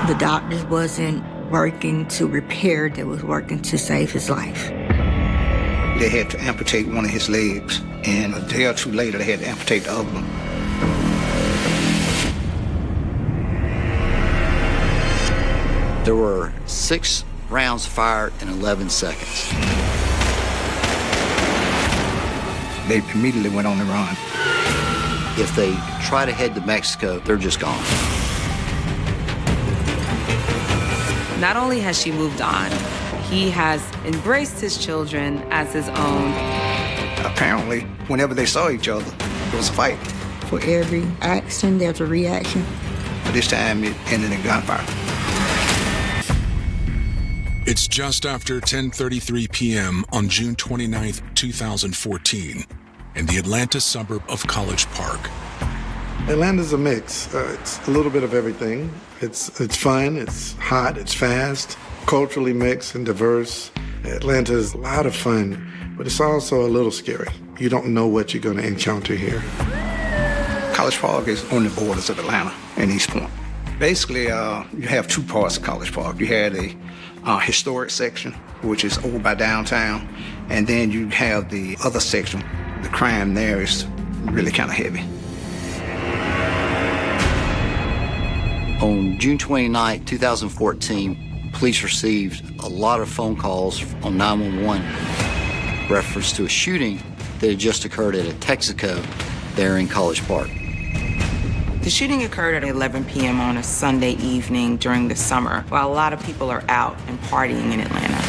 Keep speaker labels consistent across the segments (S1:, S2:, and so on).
S1: The doctors wasn't working to repair, they was working to save his life.
S2: They had to amputate one of his legs, and a day or two later, they had to amputate the other one.
S3: There were 6 rounds fired in 11 seconds.
S2: They immediately went on the run.
S3: If they try to head to Mexico, they're just gone.
S4: Not only has she moved on, he has embraced his children as his own.
S2: Apparently, whenever they saw each other, it was a fight.
S1: For every action, there's a reaction.
S2: But this time, it ended in gunfire.
S5: It's just after 10:33 p.m. on June 29, 2014, in the Atlanta suburb of College Park.
S6: Atlanta's a mix. It's a little bit of everything. It's fun, it's hot, it's fast, culturally mixed and diverse. Atlanta is a lot of fun, but it's also a little scary. You don't know what you're going to encounter here.
S2: College Park is on the borders of Atlanta and East Point. Basically, you have 2 parts of College Park. You had a historic section, which is over by downtown, and then you have the other section. The crime there is really kind of heavy.
S3: On June 29, 2014, police received a lot of phone calls on 911 reference to a shooting that had just occurred at a Texaco there in College Park.
S7: The shooting occurred at 11 p.m. on a Sunday evening during the summer, while a lot of people are out and partying in Atlanta.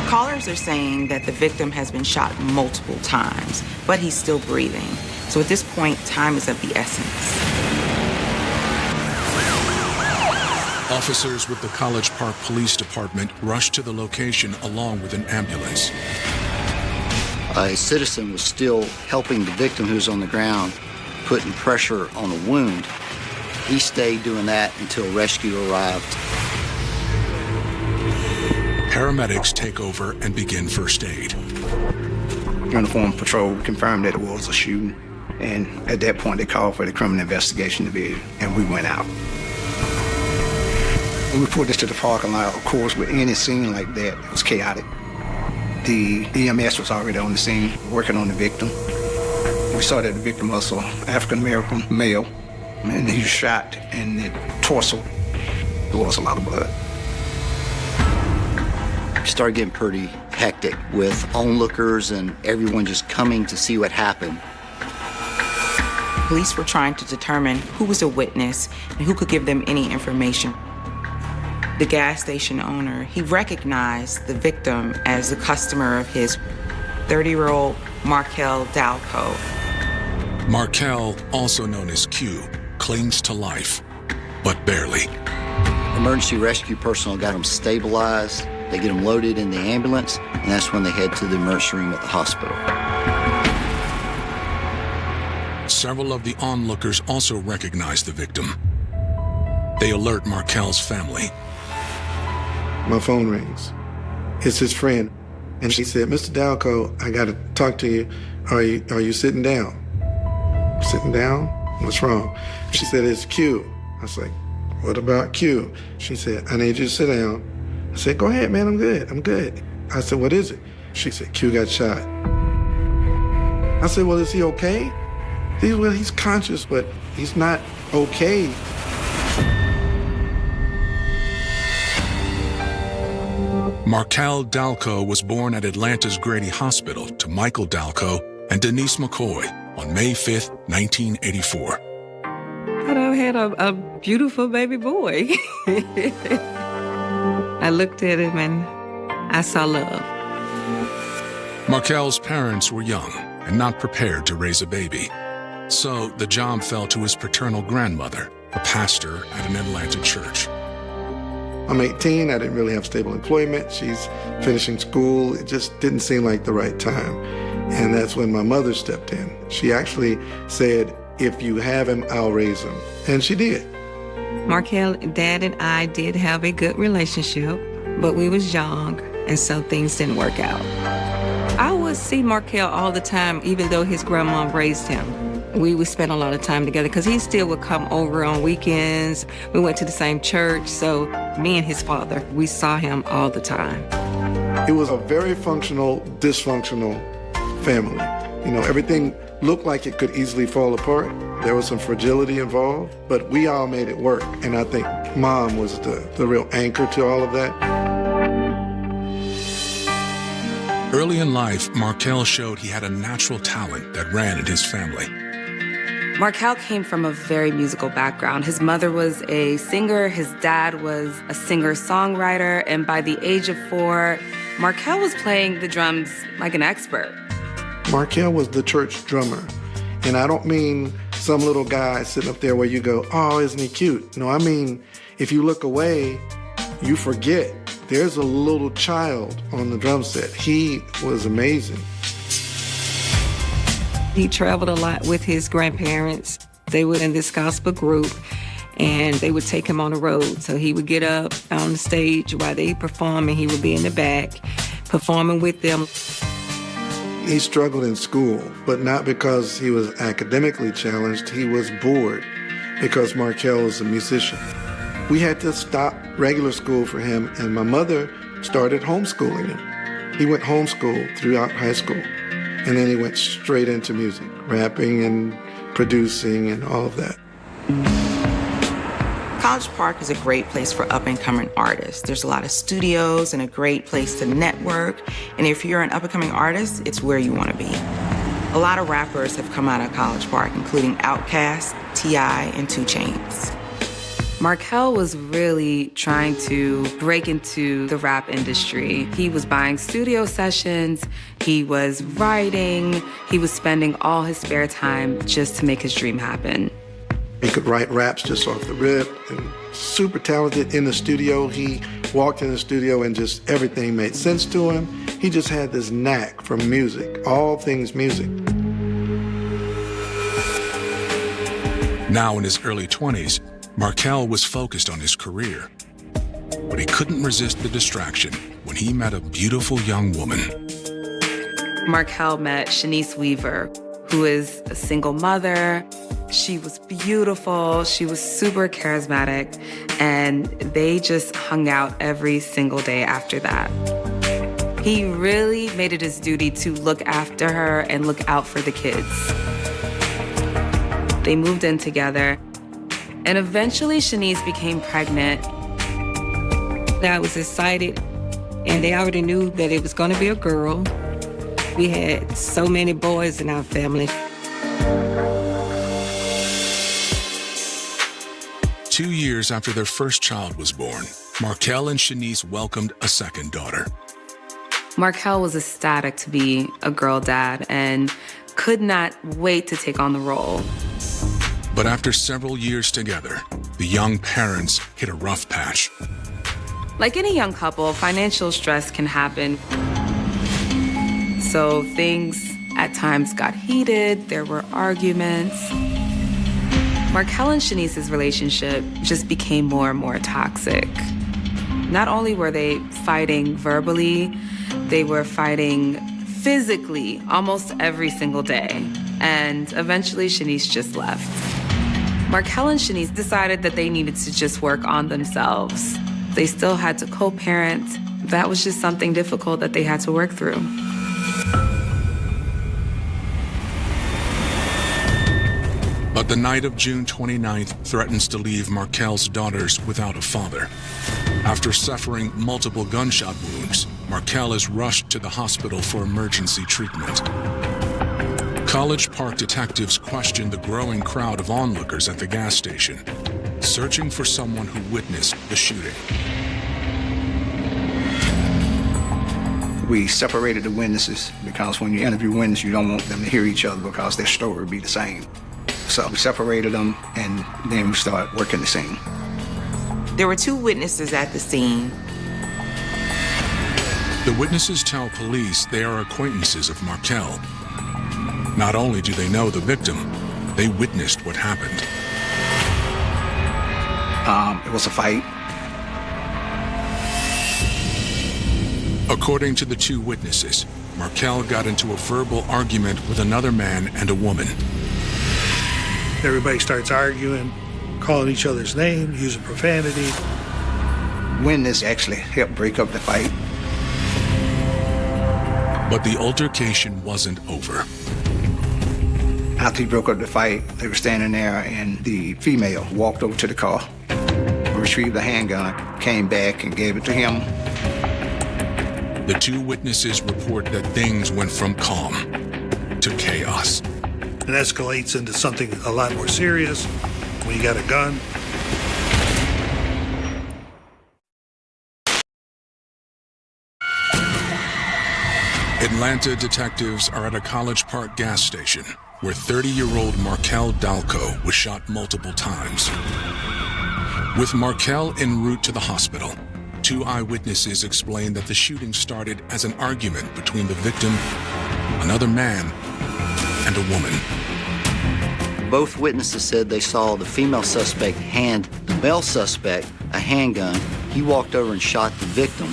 S7: Callers are saying that the victim has been shot multiple times, but he's still breathing. So at this point, time is of the essence.
S5: Officers with the College Park Police Department rushed to the location along with an ambulance.
S3: A citizen was still helping the victim who was on the ground, putting pressure on a wound. He stayed doing that until rescue arrived.
S5: Paramedics take over and begin first aid.
S2: Uniform Patrol confirmed that it was a shooting, and at that point they called for the Criminal Investigation Division, and we went out. When we put this to the parking lot, of course, with any scene like that, it was chaotic. The EMS was already on the scene, working on the victim. We saw that the victim was an African-American male, and he was shot in the torso. There was a lot of blood.
S3: It started getting pretty hectic with onlookers and everyone just coming to see what happened.
S7: Police were trying to determine who was a witness and who could give them any information. The gas station owner, he recognized the victim as a customer of his, 30-year-old Markel Dalco.
S5: Markel, also known as Q, clings to life, but barely.
S3: Emergency rescue personnel got him stabilized. They get him loaded in the ambulance, and that's when they head to the emergency room at the hospital.
S5: Several of the onlookers also recognize the victim. They alert Markel's family.
S6: My phone rings. It's his friend. And she said, Mr. Dalco, I got to talk to you. Are you sitting down? Sitting down? What's wrong? She said, it's Q. I was like, what about Q? She said, I need you to sit down. I said, go ahead, man, I'm good. I said, what is it? She said, Q got shot. I said, well, is he okay? He's conscious, but he's not okay.
S5: Markel Dalco was born at Atlanta's Grady Hospital to Michael Dalco and Denise McCoy on May 5th, 1984.
S4: I had a beautiful baby boy. I looked at him and I saw love.
S5: Markel's parents were young and not prepared to raise a baby. So the job fell to his paternal grandmother, a pastor at an Atlanta church.
S6: I'm 18, I didn't really have stable employment. She's finishing school. It just didn't seem like the right time. And that's when my mother stepped in. She actually said, if you have him, I'll raise him. And she did.
S4: Markel, Dad and I did have a good relationship, but we was young, and so things didn't work out. I would see Markel all the time, even though his grandma raised him. We would spend a lot of time together because he still would come over on weekends. We went to the same church, so me and his father, we saw him all the time.
S6: It was a very functional, dysfunctional family. You know, everything looked like it could easily fall apart. There was some fragility involved, but we all made it work. And I think Mom was the real anchor to all of that.
S5: Early in life, Markel showed he had a natural talent that ran in his family.
S8: Markel came from a very musical background. His mother was a singer, his dad was a singer-songwriter, and by the age of 4, Markel was playing the drums like an expert.
S6: Markel was the church drummer. And I don't mean some little guy sitting up there where you go, oh, isn't he cute? No, I mean, if you look away, you forget there's a little child on the drum set. He was amazing.
S4: He traveled a lot with his grandparents. They were in this gospel group, and they would take him on the road. So he would get up on the stage while they perform, and he would be in the back performing with them.
S6: He struggled in school, but not because he was academically challenged. He was bored because Markel was a musician. We had to stop regular school for him, and my mother started homeschooling him. He went homeschooled throughout high school. And then he went straight into music, rapping and producing and all of that.
S7: College Park is a great place for up-and-coming artists. There's a lot of studios and a great place to network. And if you're an up-and-coming artist, it's where you want to be. A lot of rappers have come out of College Park, including Outkast, T.I., and 2 Chainz.
S8: Markel was really trying to break into the rap industry. He was buying studio sessions, he was writing, he was spending all his spare time just to make his dream happen.
S6: He could write raps just off the rip, and super talented in the studio. He walked in the studio and just everything made sense to him. He just had this knack for music, all things music.
S5: Now in his early 20s, Markel was focused on his career, but he couldn't resist the distraction when he met a beautiful young woman.
S8: Markel met Shanice Weaver, who is a single mother. She was beautiful, she was super charismatic, and they just hung out every single day after that. He really made it his duty to look after her and look out for the kids. They moved in together. And eventually, Shanice became pregnant.
S4: I was excited, and they already knew that it was going to be a girl. We had so many boys in our family.
S5: 2 years after their first child was born, Markel and Shanice welcomed a second daughter.
S8: Markel was ecstatic to be a girl dad and could not wait to take on the role.
S5: But after several years together, the young parents hit a rough patch.
S8: Like any young couple, financial stress can happen. So things at times got heated, there were arguments. Markel and Shanice's relationship just became more and more toxic. Not only were they fighting verbally, they were fighting physically almost every single day. And eventually Shanice just left. Markel and Shanice decided that they needed to just work on themselves. They still had to co-parent. That was just something difficult that they had to work through.
S5: But the night of June 29th threatens to leave Markel's daughters without a father. After suffering multiple gunshot wounds, Markel is rushed to the hospital for emergency treatment. College Park detectives questioned the growing crowd of onlookers at the gas station, searching for someone who witnessed the shooting.
S2: We separated the witnesses because when you interview witnesses, you don't want them to hear each other because their story would be the same. So we separated them, and then we started working the scene.
S7: There were 2 witnesses at the scene.
S5: The witnesses tell police they are acquaintances of Markel. Not only do they know the victim, they witnessed what happened.
S2: It was a fight.
S5: According to the 2 witnesses, Markel got into a verbal argument with another man and a woman.
S9: Everybody starts arguing, calling each other's names, using profanity.
S2: Witness actually helped break up the fight.
S5: But the altercation wasn't over.
S2: After he broke up the fight, they were standing there, and the female walked over to the car, retrieved the handgun, came back and gave it to him.
S5: The two witnesses report that things went from calm to chaos.
S9: It escalates into something a lot more serious when you got a gun.
S5: Atlanta detectives are at a College Park gas station where 30-year-old Markel Dalco was shot multiple times. With Markel en route to the hospital, two eyewitnesses explain that the shooting started as an argument between the victim, another man, and a woman.
S3: Both witnesses said they saw the female suspect hand the male suspect a handgun. He walked over and shot the victim.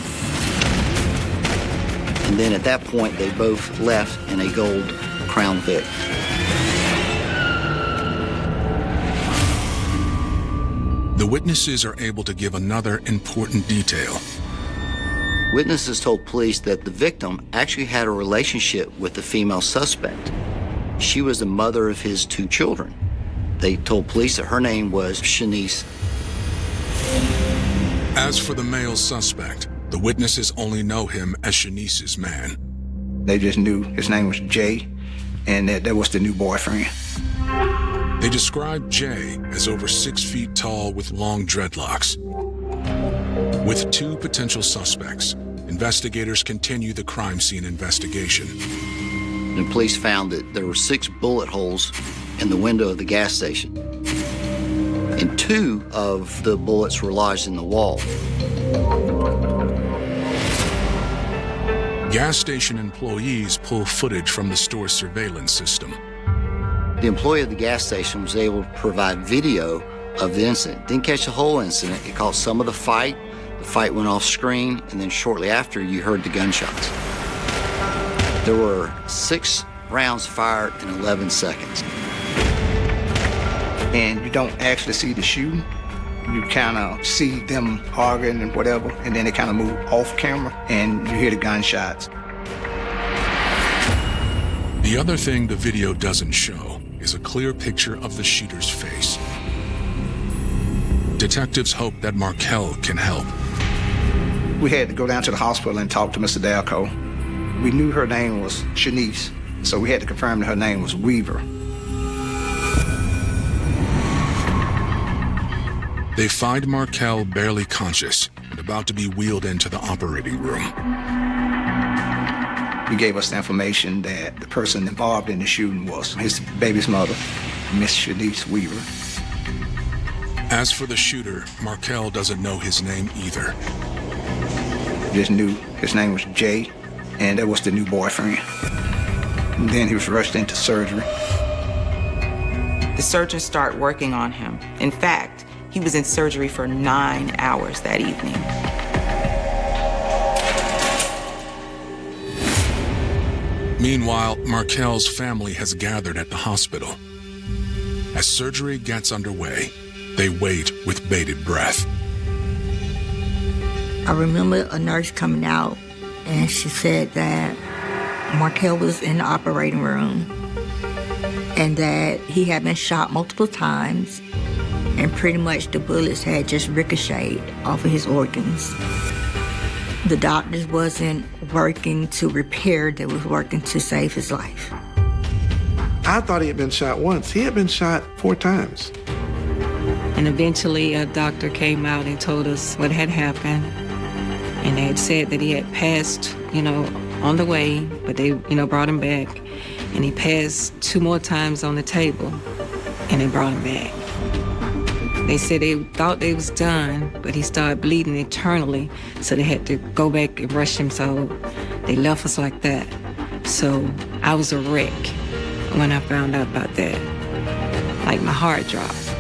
S3: And then at that point, they both left in a gold Crown Vic.
S5: The witnesses are able to give another important detail.
S3: Witnesses told police that the victim actually had a relationship with the female suspect. She was the mother of his two children. They told police that her name was Shanice.
S5: As for the male suspect, the witnesses only know him as Shanice's man.
S2: They just knew his name was Jay, and that was the new boyfriend.
S5: They described Jay as over 6 feet tall with long dreadlocks. With two potential suspects, investigators continue the crime scene investigation.
S3: The police found that there were 6 bullet holes in the window of the gas station, and 2 of the bullets were lodged in the wall.
S5: Gas station employees pull footage from the store's surveillance system.
S3: The employee of the gas station was able to provide video of the incident. Didn't catch the whole incident. It caught some of the fight. The fight went off screen, and then shortly after, you heard the gunshots. There were 6 rounds fired in 11 seconds.
S2: And you don't actually see the shooting. You kind of see them arguing and whatever, and then they kind of move off camera, and you hear the gunshots.
S5: The other thing the video doesn't show is a clear picture of the shooter's face. Detectives hope that Markel can help.
S2: We had to go down to the hospital and talk to Mr. Dalco. We knew her name was Shanice, so we had to confirm that her name was Weaver.
S5: They find Markel barely conscious and about to be wheeled into the operating room.
S2: He gave us the information that the person involved in the shooting was his baby's mother, Miss Shanice Weaver.
S5: As for the shooter, Markel doesn't know his name either.
S2: Just knew his name was Jay, and that was the new boyfriend. And then he was rushed into surgery.
S7: The surgeons start working on him. In fact, he was in surgery for 9 hours that evening.
S5: Meanwhile, Markel's family has gathered at the hospital. As surgery gets underway, they wait with bated breath.
S1: I remember a nurse coming out, and she said that Markel was in the operating room and that he had been shot multiple times, and pretty much the bullets had just ricocheted off of his organs. The doctors wasn't working to repair, they was working to save his life.
S6: I thought he had been shot once. He had been shot 4 times.
S4: And eventually a doctor came out and told us what had happened. And they had said that he had passed, on the way, but they, brought him back. And he passed 2 more times on the table, and they brought him back. They said they thought they was done, but he started bleeding internally, so they had to go back and rush him, so they left us like that. So I was a wreck when I found out about that. Like, my heart dropped,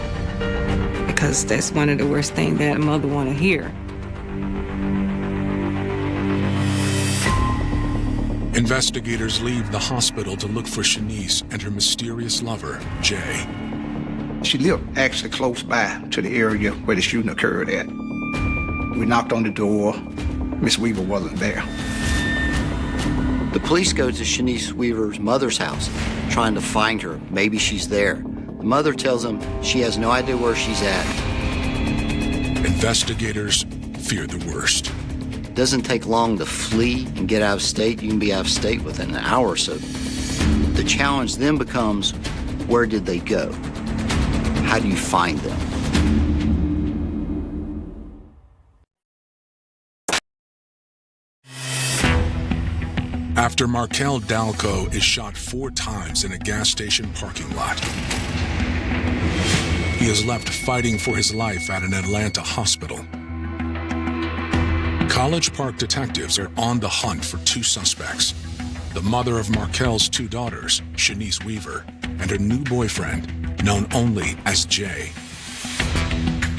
S4: because that's one of the worst things that a mother want to hear.
S5: Investigators leave the hospital to look for Shanice and her mysterious lover, Jay.
S2: She lived actually close by to the area where the shooting occurred at. We knocked on the door. Miss Weaver wasn't there.
S3: The police go to Shanice Weaver's mother's house, trying to find her. Maybe she's there. The mother tells them she has no idea where she's at.
S5: Investigators fear the worst.
S3: It doesn't take long to flee and get out of state. You can be out of state within an hour or so. The challenge then becomes, where did they go? How do you find them?
S5: After Markel Dalco is shot 4 times in a gas station parking lot, he is left fighting for his life at an Atlanta hospital. College Park detectives are on the hunt for 2 suspects: the mother of Markel's 2 daughters, Shanice Weaver, and her new boyfriend, known only as Jay.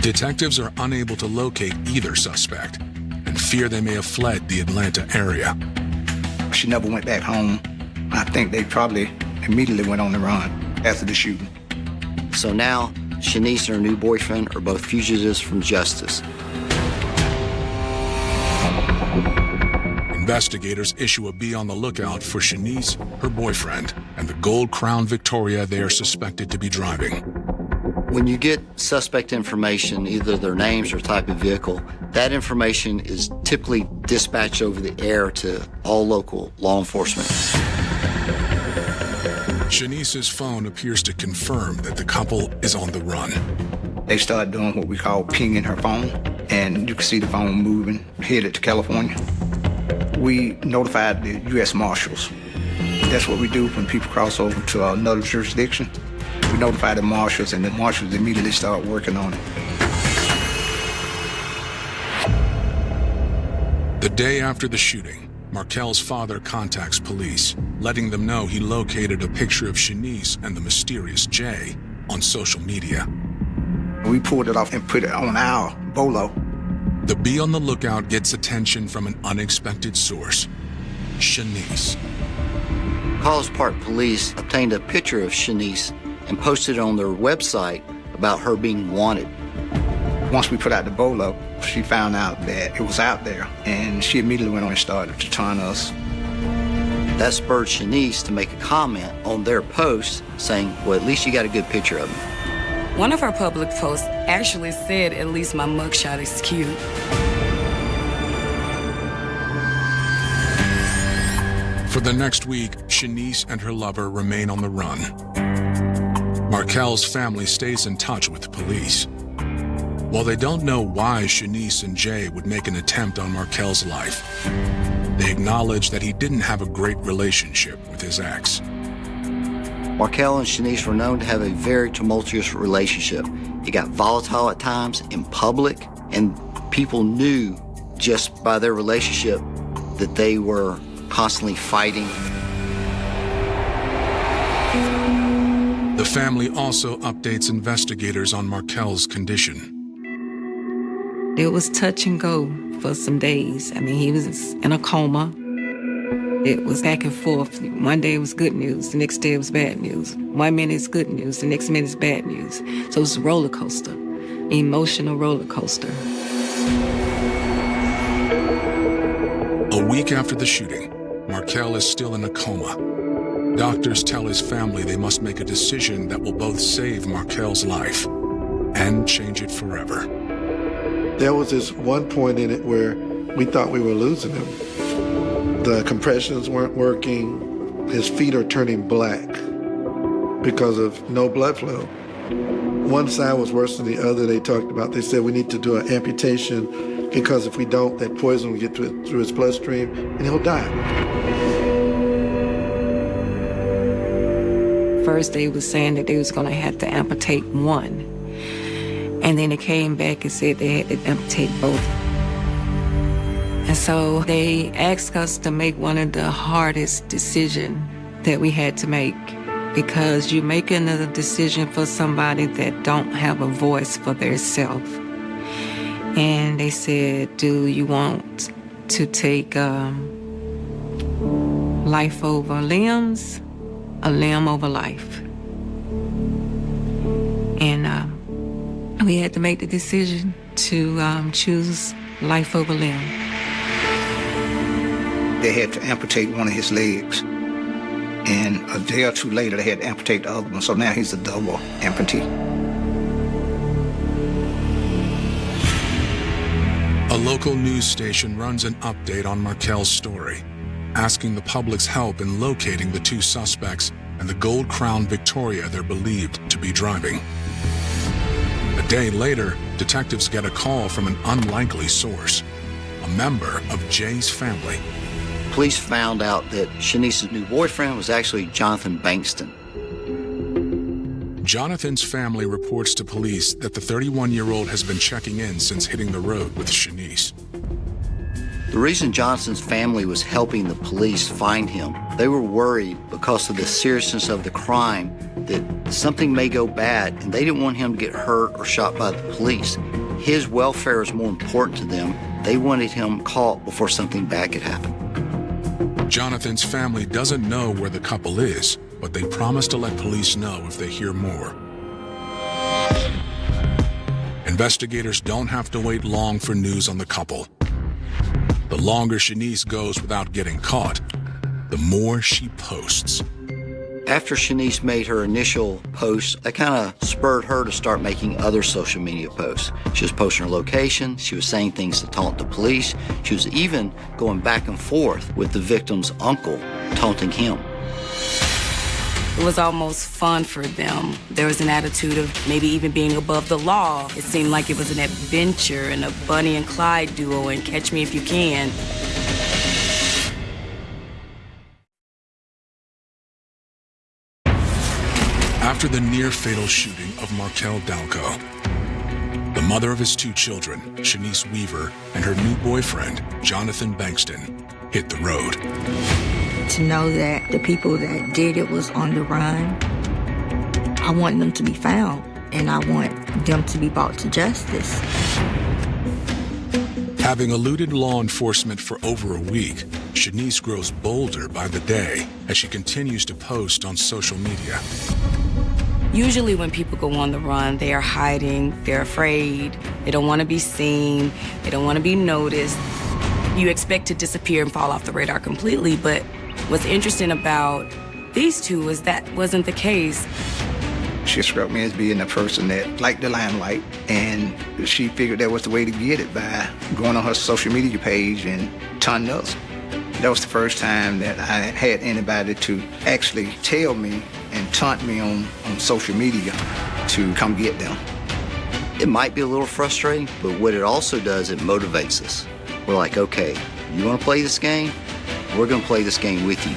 S5: Detectives are unable to locate either suspect and fear they may have fled the Atlanta area.
S2: She never went back home. I think they probably immediately went on the run after the shooting.
S3: So now, Shanice and her new boyfriend are both fugitives from justice.
S5: Investigators issue a be on the lookout for Shanice, her boyfriend, and the gold Crown Victoria they are suspected to be driving.
S3: When you get suspect information, either their names or type of vehicle, that information is typically dispatched over the air to all local law enforcement.
S5: Shanice's phone appears to confirm that the couple is on the run.
S2: They started doing what we call pinging her phone, and you can see the phone moving, headed to California. We notified the U.S. Marshals. That's what we do when people cross over to another jurisdiction. We notify the marshals, and the marshals immediately start working on it.
S5: The day after the shooting, Markel's father contacts police, letting them know he located a picture of Shanice and the mysterious Jay on social media.
S2: We pulled it off and put it on our bolo.
S5: The be on the lookout gets attention from an unexpected source: Shanice.
S3: College Park police obtained a picture of Shanice and posted it on their website about her being wanted.
S2: Once we put out the bolo, she found out that it was out there, and she immediately went on and started to taunt us.
S3: That spurred Shanice to make a comment on their post saying, well, at least you got a good picture of me.
S10: One of her public posts actually said, at least my mugshot is cute.
S5: For the next week, Shanice and her lover remain on the run. Markel's family stays in touch with the police. While they don't know why Shanice and Jay would make an attempt on Markel's life, they acknowledge that he didn't have a great relationship with his ex.
S3: Markel and Shanice were known to have a very tumultuous relationship. It got volatile at times in public, and people knew just by their relationship that they were constantly fighting.
S5: The family also updates investigators on Markel's condition.
S4: It was touch and go for some days. I mean, he was in a coma. It was back and forth. One day it was good news, the next day it was bad news. 1 minute it's good news, the next minute it's bad news. So it was a roller coaster, emotional roller coaster.
S5: A week after the shooting, Markel is still in a coma. Doctors tell his family they must make a decision that will both save Markel's life and change it forever.
S6: There was this one point in it where we thought we were losing him. The compressions weren't working. His feet are turning black because of no blood flow. One side was worse than the other. They talked about, they said we need to do an amputation because if we don't, that poison will get through his bloodstream and he'll die.
S4: First they was saying that they was gonna have to amputate one. And then it came back and said they had to amputate both. And so they asked us to make one of the hardest decisions that we had to make, because you're making a decision for somebody that don't have a voice for their self. And they said, do you want to take life over limbs, a limb over life? And we had to make the decision to choose life over limb.
S2: They had to amputate one of his legs. And a day or two later, they had to amputate the other one. So now he's a double amputee.
S5: A local news station runs an update on Markel's story, asking the public's help in locating the two suspects and the Gold Crown Victoria they're believed to be driving. A day later, detectives get a call from an unlikely source, a member of Jay's family.
S3: Police found out that Shanice's new boyfriend was actually Jonathan Bankston.
S5: Jonathan's family reports to police that the 31-year-old has been checking in since hitting the road with Shanice.
S3: The reason Johnson's family was helping the police find him, they were worried because of the seriousness of the crime that something may go bad, and they didn't want him to get hurt or shot by the police. His welfare is more important to them. They wanted him caught before something bad could happen.
S5: Jonathan's family doesn't know where the couple is, but they promise to let police know if they hear more. Investigators don't have to wait long for news on the couple. The longer Shanice goes without getting caught, the more she posts.
S3: After Shanice made her initial post, that kind of spurred her to start making other social media posts. She was posting her location, she was saying things to taunt the police, she was even going back and forth with the victim's uncle, taunting him.
S10: It was almost fun for them. There was an attitude of maybe even being above the law. It seemed like it was an adventure and a Bonnie and Clyde duo and Catch Me If You Can.
S5: After the near-fatal shooting of Markel Dalco, the mother of his two children, Shanice Weaver, and her new boyfriend, Jonathan Bankston, hit the road.
S1: To know that the people that did it was on the run, I want them to be found, and I want them to be brought to justice.
S5: Having eluded law enforcement for over a week, Shanice grows bolder by the day as she continues to post on social media.
S10: Usually when people go on the run, they are hiding, they're afraid, they don't want to be seen, they don't want to be noticed. You expect to disappear and fall off the radar completely, but what's interesting about these two is that wasn't the case.
S2: She struck me as being a person that liked the limelight, and she figured that was the way to get it, by going on her social media page and taunting us. That was the first time that I had anybody to actually tell me and taunt me on social media to come get them.
S3: It might be a little frustrating, but what it also does, it motivates us. We're like, okay, you want to play this game? We're going to play this game with you.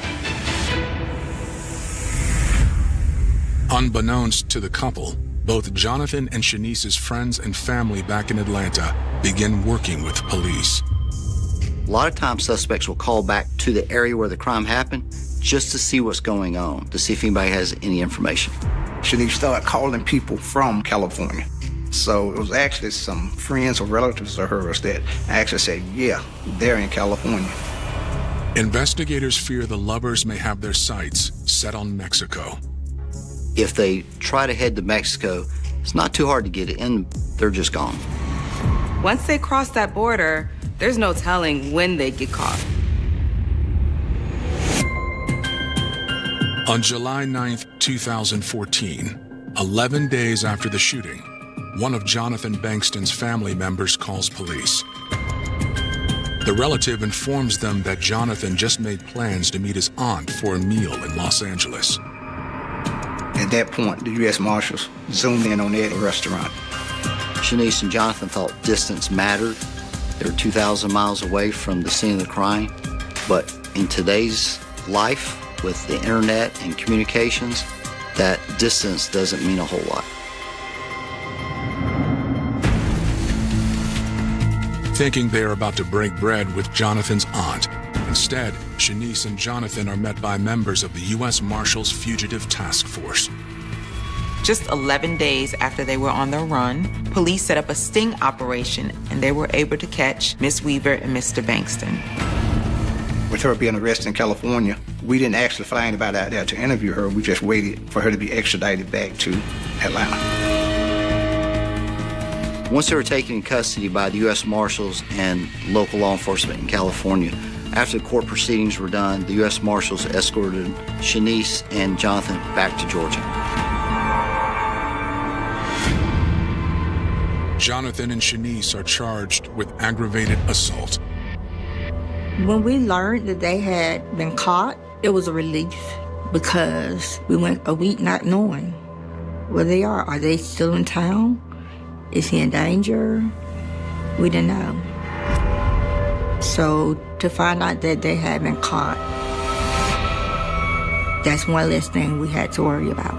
S5: Unbeknownst to the couple, both Jonathan and Shanice's friends and family back in Atlanta begin working with police.
S3: A lot of times suspects will call back to the area where the crime happened just to see what's going on, to see if anybody has any information.
S2: Shanice started calling people from California. So it was actually some friends or relatives of hers that actually said, yeah, they're in California.
S5: Investigators fear the lovers may have their sights set on Mexico.
S3: If they try to head to Mexico, it's not too hard to get in, they're just gone.
S8: Once they cross that border, there's no telling when they get caught.
S5: On July 9th, 2014, 11 days after the shooting, one of Jonathan Bankston's family members calls police. The relative informs them that Jonathan just made plans to meet his aunt for a meal in Los Angeles.
S2: At that point, the U.S. Marshals zoomed in on that restaurant.
S3: Shanice and Jonathan thought distance mattered. They were 2,000 miles away from the scene of the crime. But in today's life, with the internet and communications, that distance doesn't mean a whole lot.
S5: Thinking they are about to break bread with Jonathan's aunt, instead, Shanice and Jonathan are met by members of the U.S. Marshals Fugitive Task Force.
S7: Just 11 days after they were on the run, police set up a sting operation, and they were able to catch Miss Weaver and Mr. Bankston.
S2: With her being arrested in California, we didn't actually fly anybody out there to interview her. We just waited for her to be extradited back to Atlanta.
S3: Once they were taken in custody by the U.S. Marshals and local law enforcement in California, after the court proceedings were done, the U.S. Marshals escorted Shanice and Jonathan back to Georgia.
S5: Jonathan and Shanice are charged with aggravated assault.
S1: When we learned that they had been caught, it was a relief because we went a week not knowing where they are. Are they still in town? Is he in danger? We didn't know. So to find out that they had been caught, that's one less thing we had to worry about.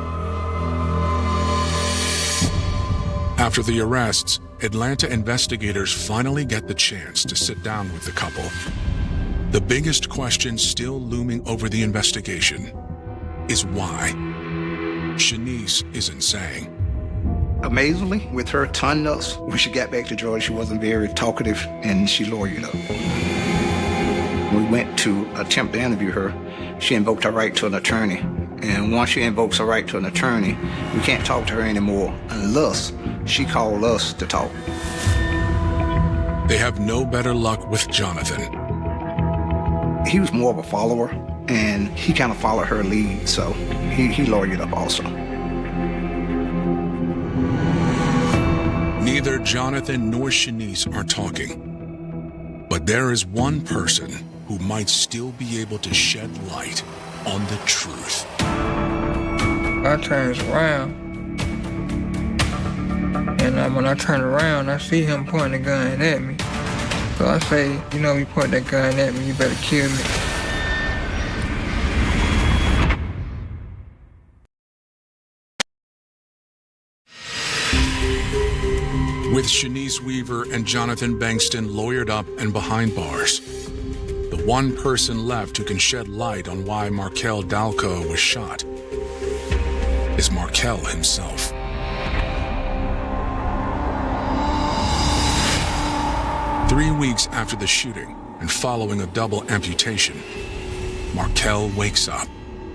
S5: After the arrests, Atlanta investigators finally get the chance to sit down with the couple. The biggest question still looming over the investigation is why. Shanice isn't saying.
S2: Amazingly, with her ton us, when she got back to Georgia, she wasn't very talkative and she lawyered up. When we went to attempt to interview her, she invoked her right to an attorney. And once she invokes her right to an attorney, we can't talk to her anymore unless she called us to talk.
S5: They have no better luck with Jonathan.
S2: He was more of a follower, and he kind of followed her lead, so he lawyered up also.
S5: Neither Jonathan nor Shanice are talking. But there is one person who might still be able to shed light on the truth.
S11: I turns around, and when I turn around, I see him pointing a gun at me. So I say, you know, you point that gun at me, you better kill me.
S5: With Shanice Weaver and Jonathan Bankston lawyered up and behind bars, the one person left who can shed light on why Markel Dalco was shot is Markel himself. Three weeks after the shooting and following a double amputation, Markel wakes up.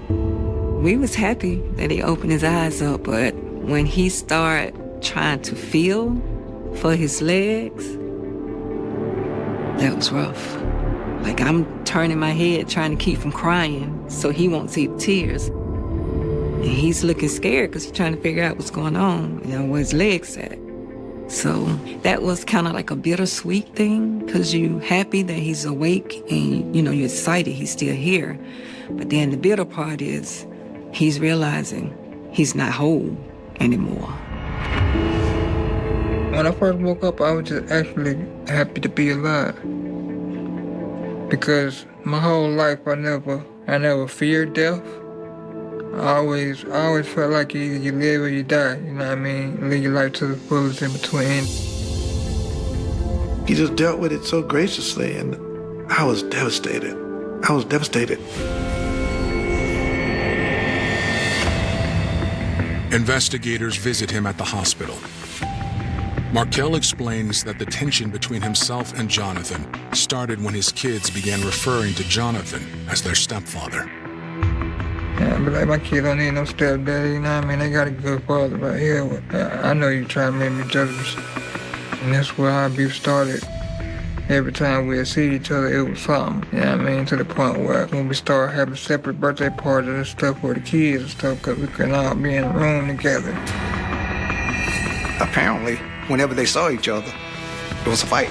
S4: We was happy that he opened his eyes up, but when he started trying to feel for his legs, that was rough. Like, I'm turning my head trying to keep from crying so he won't see the tears. And he's looking scared because he's trying to figure out what's going on, where his legs at. So that was kind of like a bittersweet thing because you're happy that he's awake and, you're excited he's still here. But then the bitter part is he's realizing he's not whole anymore.
S11: When I first woke up, I was just actually happy to be alive. Because my whole life, I never feared death. I always felt like either you live or you die, you know what I mean? Live your life to the fullest in between.
S6: He just dealt with it so graciously, and I was devastated.
S5: Investigators visit him at the hospital. Markel explains that the tension between himself and Jonathan started when his kids began referring to Jonathan as their stepfather.
S11: Yeah, but like, my kid don't need no stepdaddy, you know what I mean? They got a good father right here. I know you trying to make me jealous. And that's where our beef started. Every time we'd see each other, it was something, you know what I mean? To the point where when we started having separate birthday parties and stuff for the kids and stuff, because we couldn't all be in a room together.
S2: Apparently, whenever they saw each other, it was a fight.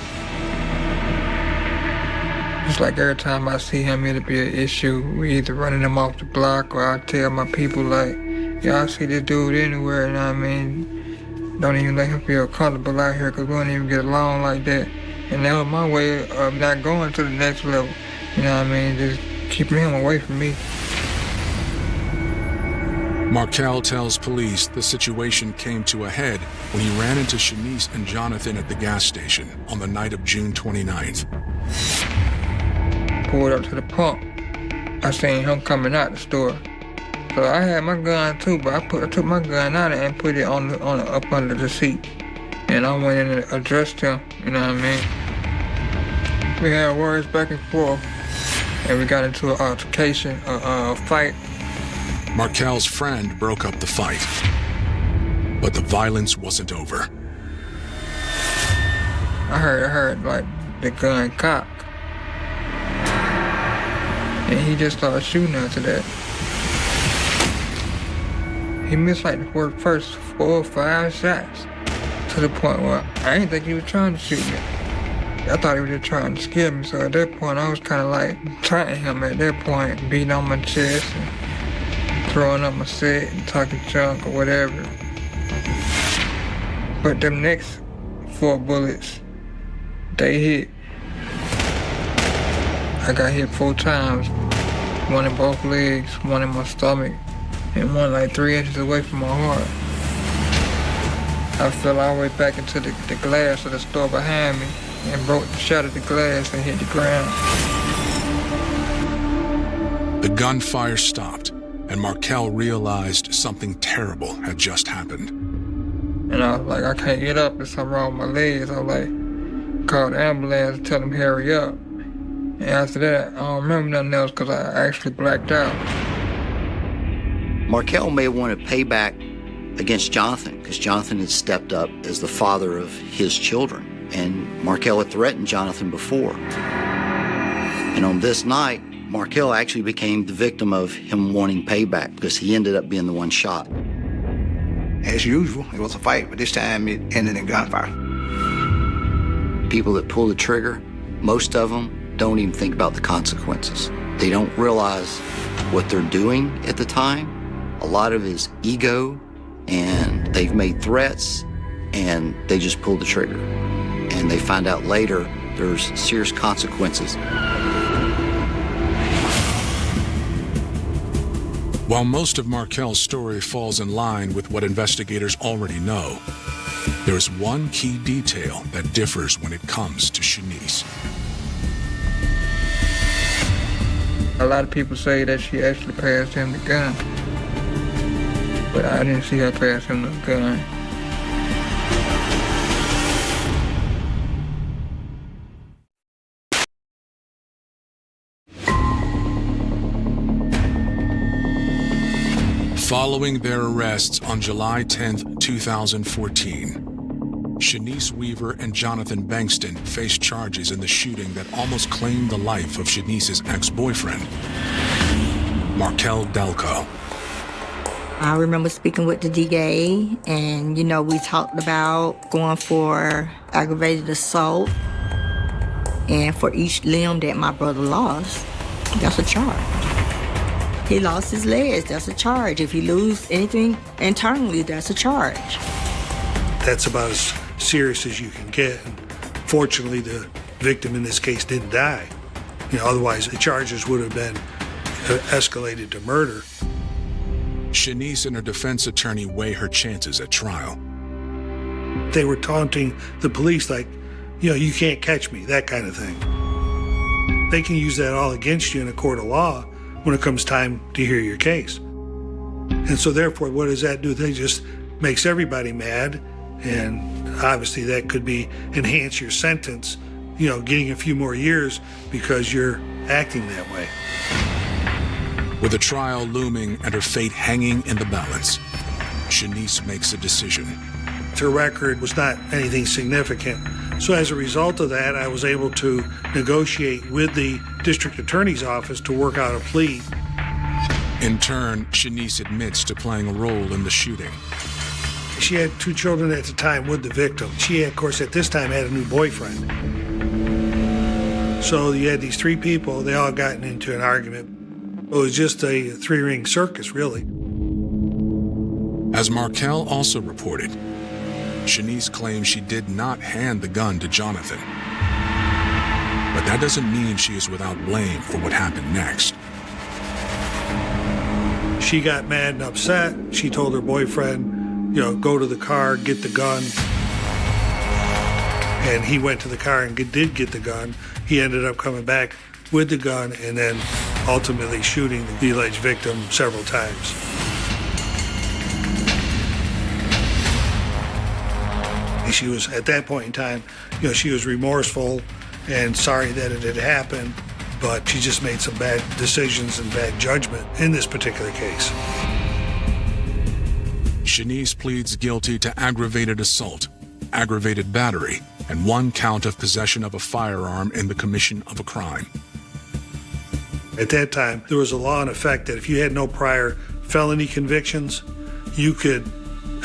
S11: It's like every time I see him, it'll be an issue. We either running him off the block or I tell my people like, y'all see this dude anywhere, you know what I mean? Don't even let him feel comfortable out here because we don't even get along like that. And that was my way of not going to the next level. You know what I mean? Just keeping him away from me.
S5: Markel tells police the situation came to a head when he ran into Shanice and Jonathan at the gas station on the night of June 29th.
S11: Pulled up to the pump. I seen him coming out the store. So I had my gun too, but I took my gun out and put it on up under the seat. And I went in and addressed him, you know what I mean? We had words back and forth, and we got into an altercation, a fight.
S5: Markel's friend broke up the fight, but the violence wasn't over.
S11: I heard like the gun cock. And he just started shooting after that. He missed like the first 4 or 5 shots to the point where I didn't think he was trying to shoot me. I thought he was just trying to scare me. So at that point, I was kind of like taunting him at that point, beating on my chest and throwing up my set and talking junk or whatever. But them next 4 bullets, they hit. I got hit 4 times, one in both legs, one in my stomach, and one like 3 inches away from my heart. I fell all the way back into the glass of the store behind me and shattered the glass and hit the ground.
S5: The gunfire stopped, and Markel realized something terrible had just happened.
S11: And I was like, I can't get up, there's something wrong with my legs. I was like, called the ambulance and tell them hurry up. And after that, I don't remember nothing else because I actually blacked out.
S3: Markel may have wanted payback against Jonathan because Jonathan had stepped up as the father of his children. And Markel had threatened Jonathan before. And on this night, Markel actually became the victim of him wanting payback because he ended up being the one shot.
S2: As usual, it was a fight, but this time it ended in gunfire.
S3: People that pull the trigger, most of them don't even think about the consequences. They don't realize what they're doing at the time. A lot of it is ego, and they've made threats, and they just pull the trigger. And they find out later there's serious consequences.
S5: While most of Markel's story falls in line with what investigators already know, there is one key detail that differs when it comes to Shanice.
S11: A lot of people say that she actually passed him the gun, but I didn't see her pass him the gun.
S5: Following their arrests on July 10, 2014, Shanice Weaver and Jonathan Bankston faced charges in the shooting that almost claimed the life of Shanice's ex-boyfriend, Markel Delco.
S1: I remember speaking with the DA, and, we talked about going for aggravated assault. And for each limb that my brother lost, that's a charge. He lost his legs, that's a charge. If he lose anything internally, that's a charge.
S9: That's about as serious as you can get. Fortunately, the victim in this case didn't die. Otherwise the charges would have been escalated to murder.
S5: Shanice and her defense attorney weigh her chances at trial.
S9: They were taunting the police like, you can't catch me, that kind of thing. They can use that all against you in a court of law when it comes time to hear your case. And so therefore, what does that do? That just makes everybody mad, and obviously that could be enhance your sentence, getting a few more years because you're acting that way.
S5: With the trial looming and her fate hanging in the balance, Shanice makes a decision.
S9: Her record was not anything significant. So as a result of that, I was able to negotiate with the district attorney's office to work out a plea.
S5: In turn, Shanice admits to playing a role in the shooting.
S9: She had 2 children at the time with the victim. She, of course, at this time had a new boyfriend. So you had these 3 people, they all gotten into an argument. It was just a 3-ring circus, really.
S5: As Markel also reported, Shanice claims she did not hand the gun to Jonathan. But that doesn't mean she is without blame for what happened next.
S9: She got mad and upset. She told her boyfriend, go to the car, get the gun. And he went to the car and did get the gun. He ended up coming back with the gun and then ultimately shooting the alleged victim several times. She was, at that point in time, she was remorseful and sorry that it had happened, but she just made some bad decisions and bad judgment in this particular case.
S5: Shanice pleads guilty to aggravated assault aggravated battery, and 1 count of possession of a firearm in the commission of a crime.
S9: At that time, there was a law in effect that if you had no prior felony convictions, you could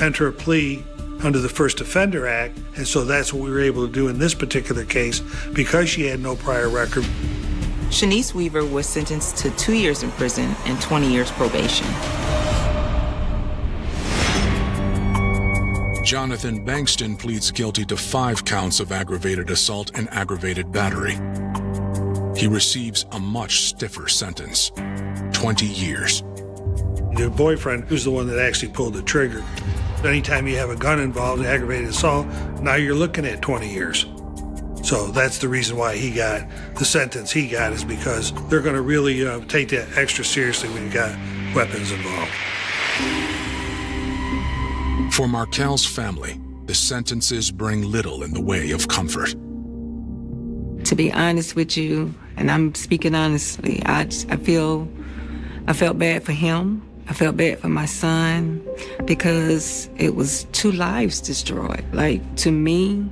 S9: enter a plea under the First Offender Act, and so that's what we were able to do in this particular case because she had no prior record.
S7: Shanice Weaver was sentenced to 2 years in prison and 20 years probation.
S5: Jonathan Bankston pleads guilty to 5 counts of aggravated assault and aggravated battery. He receives a much stiffer sentence, 20 years.
S9: Your boyfriend, who's the one that actually pulled the trigger. Anytime you have a gun involved in aggravated assault, now you're looking at 20 years. So that's the reason why he got the sentence he got, is because they're going to really take that extra seriously when you got weapons involved.
S5: For Markel's family, the sentences bring little in the way of comfort.
S4: To be honest with you, and I'm speaking honestly, I felt bad for him. I felt bad for my son because it was 2 lives destroyed. Like, to me,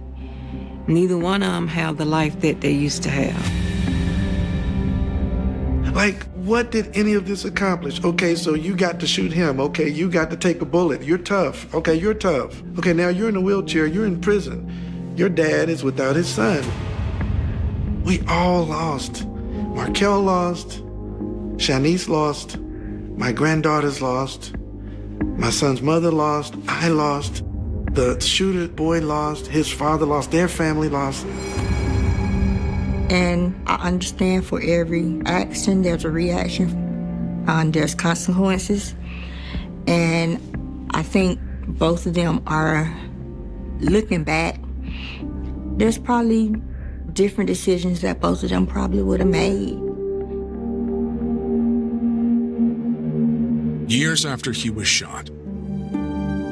S4: neither one of them have the life that they used to have.
S6: Like, what did any of this accomplish? Okay, so you got to shoot him. Okay, you got to take a bullet. You're tough. Okay, you're tough. Okay, now you're in a wheelchair. You're in prison. Your dad is without his son. We all lost. Markel lost. Shanice lost. My granddaughters lost. My son's mother lost. I lost. The shooter boy lost. His father lost. Their family lost.
S1: And I understand for every action, there's a reaction. There's consequences. And I think both of them are, looking back, there's probably different decisions that both of them probably would have made.
S5: Years after he was shot,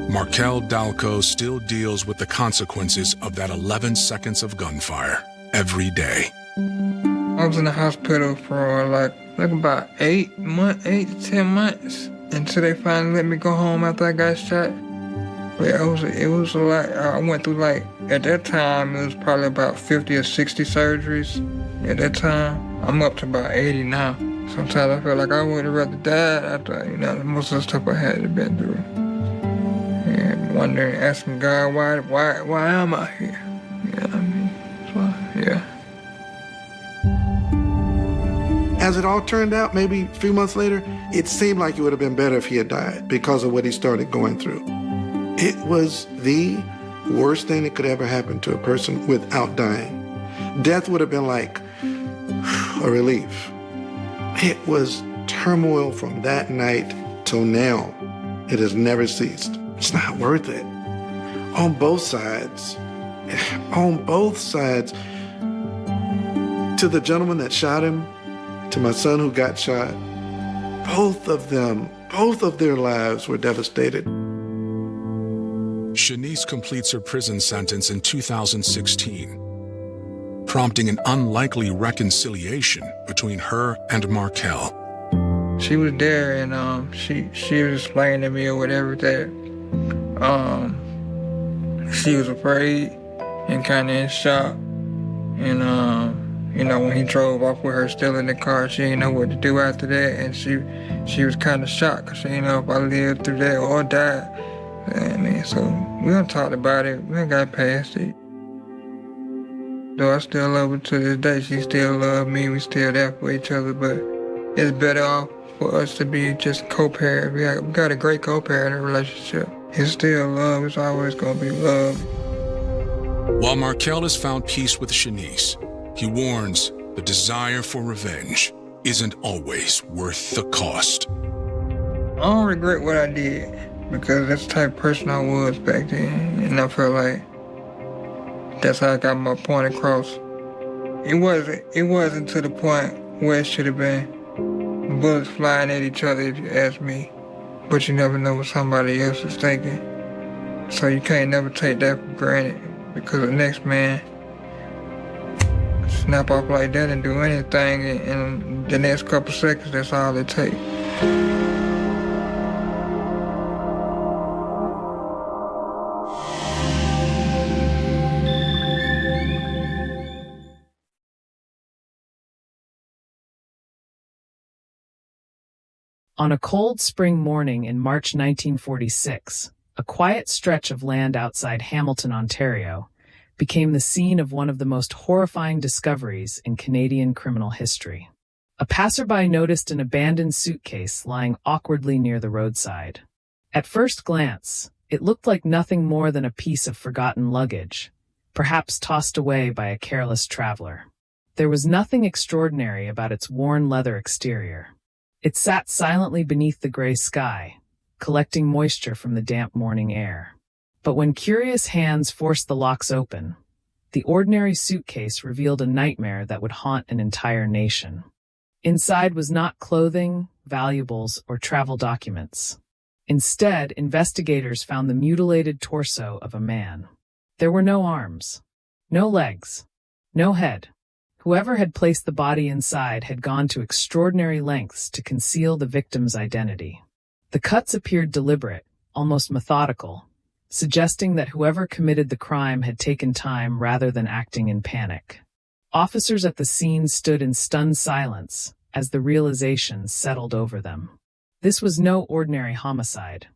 S5: Markel Dalco still deals with the consequences of that 11 seconds of gunfire every day.
S11: I was in the hospital for like about 8 to 10 months until they finally let me go home after I got shot. But it was a lot. I went through, like, at that time, it was probably about 50 or 60 surgeries. At that time, I'm up to about 80 now. Sometimes I feel like I would have rather died after, most of the stuff I had been through. And wondering, asking God, why am I here? You know what I mean? So, yeah.
S6: As it all turned out, maybe a few months later, it seemed like it would have been better if he had died because of what he started going through. It was the worst thing that could ever happen to a person without dying. Death would have been like a relief. It was turmoil from that night till now. It has never ceased. It's not worth it. On both sides. On both sides. To the gentleman that shot him, to my son who got shot, both of their lives were devastated.
S5: Shanice completes her prison sentence in 2016, prompting an unlikely reconciliation between her and Markel.
S11: She was there, and she was explaining to me or whatever that she was afraid and kind of in shock. And when he drove off with her still in the car, she didn't know what to do after that, and she was kind of shocked because she didn't know if I lived through that or died. So we done talked about it. We done got past it. Though I still love her to this day, she still loves me. We still there for each other, but it's better off for us to be just co-parent. We got a great co-parenting relationship. It's still love. It's always going to be love.
S5: While Markel has found peace with Shanice, he warns the desire for revenge isn't always worth the cost.
S11: I don't regret what I did because that's the type of person I was back then, and I felt like that's how I got my point across. It wasn't to the point where it should have been. Bullets flying at each other, if you ask me. But you never know what somebody else is thinking. So you can't never take that for granted because the next man snap off like that and do anything in the next couple seconds. That's all it takes.
S12: On a cold spring morning in March 1946, a quiet stretch of land outside Hamilton, Ontario, became the scene of one of the most horrifying discoveries in Canadian criminal history. A passerby noticed an abandoned suitcase lying awkwardly near the roadside. At first glance, it looked like nothing more than a piece of forgotten luggage, perhaps tossed away by a careless traveler. There was nothing extraordinary about its worn leather exterior. It sat silently beneath the gray sky, collecting moisture from the damp morning air. But when curious hands forced the locks open, the ordinary suitcase revealed a nightmare that would haunt an entire nation. Inside was not clothing, valuables, or travel documents. Instead, investigators found the mutilated torso of a man. There were no arms, no legs, no head. Whoever had placed the body inside had gone to extraordinary lengths to conceal the victim's identity. The cuts appeared deliberate, almost methodical, suggesting that whoever committed the crime had taken time rather than acting in panic. Officers at the scene stood in stunned silence as the realization settled over them. This was no ordinary homicide.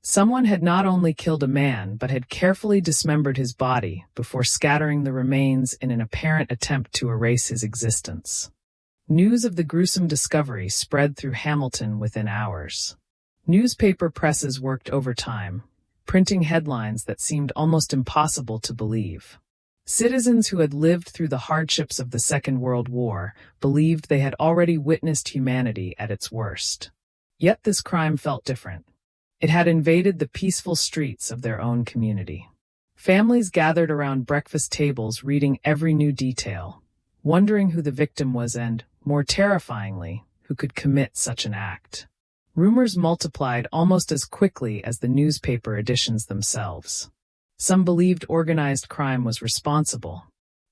S12: Someone had not only killed a man, but had carefully dismembered his body before scattering the remains in an apparent attempt to erase his existence. News of the gruesome discovery spread through Hamilton within hours. Newspaper presses worked overtime, printing headlines that seemed almost impossible to believe. Citizens who had lived through the hardships of the Second World War believed they had already witnessed humanity at its worst. Yet this crime felt different. It had invaded the peaceful streets of their own community. Families gathered around breakfast tables reading every new detail, wondering who the victim was and, more terrifyingly, who could commit such an act. Rumors multiplied almost as quickly as the newspaper editions themselves. Some believed organized crime was responsible.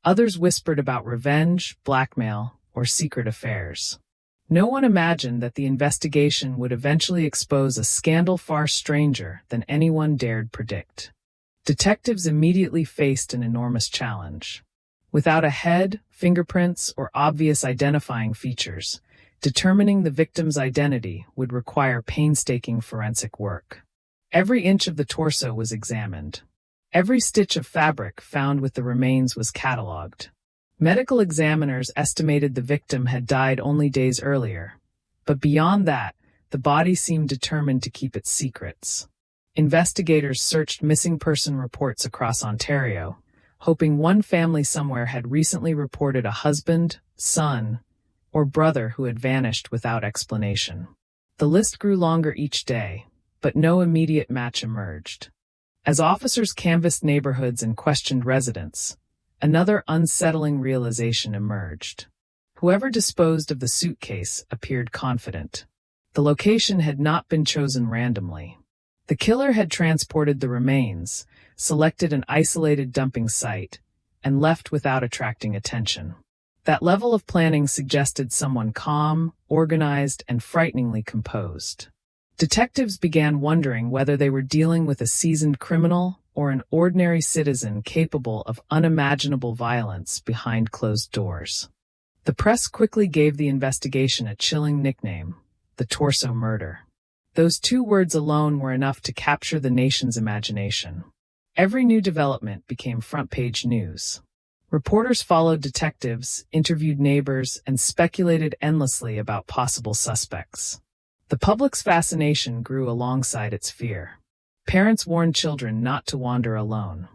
S12: Others whispered about revenge, blackmail, or secret affairs. No one imagined that the investigation would eventually expose a scandal far stranger than anyone dared predict. Detectives immediately faced an enormous challenge. Without a head, fingerprints, or obvious identifying features, determining the victim's identity would require painstaking forensic work. Every inch of the torso was examined. Every stitch of fabric found with the remains was catalogued. Medical examiners estimated the victim had died only days earlier, but beyond that, the body seemed determined to keep its secrets. Investigators searched missing person reports across Ontario, hoping one family somewhere had recently reported a husband, son, or brother who had vanished without explanation. The list grew longer each day, but no immediate match emerged. As officers canvassed neighborhoods and questioned residents, another unsettling realization emerged. Whoever disposed of the suitcase appeared confident. The location had not been chosen randomly. The killer had transported the remains, selected an isolated dumping site, and left without attracting attention. That level of planning suggested someone calm, organized, and frighteningly composed. Detectives began wondering whether they were dealing with a seasoned criminal or an ordinary citizen capable of unimaginable violence behind closed doors. The press quickly gave the investigation a chilling nickname, the Torso Murder. Those two words alone were enough to capture the nation's imagination. Every new development became front-page news. Reporters followed detectives, interviewed neighbors, and speculated endlessly about possible suspects. The public's fascination grew alongside its fear. Parents warned children not to wander alone.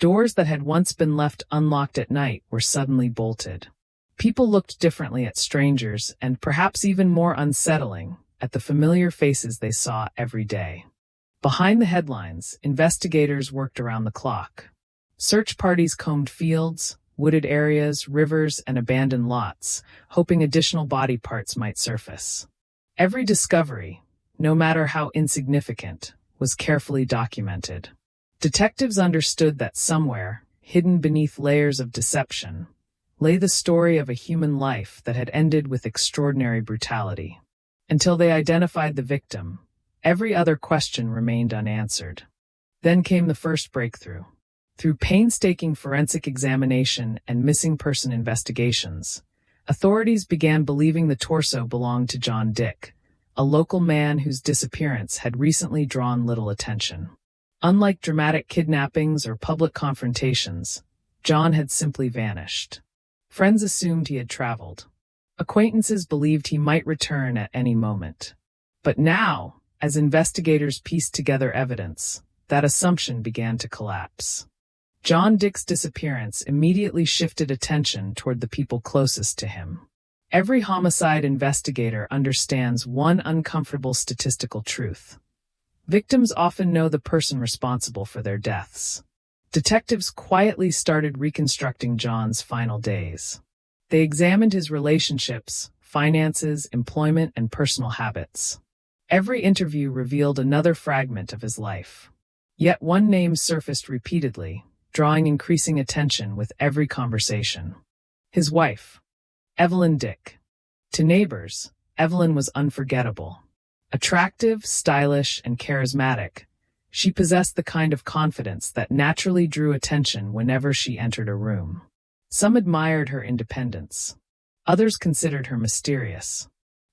S12: Doors that had once been left unlocked at night were suddenly bolted. People looked differently at strangers and, perhaps even more unsettling, at the familiar faces they saw every day. Behind the headlines, investigators worked around the clock. Search parties combed fields, wooded areas, rivers, and abandoned lots, hoping additional body parts might surface. Every discovery, no matter how insignificant, was carefully documented. Detectives understood that somewhere, hidden beneath layers of deception, lay the story of a human life that had ended with extraordinary brutality. Until they identified the victim, every other question remained unanswered. Then came the first breakthrough. Through painstaking forensic examination and missing person investigations, authorities began believing the torso belonged to John Dick, a local man whose disappearance had recently drawn little attention. Unlike dramatic kidnappings or public confrontations, John had simply vanished. Friends assumed he had traveled. Acquaintances believed he might return at any moment. But now, as investigators pieced together evidence, that assumption began to collapse. John Dick's disappearance immediately shifted attention toward the people closest to him. Every homicide investigator understands one uncomfortable statistical truth. Victims often know the person responsible for their deaths. Detectives quietly started reconstructing John's final days. They examined his relationships, finances, employment, and personal habits. Every interview revealed another fragment of his life. Yet one name surfaced repeatedly, drawing increasing attention with every conversation. His wife, Evelyn Dick. To neighbors, Evelyn was unforgettable. Attractive, stylish, and charismatic, she possessed the kind of confidence that naturally drew attention whenever she entered a room. Some admired her independence. Others considered her mysterious.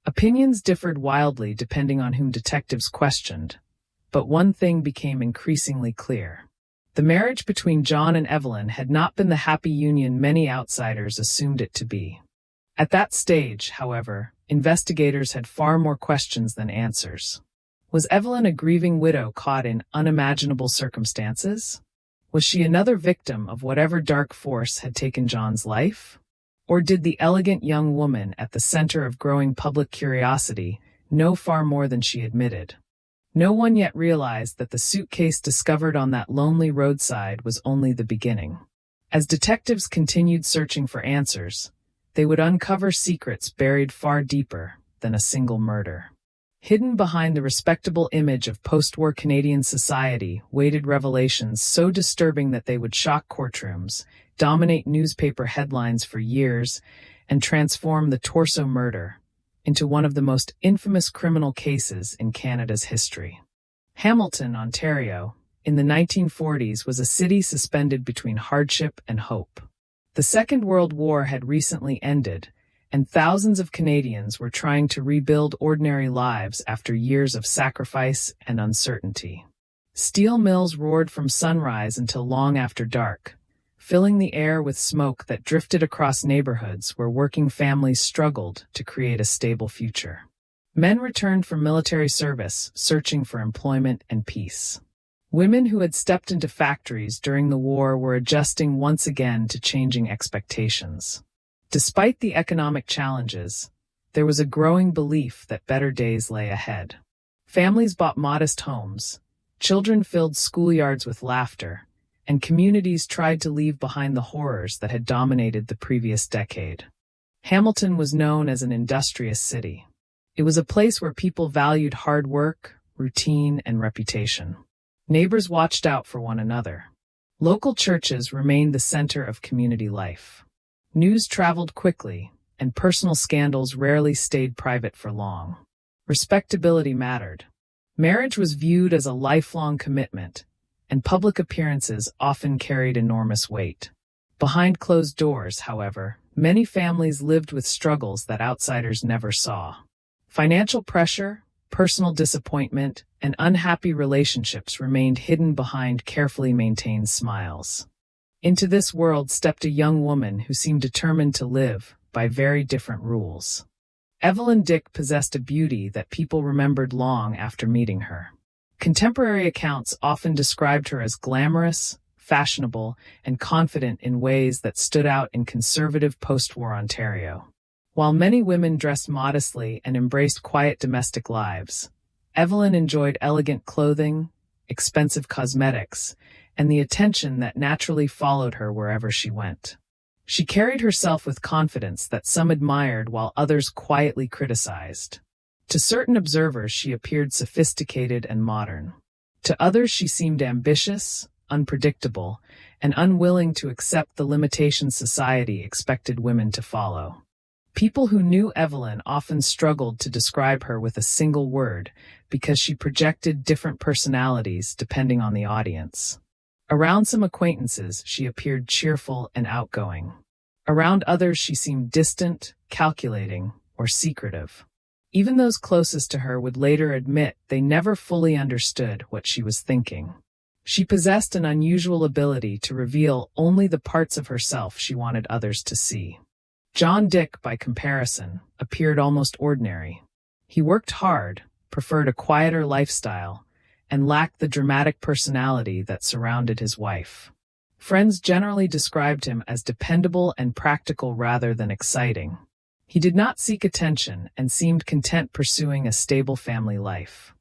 S12: Opinions differed wildly depending on whom detectives questioned, but one thing became increasingly clear. The marriage between John and Evelyn had not been the happy union many outsiders assumed it to be. At that stage, however, investigators had far more questions than answers. Was Evelyn a grieving widow caught in unimaginable circumstances? Was she another victim of whatever dark force had taken John's life? Or did the elegant young woman at the center of growing public curiosity know far more than she admitted? No one yet realized that the suitcase discovered on that lonely roadside was only the beginning. As detectives continued searching for answers, they would uncover secrets buried far deeper than a single murder. Hidden behind the respectable image of post-war Canadian society waited revelations so disturbing that they would shock courtrooms, dominate newspaper headlines for years, and transform the Torso murder into one of the most infamous criminal cases in Canada's history. Hamilton, Ontario, in the 1940s was a city suspended between hardship and hope. The Second World War had recently ended, and thousands of Canadians were trying to rebuild ordinary lives after years of sacrifice and uncertainty. Steel mills roared from sunrise until long after dark, filling the air with smoke that drifted across neighborhoods where working families struggled to create a stable future. Men returned from military service, searching for employment and peace. Women who had stepped into factories during the war were adjusting once again to changing expectations. Despite the economic challenges, there was a growing belief that better days lay ahead. Families bought modest homes, children filled schoolyards with laughter, and communities tried to leave behind the horrors that had dominated the previous decade. Hamilton was known as an industrious city. It was a place where people valued hard work, routine, and reputation. Neighbors watched out for one another. Local churches remained the center of community life. News traveled quickly, and personal scandals rarely stayed private for long. Respectability mattered. Marriage was viewed as a lifelong commitment, and public appearances often carried enormous weight. Behind closed doors, however, many families lived with struggles that outsiders never saw. Financial pressure, personal disappointment, and unhappy relationships remained hidden behind carefully maintained smiles. Into this world stepped a young woman who seemed determined to live by very different rules. Evelyn Dick possessed a beauty that people remembered long after meeting her. Contemporary accounts often described her as glamorous, fashionable, and confident in ways that stood out in conservative post-war Ontario. While many women dressed modestly and embraced quiet domestic lives, Evelyn enjoyed elegant clothing, expensive cosmetics, and the attention that naturally followed her wherever she went. She carried herself with confidence that some admired while others quietly criticized. To certain observers, she appeared sophisticated and modern. To others, she seemed ambitious, unpredictable, and unwilling to accept the limitations society expected women to follow. People who knew Evelyn often struggled to describe her with a single word because she projected different personalities depending on the audience. Around some acquaintances, she appeared cheerful and outgoing. Around others, she seemed distant, calculating, or secretive. Even those closest to her would later admit they never fully understood what she was thinking. She possessed an unusual ability to reveal only the parts of herself she wanted others to see. John Dick, by comparison, appeared almost ordinary. He worked hard, preferred a quieter lifestyle, and lacked the dramatic personality that surrounded his wife. Friends generally described him as dependable and practical rather than exciting. He did not seek attention and seemed content pursuing a stable family life.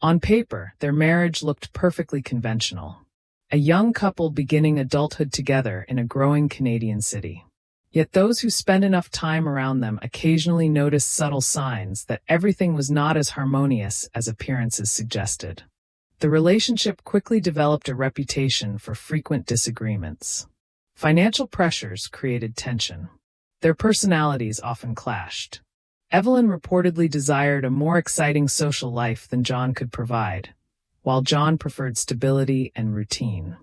S12: On paper, their marriage looked perfectly conventional. A young couple beginning adulthood together in a growing Canadian city. Yet those who spent enough time around them occasionally noticed subtle signs that everything was not as harmonious as appearances suggested. The relationship quickly developed a reputation for frequent disagreements. Financial pressures created tension. Their personalities often clashed. Evelyn reportedly desired a more exciting social life than John could provide, while John preferred stability and routine.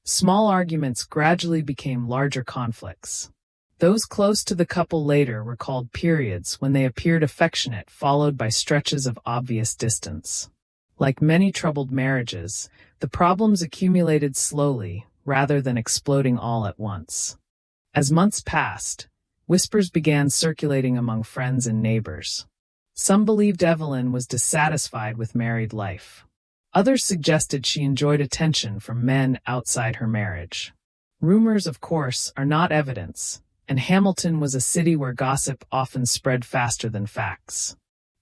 S12: Small arguments gradually became larger conflicts. Those close to the couple later recalled periods when they appeared affectionate, followed by stretches of obvious distance. Like many troubled marriages, the problems accumulated slowly rather than exploding all at once. As months passed, whispers began circulating among friends and neighbors. Some believed Evelyn was dissatisfied with married life. Others suggested she enjoyed attention from men outside her marriage. Rumors, of course, are not evidence, and Hamilton was a city where gossip often spread faster than facts.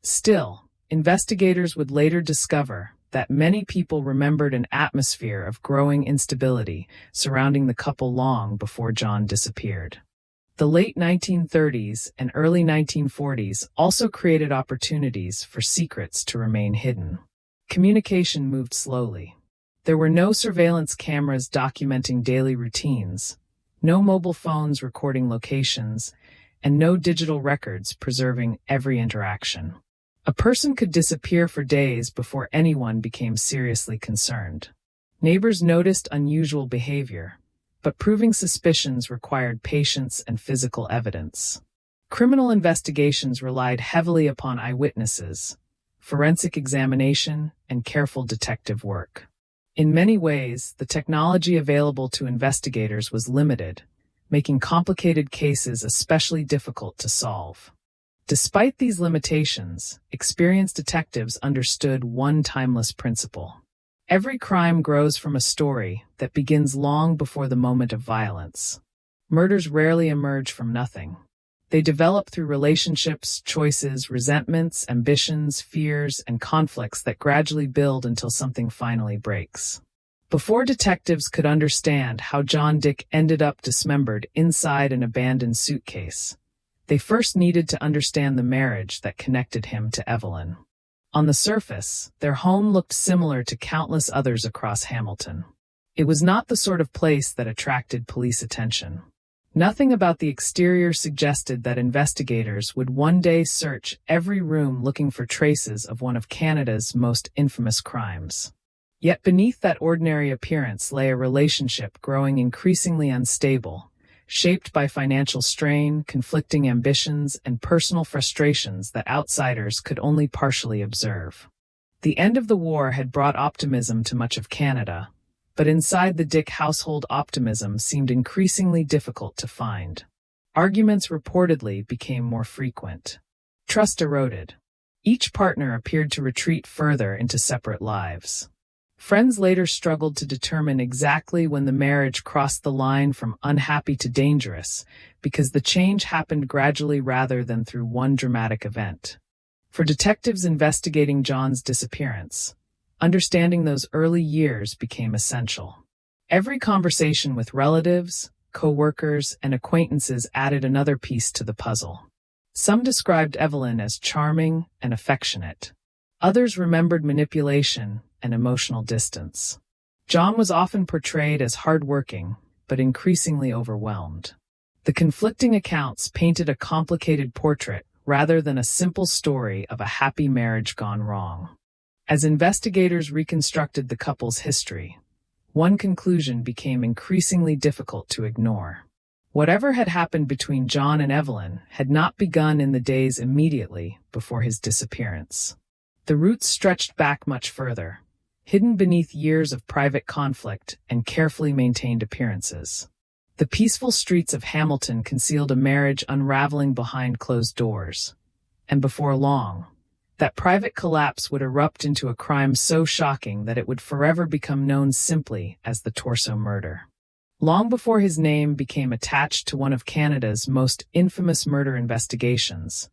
S12: Still, investigators would later discover that many people remembered an atmosphere of growing instability surrounding the couple long before John disappeared. The late 1930s and early 1940s also created opportunities for secrets to remain hidden. Communication moved slowly. There were no surveillance cameras documenting daily routines, no mobile phones recording locations, and no digital records preserving every interaction. A person could disappear for days before anyone became seriously concerned. Neighbors noticed unusual behavior, but proving suspicions required patience and physical evidence. Criminal investigations relied heavily upon eyewitnesses, forensic examination, and careful detective work. In many ways, the technology available to investigators was limited, making complicated cases especially difficult to solve. Despite these limitations, experienced detectives understood one timeless principle. Every crime grows from a story that begins long before the moment of violence. Murders rarely emerge from nothing. They develop through relationships, choices, resentments, ambitions, fears, and conflicts that gradually build until something finally breaks. Before detectives could understand how John Dick ended up dismembered inside an abandoned suitcase, they first needed to understand the marriage that connected him to Evelyn. On the surface, their home looked similar to countless others across Hamilton. It was not the sort of place that attracted police attention. Nothing about the exterior suggested that investigators would one day search every room looking for traces of one of Canada's most infamous crimes. Yet beneath that ordinary appearance lay a relationship growing increasingly unstable, shaped by financial strain, conflicting ambitions, and personal frustrations that outsiders could only partially observe. The end of the war had brought optimism to much of Canada, but inside the Dick household optimism seemed increasingly difficult to find. Arguments reportedly became more frequent. Trust eroded. Each partner appeared to retreat further into separate lives. Friends later struggled to determine exactly when the marriage crossed the line from unhappy to dangerous, because the change happened gradually rather than through one dramatic event. For detectives investigating John's disappearance, understanding those early years became essential. Every conversation with relatives, co-workers, and acquaintances added another piece to the puzzle. Some described Evelyn as charming and affectionate. Others remembered manipulation and emotional distance. John was often portrayed as hardworking, but increasingly overwhelmed. The conflicting accounts painted a complicated portrait rather than a simple story of a happy marriage gone wrong. As investigators reconstructed the couple's history, one conclusion became increasingly difficult to ignore. Whatever had happened between John and Evelyn had not begun in the days immediately before his disappearance. The roots stretched back much further, hidden beneath years of private conflict and carefully maintained appearances. The peaceful streets of Hamilton concealed a marriage unraveling behind closed doors. And before long, that private collapse would erupt into a crime so shocking that it would forever become known simply as the Torso Murder. Long before his name became attached to one of Canada's most infamous murder investigations,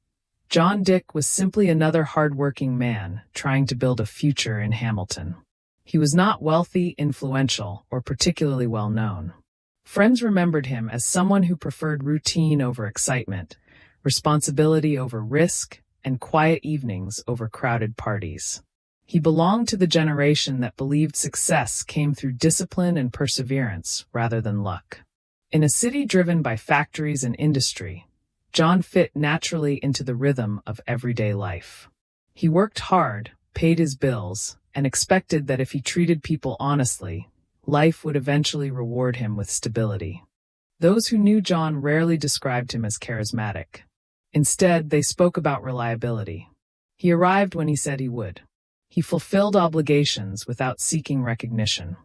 S12: John Dick was simply another hard-working man trying to build a future in Hamilton. He was not wealthy, influential, or particularly well-known. Friends remembered him as someone who preferred routine over excitement, responsibility over risk, and quiet evenings over crowded parties. He belonged to the generation that believed success came through discipline and perseverance rather than luck. In a city driven by factories and industry, John fit naturally into the rhythm of everyday life. He worked hard, paid his bills, and expected that if he treated people honestly, life would eventually reward him with stability. Those who knew John rarely described him as charismatic. Instead, they spoke about reliability. He arrived when he said he would. He fulfilled obligations without seeking recognition.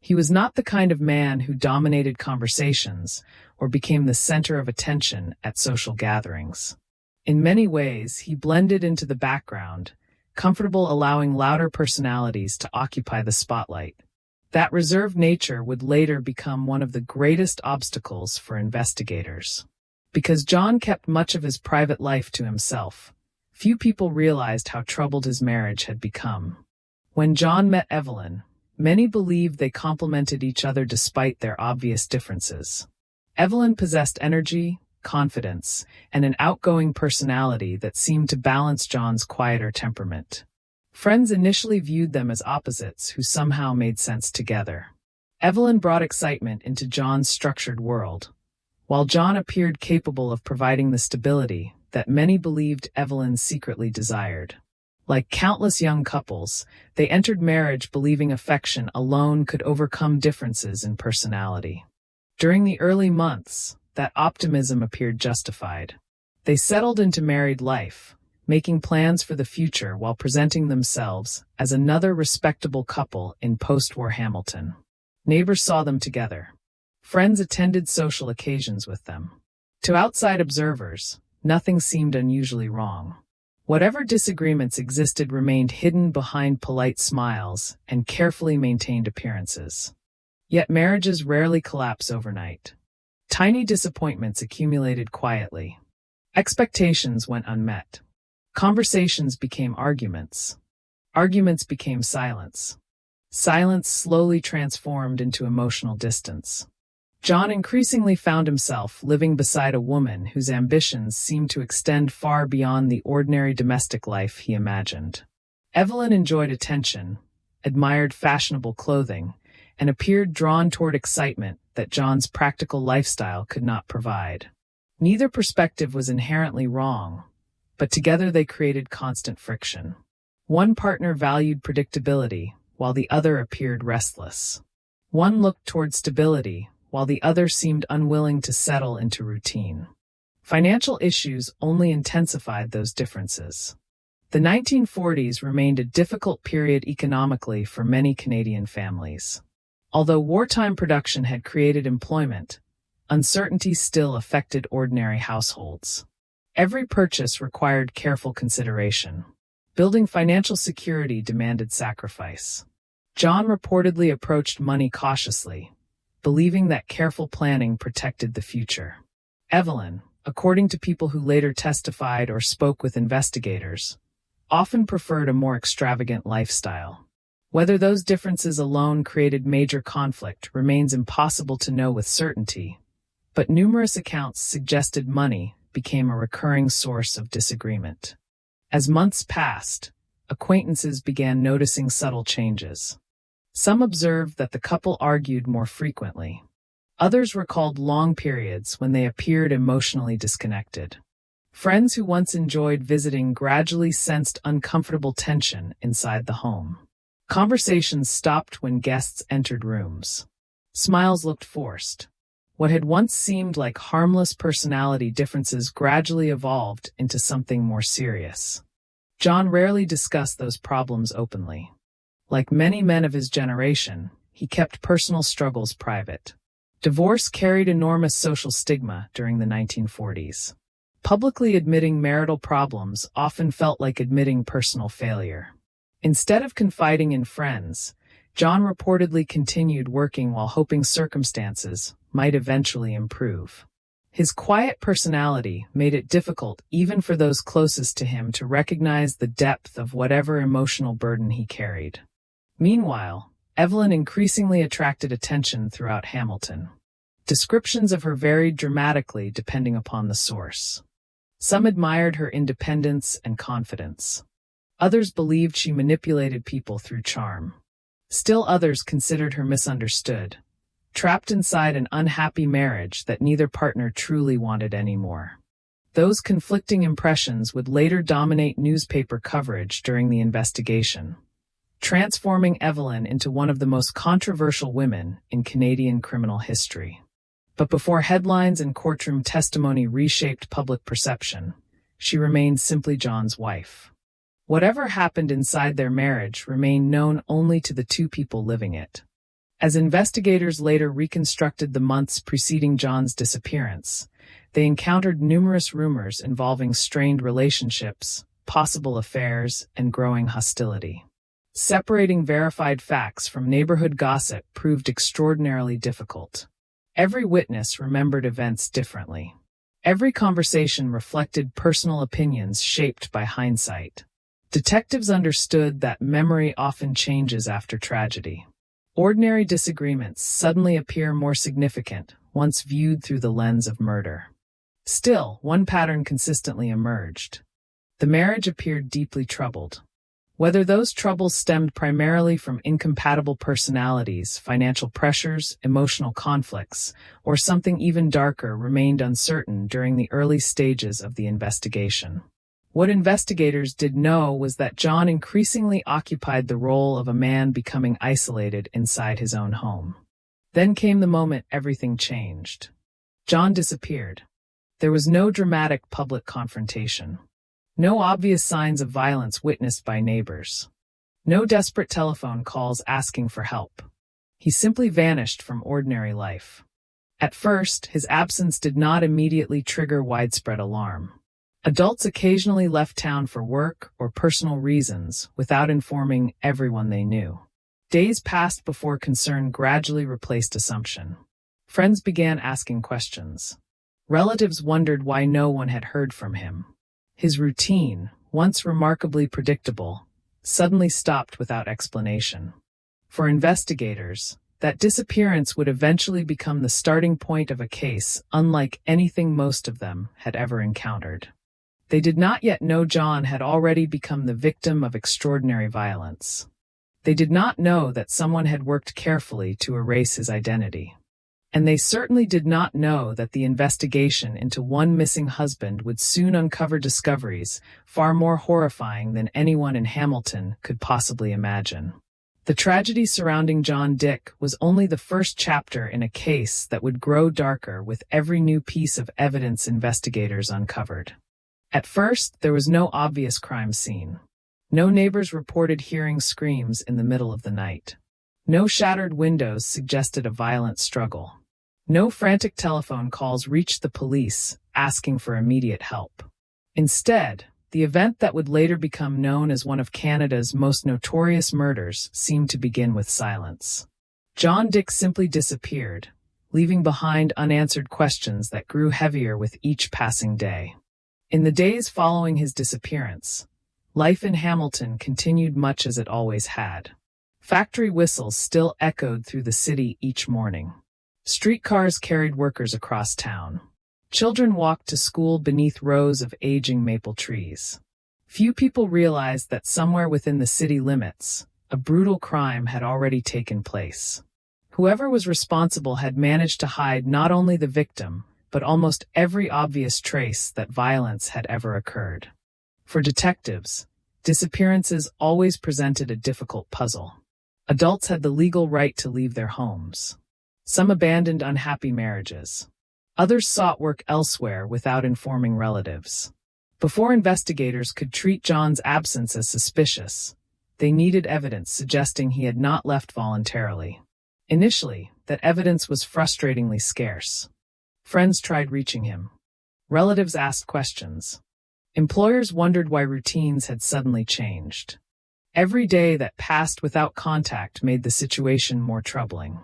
S12: He was not the kind of man who dominated conversations or became the center of attention at social gatherings. In many ways, he blended into the background, comfortable allowing louder personalities to occupy the spotlight. That reserved nature would later become one of the greatest obstacles for investigators. Because John kept much of his private life to himself, few people realized how troubled his marriage had become. When John met Evelyn, many believed they complemented each other despite their obvious differences. Evelyn possessed energy, confidence, and an outgoing personality that seemed to balance John's quieter temperament. Friends initially viewed them as opposites who somehow made sense together. Evelyn brought excitement into John's structured world, while John appeared capable of providing the stability that many believed Evelyn secretly desired. Like countless young couples, they entered marriage believing affection alone could overcome differences in personality. During the early months, that optimism appeared justified. They settled into married life, making plans for the future while presenting themselves as another respectable couple in post-war Hamilton. Neighbors saw them together. Friends attended social occasions with them. To outside observers, nothing seemed unusually wrong. Whatever disagreements existed remained hidden behind polite smiles and carefully maintained appearances. Yet marriages rarely collapse overnight. Tiny disappointments accumulated quietly. Expectations went unmet. Conversations became arguments. Arguments became silence. Silence slowly transformed into emotional distance. John increasingly found himself living beside a woman whose ambitions seemed to extend far beyond the ordinary domestic life he imagined. Evelyn enjoyed attention, admired fashionable clothing, and appeared drawn toward excitement that John's practical lifestyle could not provide. Neither perspective was inherently wrong, but together they created constant friction. One partner valued predictability, while the other appeared restless. One looked toward stability, while the other seemed unwilling to settle into routine. Financial issues only intensified those differences. The 1940s remained a difficult period economically for many Canadian families. Although wartime production had created employment, uncertainty still affected ordinary households. Every purchase required careful consideration. Building financial security demanded sacrifice. John reportedly approached money cautiously, believing that careful planning protected the future. Evelyn, according to people who later testified or spoke with investigators, often preferred a more extravagant lifestyle. Whether those differences alone created major conflict remains impossible to know with certainty, but numerous accounts suggested money became a recurring source of disagreement. As months passed, acquaintances began noticing subtle changes. Some observed that the couple argued more frequently. Others recalled long periods when they appeared emotionally disconnected. Friends who once enjoyed visiting gradually sensed uncomfortable tension inside the home. Conversations stopped when guests entered rooms. Smiles looked forced. What had once seemed like harmless personality differences gradually evolved into something more serious. John rarely discussed those problems openly. Like many men of his generation, he kept personal struggles private. Divorce carried enormous social stigma during the 1940s. Publicly admitting marital problems often felt like admitting personal failure. Instead of confiding in friends, John reportedly continued working while hoping circumstances might eventually improve. His quiet personality made it difficult even for those closest to him to recognize the depth of whatever emotional burden he carried. Meanwhile, Evelyn increasingly attracted attention throughout Hamilton. Descriptions of her varied dramatically depending upon the source. Some admired her independence and confidence. Others believed she manipulated people through charm. Still others considered her misunderstood, trapped inside an unhappy marriage that neither partner truly wanted anymore. Those conflicting impressions would later dominate newspaper coverage during the investigation, transforming Evelyn into one of the most controversial women in Canadian criminal history. But before headlines and courtroom testimony reshaped public perception, she remained simply John's wife. Whatever happened inside their marriage remained known only to the two people living it. As investigators later reconstructed the months preceding John's disappearance, they encountered numerous rumors involving strained relationships, possible affairs, and growing hostility. Separating verified facts from neighborhood gossip proved extraordinarily difficult. Every witness remembered events differently. Every conversation reflected personal opinions shaped by hindsight. Detectives understood that memory often changes after tragedy. Ordinary disagreements suddenly appear more significant once viewed through the lens of murder. Still, one pattern consistently emerged. The marriage appeared deeply troubled. Whether those troubles stemmed primarily from incompatible personalities, financial pressures, emotional conflicts, or something even darker remained uncertain during the early stages of the investigation. What investigators did know was that John increasingly occupied the role of a man becoming isolated inside his own home. Then came the moment everything changed. John disappeared. There was no dramatic public confrontation. No obvious signs of violence witnessed by neighbors. No desperate telephone calls asking for help. He simply vanished from ordinary life. At first, his absence did not immediately trigger widespread alarm. Adults occasionally left town for work or personal reasons without informing everyone they knew. Days passed before concern gradually replaced assumption. Friends began asking questions. Relatives wondered why no one had heard from him. His routine, once remarkably predictable, suddenly stopped without explanation. For investigators, that disappearance would eventually become the starting point of a case unlike anything most of them had ever encountered. They did not yet know John had already become the victim of extraordinary violence. They did not know that someone had worked carefully to erase his identity. And they certainly did not know that the investigation into one missing husband would soon uncover discoveries far more horrifying than anyone in Hamilton could possibly imagine. The tragedy surrounding John Dick was only the first chapter in a case that would grow darker with every new piece of evidence investigators uncovered. At first, there was no obvious crime scene. No neighbors reported hearing screams in the middle of the night. No shattered windows suggested a violent struggle. No frantic telephone calls reached the police asking for immediate help. Instead, the event that would later become known as one of Canada's most notorious murders seemed to begin with silence. John Dick simply disappeared, leaving behind unanswered questions that grew heavier with each passing day. In the days following his disappearance, life in Hamilton continued much as it always had. Factory whistles still echoed through the city each morning. Streetcars carried workers across town. Children walked to school beneath rows of aging maple trees. Few people realized that somewhere within the city limits, a brutal crime had already taken place. Whoever was responsible had managed to hide not only the victim, but almost every obvious trace that violence had ever occurred. For detectives, disappearances always presented a difficult puzzle. Adults had the legal right to leave their homes. Some abandoned unhappy marriages. Others sought work elsewhere without informing relatives. Before investigators could treat John's absence as suspicious, they needed evidence suggesting he had not left voluntarily. Initially, that evidence was frustratingly scarce. Friends tried reaching him. Relatives asked questions. Employers wondered why routines had suddenly changed. Every day that passed without contact made the situation more troubling.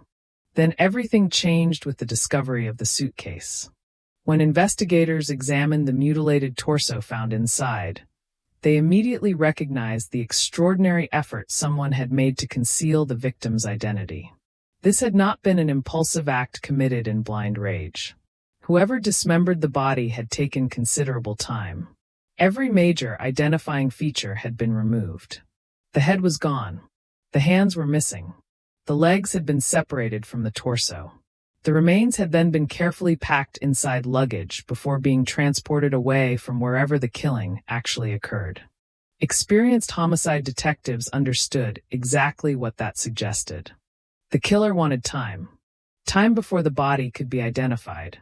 S12: Then everything changed with the discovery of the suitcase. When investigators examined the mutilated torso found inside, they immediately recognized the extraordinary effort someone had made to conceal the victim's identity. This had not been an impulsive act committed in blind rage. Whoever dismembered the body had taken considerable time. Every major identifying feature had been removed. The head was gone. The hands were missing. The legs had been separated from the torso. The remains had then been carefully packed inside luggage before being transported away from wherever the killing actually occurred. Experienced homicide detectives understood exactly what that suggested. The killer wanted time. Time before the body could be identified.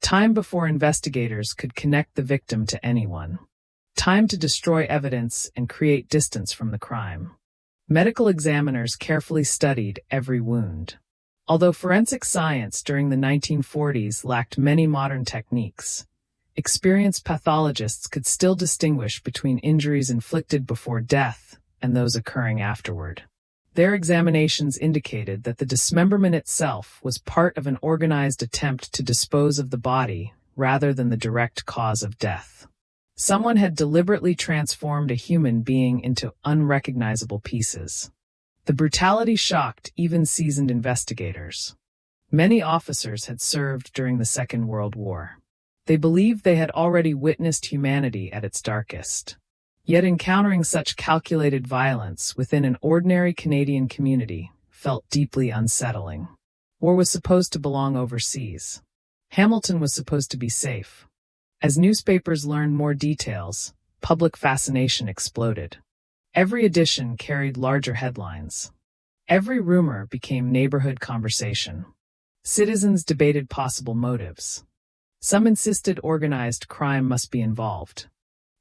S12: Time before investigators could connect the victim to anyone. Time to destroy evidence and create distance from the crime. Medical examiners carefully studied every wound. Although forensic science during the 1940s lacked many modern techniques, experienced pathologists could still distinguish between injuries inflicted before death and those occurring afterward. Their examinations indicated that the dismemberment itself was part of an organized attempt to dispose of the body rather than the direct cause of death. Someone had deliberately transformed a human being into unrecognizable pieces. The brutality shocked even seasoned investigators. Many officers had served during the Second World War. They believed they had already witnessed humanity at its darkest. Yet encountering such calculated violence within an ordinary Canadian community felt deeply unsettling. War was supposed to belong overseas. Hamilton was supposed to be safe. As newspapers learned more details, public fascination exploded. Every edition carried larger headlines. Every rumor became neighborhood conversation. Citizens debated possible motives. Some insisted organized crime must be involved.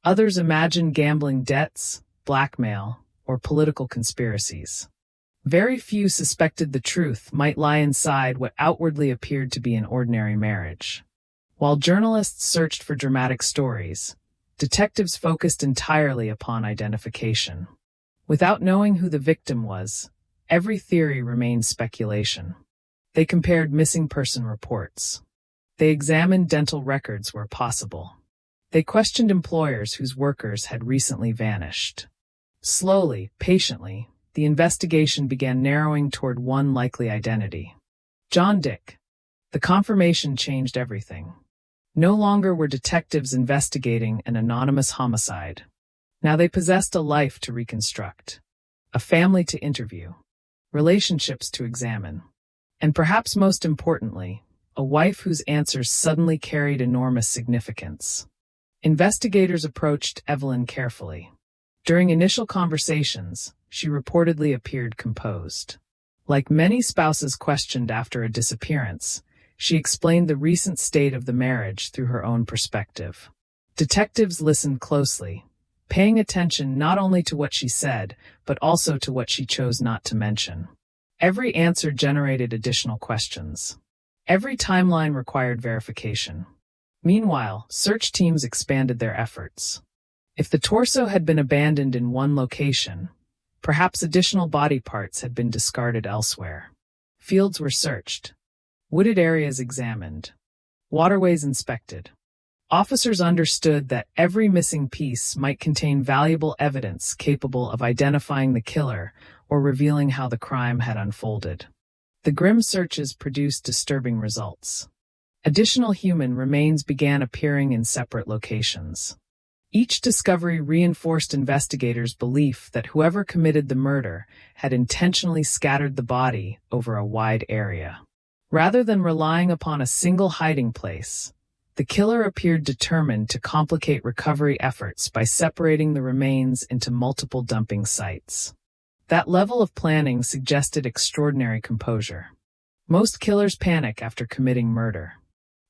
S12: Others imagined gambling debts, blackmail, or political conspiracies. Very few suspected the truth might lie inside what outwardly appeared to be an ordinary marriage. While journalists searched for dramatic stories, detectives focused entirely upon identification. Without knowing who the victim was, every theory remained speculation. They compared missing person reports. They examined dental records where possible. They questioned employers whose workers had recently vanished. Slowly, patiently, the investigation began narrowing toward one likely identity. John Dick. The confirmation changed everything. No longer were detectives investigating an anonymous homicide. Now they possessed a life to reconstruct, a family to interview, relationships to examine, and perhaps most importantly, a wife whose answers suddenly carried enormous significance. Investigators approached Evelyn carefully. During initial conversations, she reportedly appeared composed. Like many spouses questioned after a disappearance, she explained the recent state of the marriage through her own perspective. Detectives listened closely, paying attention not only to what she said, but also to what she chose not to mention. Every answer generated additional questions. Every timeline required verification. Meanwhile, search teams expanded their efforts. If the torso had been abandoned in one location, perhaps additional body parts had been discarded elsewhere. Fields were searched. Wooded areas examined. Waterways inspected. Officers understood that every missing piece might contain valuable evidence capable of identifying the killer or revealing how the crime had unfolded. The grim searches produced disturbing results. Additional human remains began appearing in separate locations. Each discovery reinforced investigators' belief that whoever committed the murder had intentionally scattered the body over a wide area. Rather than relying upon a single hiding place, the killer appeared determined to complicate recovery efforts by separating the remains into multiple dumping sites. That level of planning suggested extraordinary composure. Most killers panic after committing murder.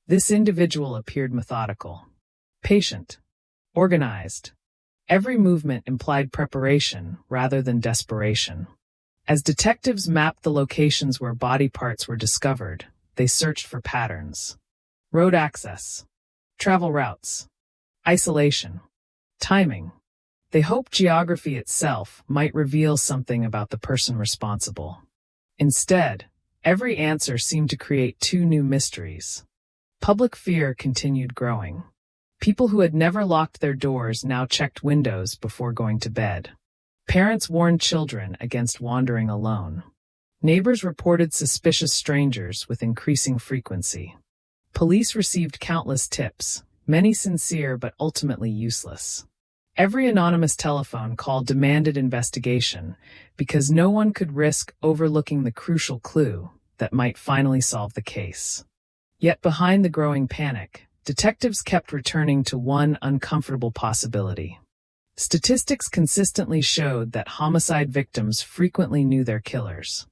S12: This individual appeared methodical, patient, organized. Every movement implied preparation rather than desperation. As detectives mapped the locations where body parts were discovered, they searched for patterns. Road access, travel routes, isolation, timing. They hoped geography itself might reveal something about the person responsible. Instead, every answer seemed to create two new mysteries. Public fear continued growing. People who had never locked their doors now checked windows before going to bed. Parents warned children against wandering alone. Neighbors reported suspicious strangers with increasing frequency. Police received countless tips, many sincere but ultimately useless. Every anonymous telephone call demanded investigation because no one could risk overlooking the crucial clue that might finally solve the case. Yet behind the growing panic, detectives kept returning to one uncomfortable possibility. Statistics consistently showed that homicide victims frequently knew their killers.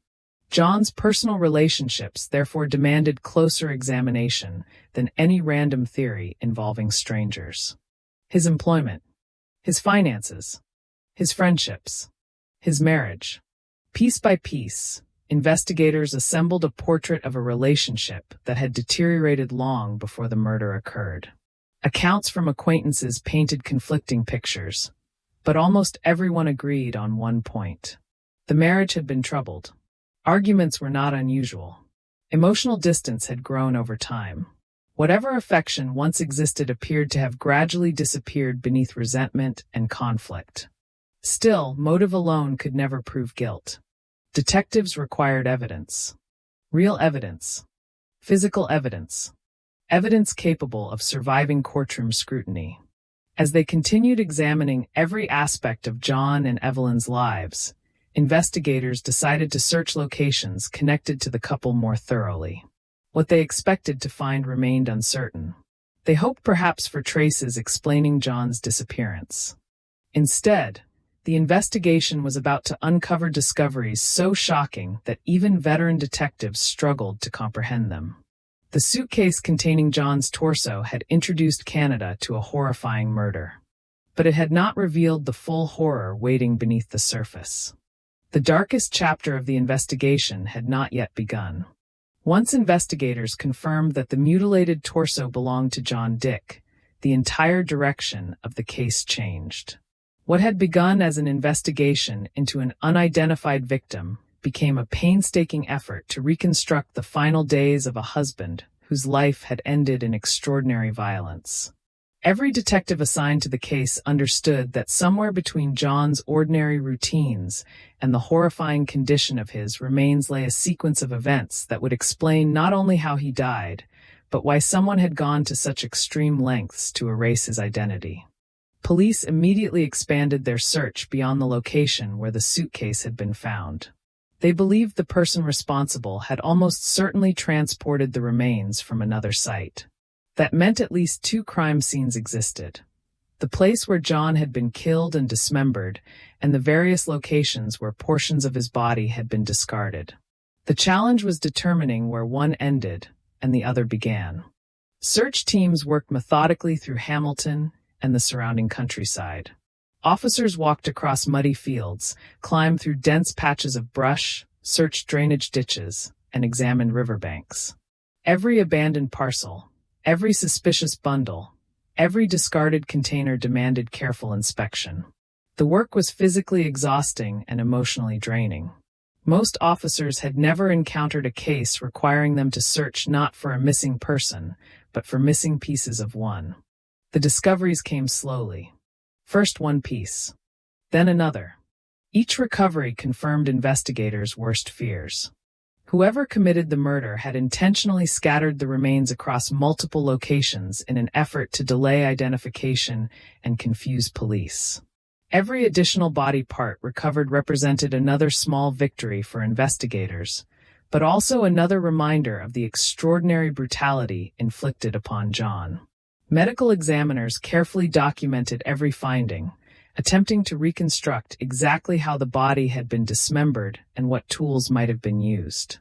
S12: John's personal relationships therefore demanded closer examination than any random theory involving strangers. His employment, his finances, his friendships, his marriage. Piece by piece, investigators assembled a portrait of a relationship that had deteriorated long before the murder occurred. Accounts from acquaintances painted conflicting pictures, but almost everyone agreed on one point. The marriage had been troubled. Arguments were not unusual. Emotional distance had grown over time. Whatever affection once existed appeared to have gradually disappeared beneath resentment and conflict. Still, motive alone could never prove guilt. Detectives required evidence. Real evidence. Physical evidence. Evidence capable of surviving courtroom scrutiny. As they continued examining every aspect of John and Evelyn's lives, investigators decided to search locations connected to the couple more thoroughly. What they expected to find remained uncertain. They hoped perhaps for traces explaining John's disappearance. Instead, the investigation was about to uncover discoveries so shocking that even veteran detectives struggled to comprehend them. The suitcase containing John's torso had introduced Canada to a horrifying murder, but it had not revealed the full horror waiting beneath the surface. The darkest chapter of the investigation had not yet begun. Once investigators confirmed that the mutilated torso belonged to John Dick, the entire direction of the case changed. What had begun as an investigation into an unidentified victim became a painstaking effort to reconstruct the final days of a husband whose life had ended in extraordinary violence. Every detective assigned to the case understood that somewhere between John's ordinary routines and the horrifying condition of his remains lay a sequence of events that would explain not only how he died, but why someone had gone to such extreme lengths to erase his identity. Police immediately expanded their search beyond the location where the suitcase had been found. They believed the person responsible had almost certainly transported the remains from another site. That meant at least two crime scenes existed: the place where John had been killed and dismembered, and the various locations where portions of his body had been discarded. The challenge was determining where one ended and the other began. Search teams worked methodically through Hamilton and the surrounding countryside. Officers walked across muddy fields, climbed through dense patches of brush, searched drainage ditches, and examined riverbanks. Every abandoned parcel, every suspicious bundle, every discarded container demanded careful inspection. The work was physically exhausting and emotionally draining. Most officers had never encountered a case requiring them to search not for a missing person, but for missing pieces of one. The discoveries came slowly. First one piece, then another. Each recovery confirmed investigators' worst fears. Whoever committed the murder had intentionally scattered the remains across multiple locations in an effort to delay identification and confuse police. Every additional body part recovered represented another small victory for investigators, but also another reminder of the extraordinary brutality inflicted upon John. Medical examiners carefully documented every finding, attempting to reconstruct exactly how the body had been dismembered and what tools might have been used.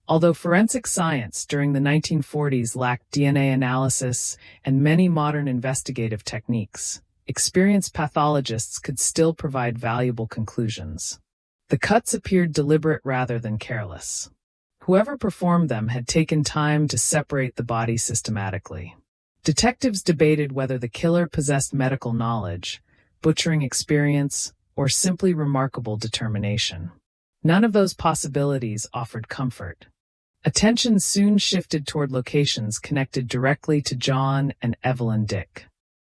S12: Although forensic science during the 1940s lacked DNA analysis and many modern investigative techniques, experienced pathologists could still provide valuable conclusions. The cuts appeared deliberate rather than careless. Whoever performed them had taken time to separate the body systematically. Detectives debated whether the killer possessed medical knowledge, butchering experience, or simply remarkable determination. None of those possibilities offered comfort. Attention soon shifted toward locations connected directly to John and Evelyn Dick.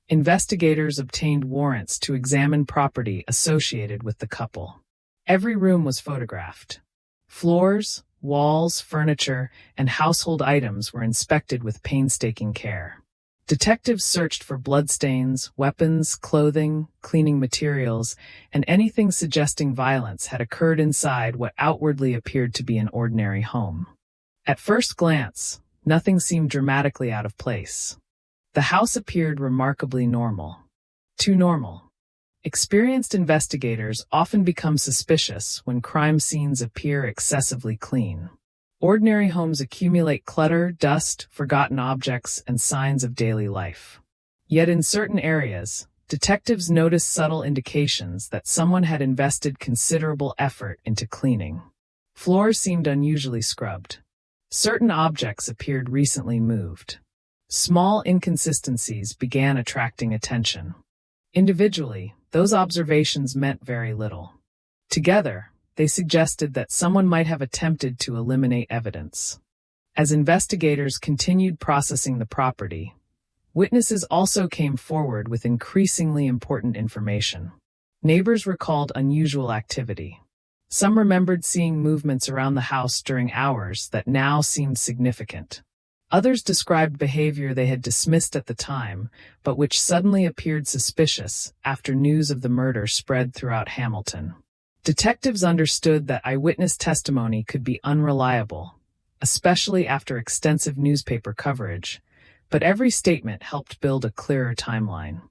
S12: Investigators obtained warrants to examine property associated with the couple. Every room was photographed. Floors, walls, furniture, and household items were inspected with painstaking care. Detectives searched for bloodstains, weapons, clothing, cleaning materials, and anything suggesting violence had occurred inside what outwardly appeared to be an ordinary home. At first glance, nothing seemed dramatically out of place. The house appeared remarkably normal. Too normal. Experienced investigators often become suspicious when crime scenes appear excessively clean. Ordinary homes accumulate clutter, dust, forgotten objects, and signs of daily life. Yet in certain areas, detectives noticed subtle indications that someone had invested considerable effort into cleaning. Floors seemed unusually scrubbed. Certain objects appeared recently moved. Small inconsistencies began attracting attention. Individually, those observations meant very little. Together, they suggested that someone might have attempted to eliminate evidence. As investigators continued processing the property, witnesses also came forward with increasingly important information. Neighbors recalled unusual activity. Some remembered seeing movements around the house during hours that now seemed significant. Others described behavior they had dismissed at the time, but which suddenly appeared suspicious after news of the murder spread throughout Hamilton. Detectives understood that eyewitness testimony could be unreliable, especially after extensive newspaper coverage, but every statement helped build a clearer timeline.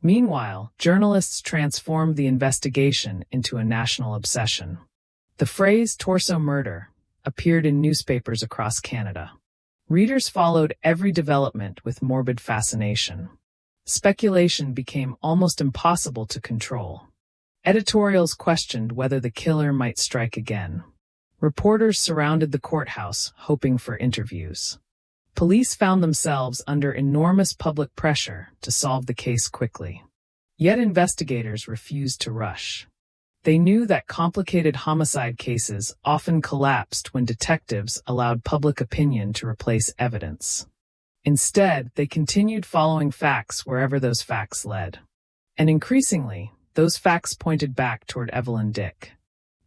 S12: Meanwhile, journalists transformed the investigation into a national obsession. The phrase torso murder appeared in newspapers across Canada. Readers followed every development with morbid fascination. Speculation became almost impossible to control. Editorials questioned whether the killer might strike again. Reporters surrounded the courthouse, hoping for interviews. Police found themselves under enormous public pressure to solve the case quickly. Yet investigators refused to rush. They knew that complicated homicide cases often collapsed when detectives allowed public opinion to replace evidence. Instead, they continued following facts wherever those facts led. And increasingly, those facts pointed back toward Evelyn Dick.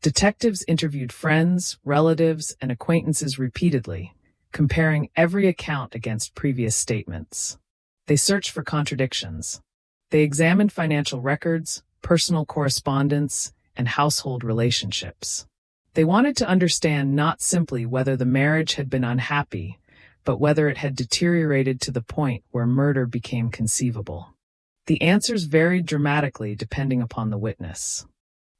S12: Detectives interviewed friends, relatives, and acquaintances repeatedly, comparing every account against previous statements. They searched for contradictions. They examined financial records, personal correspondence, and household relationships. They wanted to understand not simply whether the marriage had been unhappy, but whether it had deteriorated to the point where murder became conceivable. The answers varied dramatically depending upon the witness.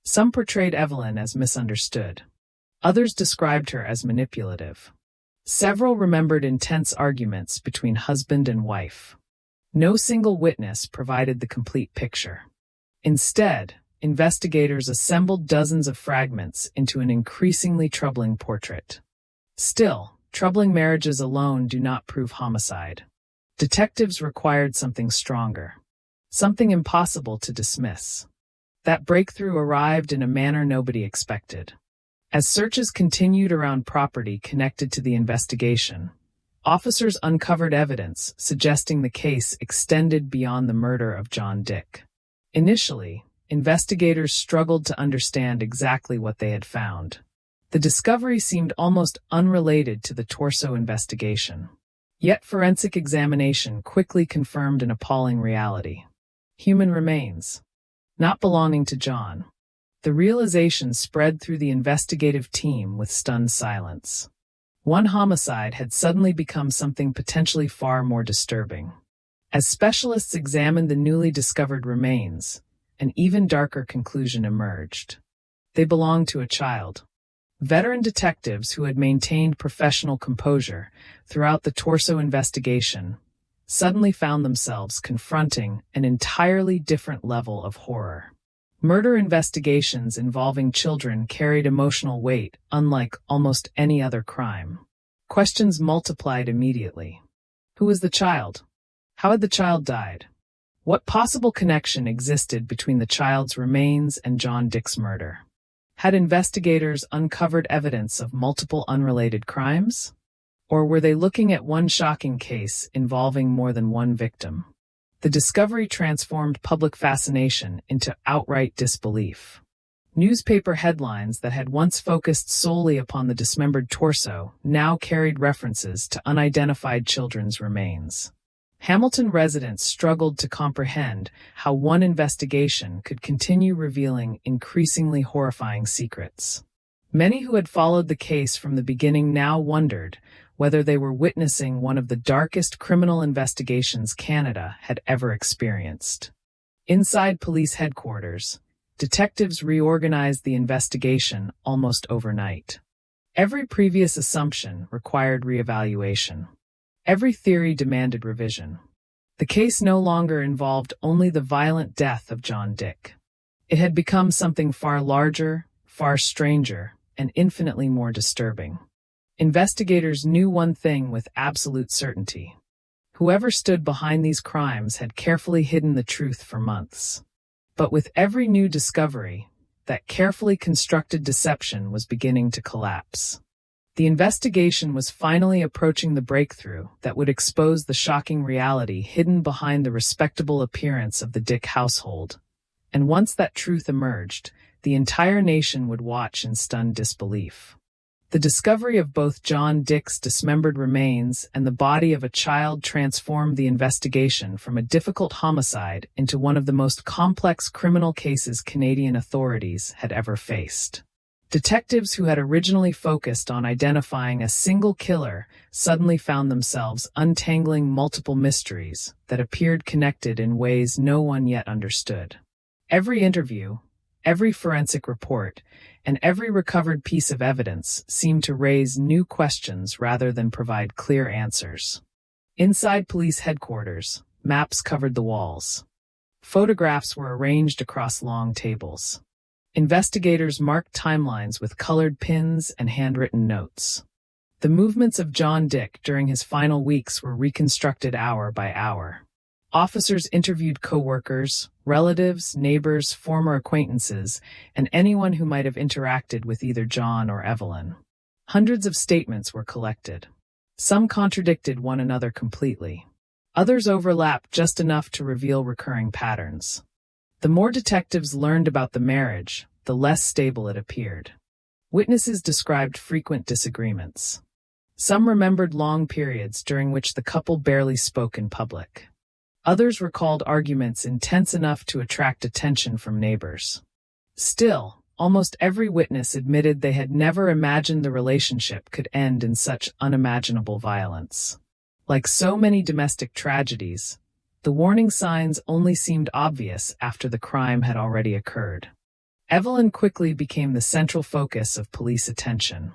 S12: Some portrayed Evelyn as misunderstood. Others described her as manipulative. Several remembered intense arguments between husband and wife. No single witness provided the complete picture. Instead, investigators assembled dozens of fragments into an increasingly troubling portrait. Still, troubling marriages alone do not prove homicide. Detectives required something stronger. Something impossible to dismiss. That breakthrough arrived in a manner nobody expected. As searches continued around property connected to the investigation, officers uncovered evidence suggesting the case extended beyond the murder of John Dick. Initially, investigators struggled to understand exactly what they had found. The discovery seemed almost unrelated to the torso investigation. Yet forensic examination quickly confirmed an appalling reality. Human remains, not belonging to John. The realization spread through the investigative team with stunned silence. One homicide had suddenly become something potentially far more disturbing. As specialists examined the newly discovered remains, an even darker conclusion emerged. They belonged to a child. Veteran detectives who had maintained professional composure throughout the Torso investigation suddenly found themselves confronting an entirely different level of horror. Murder investigations involving children carried emotional weight, unlike almost any other crime. Questions multiplied immediately. Who was the child? How had the child died? What possible connection existed between the child's remains and John Dick's murder? Had investigators uncovered evidence of multiple unrelated crimes? Or were they looking at one shocking case involving more than one victim? The discovery transformed public fascination into outright disbelief. Newspaper headlines that had once focused solely upon the dismembered torso now carried references to unidentified children's remains. Hamilton residents struggled to comprehend how one investigation could continue revealing increasingly horrifying secrets. Many who had followed the case from the beginning now wondered whether they were witnessing one of the darkest criminal investigations Canada had ever experienced. Inside police headquarters, detectives reorganized the investigation almost overnight. Every previous assumption required reevaluation. Every theory demanded revision. The case no longer involved only the violent death of John Dick. It had become something far larger, far stranger, and infinitely more disturbing. Investigators knew one thing with absolute certainty. Whoever stood behind these crimes had carefully hidden the truth for months. But with every new discovery, that carefully constructed deception was beginning to collapse. The investigation was finally approaching the breakthrough that would expose the shocking reality hidden behind the respectable appearance of the Dick household. And once that truth emerged, the entire nation would watch in stunned disbelief. The discovery of both John Dick's dismembered remains and the body of a child transformed the investigation from a difficult homicide into one of the most complex criminal cases Canadian authorities had ever faced. Detectives who had originally focused on identifying a single killer suddenly found themselves untangling multiple mysteries that appeared connected in ways no one yet understood. Every interview, every forensic report, and every recovered piece of evidence seemed to raise new questions rather than provide clear answers. Inside police headquarters, maps covered the walls. Photographs were arranged across long tables. Investigators marked timelines with colored pins and handwritten notes. The movements of John Dick during his final weeks were reconstructed hour by hour. Officers interviewed co-workers, relatives, neighbors, former acquaintances, and anyone who might have interacted with either John or Evelyn. Hundreds of statements were collected. Some contradicted one another completely. Others overlapped just enough to reveal recurring patterns. The more detectives learned about the marriage, the less stable it appeared. Witnesses described frequent disagreements. Some remembered long periods during which the couple barely spoke in public. Others recalled arguments intense enough to attract attention from neighbors. Still, almost every witness admitted they had never imagined the relationship could end in such unimaginable violence. Like so many domestic tragedies, the warning signs only seemed obvious after the crime had already occurred. Evelyn quickly became the central focus of police attention.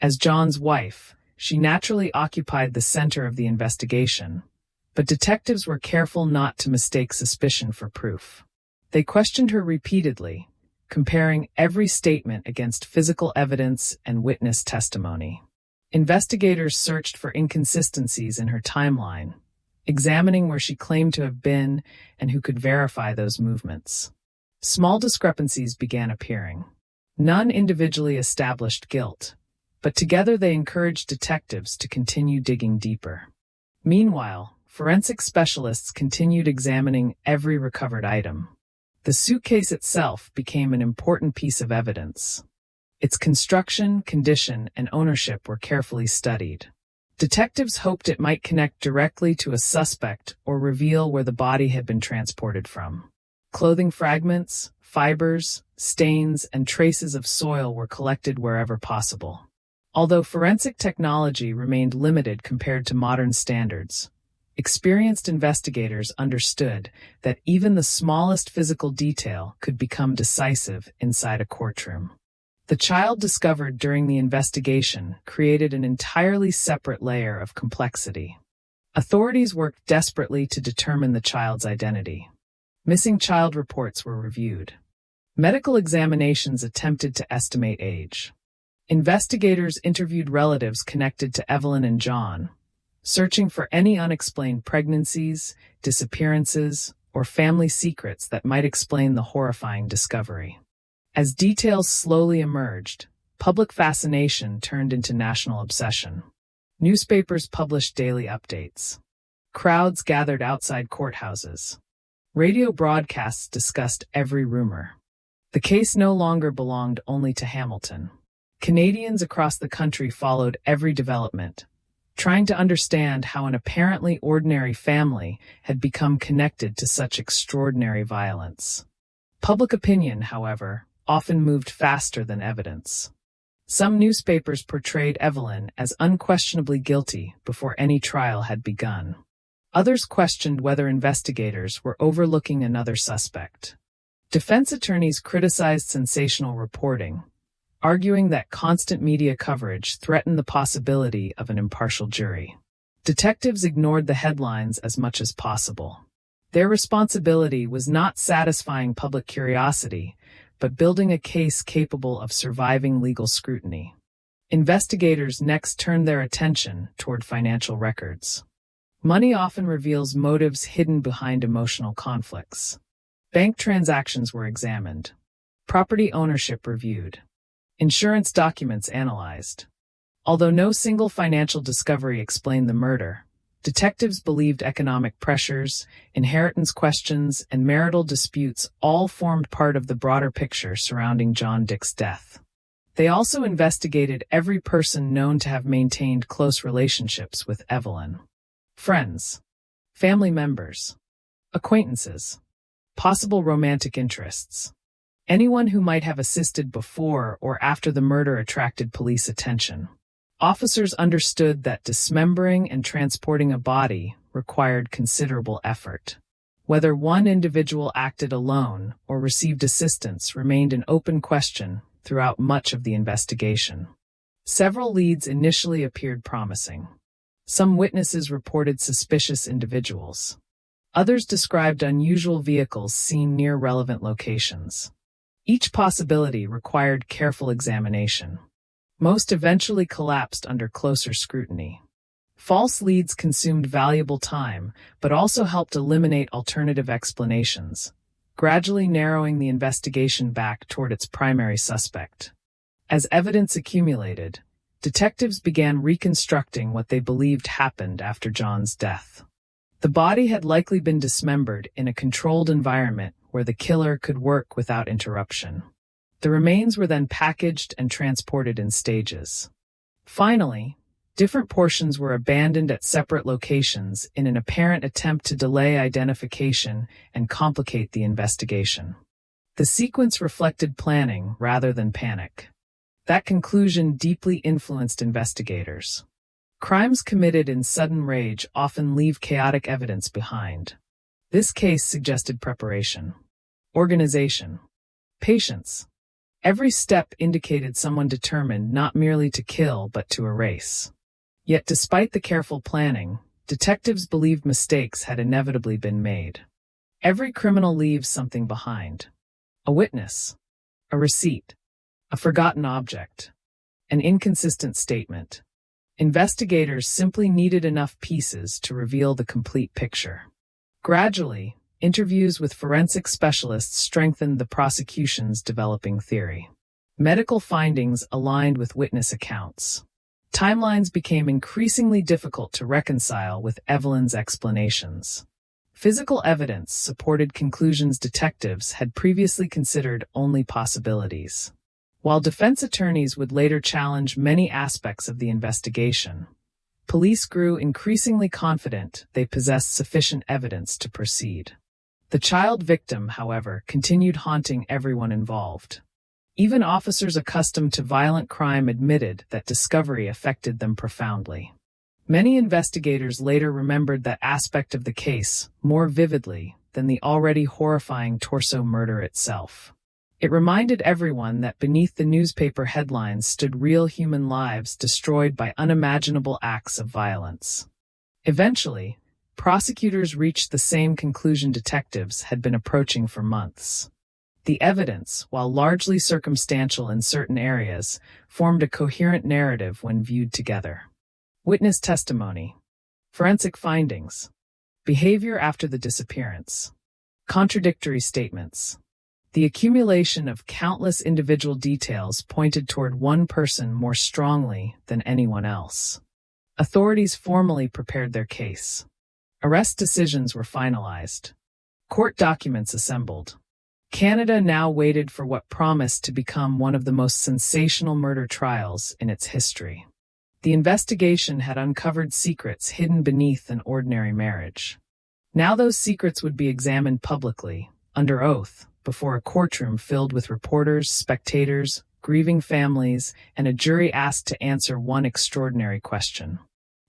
S12: As John's wife, she naturally occupied the center of the investigation. But detectives were careful not to mistake suspicion for proof. They questioned her repeatedly, comparing every statement against physical evidence and witness testimony. Investigators searched for inconsistencies in her timeline, examining where she claimed to have been and who could verify those movements. Small discrepancies began appearing. None individually established guilt, but together they encouraged detectives to continue digging deeper. Meanwhile, forensic specialists continued examining every recovered item. The suitcase itself became an important piece of evidence. Its construction, condition, and ownership were carefully studied. Detectives hoped it might connect directly to a suspect or reveal where the body had been transported from. Clothing fragments, fibers, stains, and traces of soil were collected wherever possible. Although forensic technology remained limited compared to modern standards, experienced investigators understood that even the smallest physical detail could become decisive inside a courtroom. The child discovered during the investigation created an entirely separate layer of complexity. Authorities worked desperately to determine the child's identity. Missing child reports were reviewed. Medical examinations attempted to estimate age. Investigators interviewed relatives connected to Evelyn and John, searching for any unexplained pregnancies, disappearances, or family secrets that might explain the horrifying discovery. As details slowly emerged, public fascination turned into national obsession. Newspapers published daily updates. Crowds gathered outside courthouses. Radio broadcasts discussed every rumor. The case no longer belonged only to Hamilton. Canadians across the country followed every development, trying to understand how an apparently ordinary family had become connected to such extraordinary violence. Public opinion, however, often moved faster than evidence. Some newspapers portrayed Evelyn as unquestionably guilty before any trial had begun. Others questioned whether investigators were overlooking another suspect. Defense attorneys criticized sensational reporting, arguing that constant media coverage threatened the possibility of an impartial jury. Detectives ignored the headlines as much as possible. Their responsibility was not satisfying public curiosity, but building a case capable of surviving legal scrutiny. Investigators next turned their attention toward financial records. Money often reveals motives hidden behind emotional conflicts. Bank transactions were examined. Property ownership reviewed. Insurance documents analyzed. Although no single financial discovery explained the murder, detectives believed economic pressures, inheritance questions, and marital disputes all formed part of the broader picture surrounding John Dick's death. They also investigated every person known to have maintained close relationships with Evelyn. Friends, family members, acquaintances, possible romantic interests. Anyone who might have assisted before or after the murder attracted police attention. Officers understood that dismembering and transporting a body required considerable effort. Whether one individual acted alone or received assistance remained an open question throughout much of the investigation. Several leads initially appeared promising. Some witnesses reported suspicious individuals. Others described unusual vehicles seen near relevant locations. Each possibility required careful examination. Most eventually collapsed under closer scrutiny. False leads consumed valuable time, but also helped eliminate alternative explanations, gradually narrowing the investigation back toward its primary suspect. As evidence accumulated, detectives began reconstructing what they believed happened after John's death. The body had likely been dismembered in a controlled environment where the killer could work without interruption. The remains were then packaged and transported in stages. Finally, different portions were abandoned at separate locations in an apparent attempt to delay identification and complicate the investigation. The sequence reflected planning rather than panic. That conclusion deeply influenced investigators. Crimes committed in sudden rage often leave chaotic evidence behind. This case suggested preparation, organization, patience. Every step indicated someone determined not merely to kill but to erase. Yet despite the careful planning, detectives believed mistakes had inevitably been made. Every criminal leaves something behind. A witness, a receipt, a forgotten object, an inconsistent statement. Investigators simply needed enough pieces to reveal the complete picture. Gradually, interviews with forensic specialists strengthened the prosecution's developing theory. Medical findings aligned with witness accounts. Timelines became increasingly difficult to reconcile with Evelyn's explanations. Physical evidence supported conclusions detectives had previously considered only possibilities. While defense attorneys would later challenge many aspects of the investigation, police grew increasingly confident they possessed sufficient evidence to proceed. The child victim, however, continued haunting everyone involved. Even officers accustomed to violent crime admitted that discovery affected them profoundly. Many investigators later remembered that aspect of the case more vividly than the already horrifying Torso murder itself. It reminded everyone that beneath the newspaper headlines stood real human lives destroyed by unimaginable acts of violence. Eventually, prosecutors reached the same conclusion detectives had been approaching for months. The evidence, while largely circumstantial in certain areas, formed a coherent narrative when viewed together. Witness testimony, forensic findings, behavior after the disappearance, contradictory statements. The accumulation of countless individual details pointed toward one person more strongly than anyone else. Authorities formally prepared their case. Arrest decisions were finalized. Court documents assembled. Canada now waited for what promised to become one of the most sensational murder trials in its history. The investigation had uncovered secrets hidden beneath an ordinary marriage. Now those secrets would be examined publicly, under oath, before a courtroom filled with reporters, spectators, grieving families, and a jury asked to answer one extraordinary question.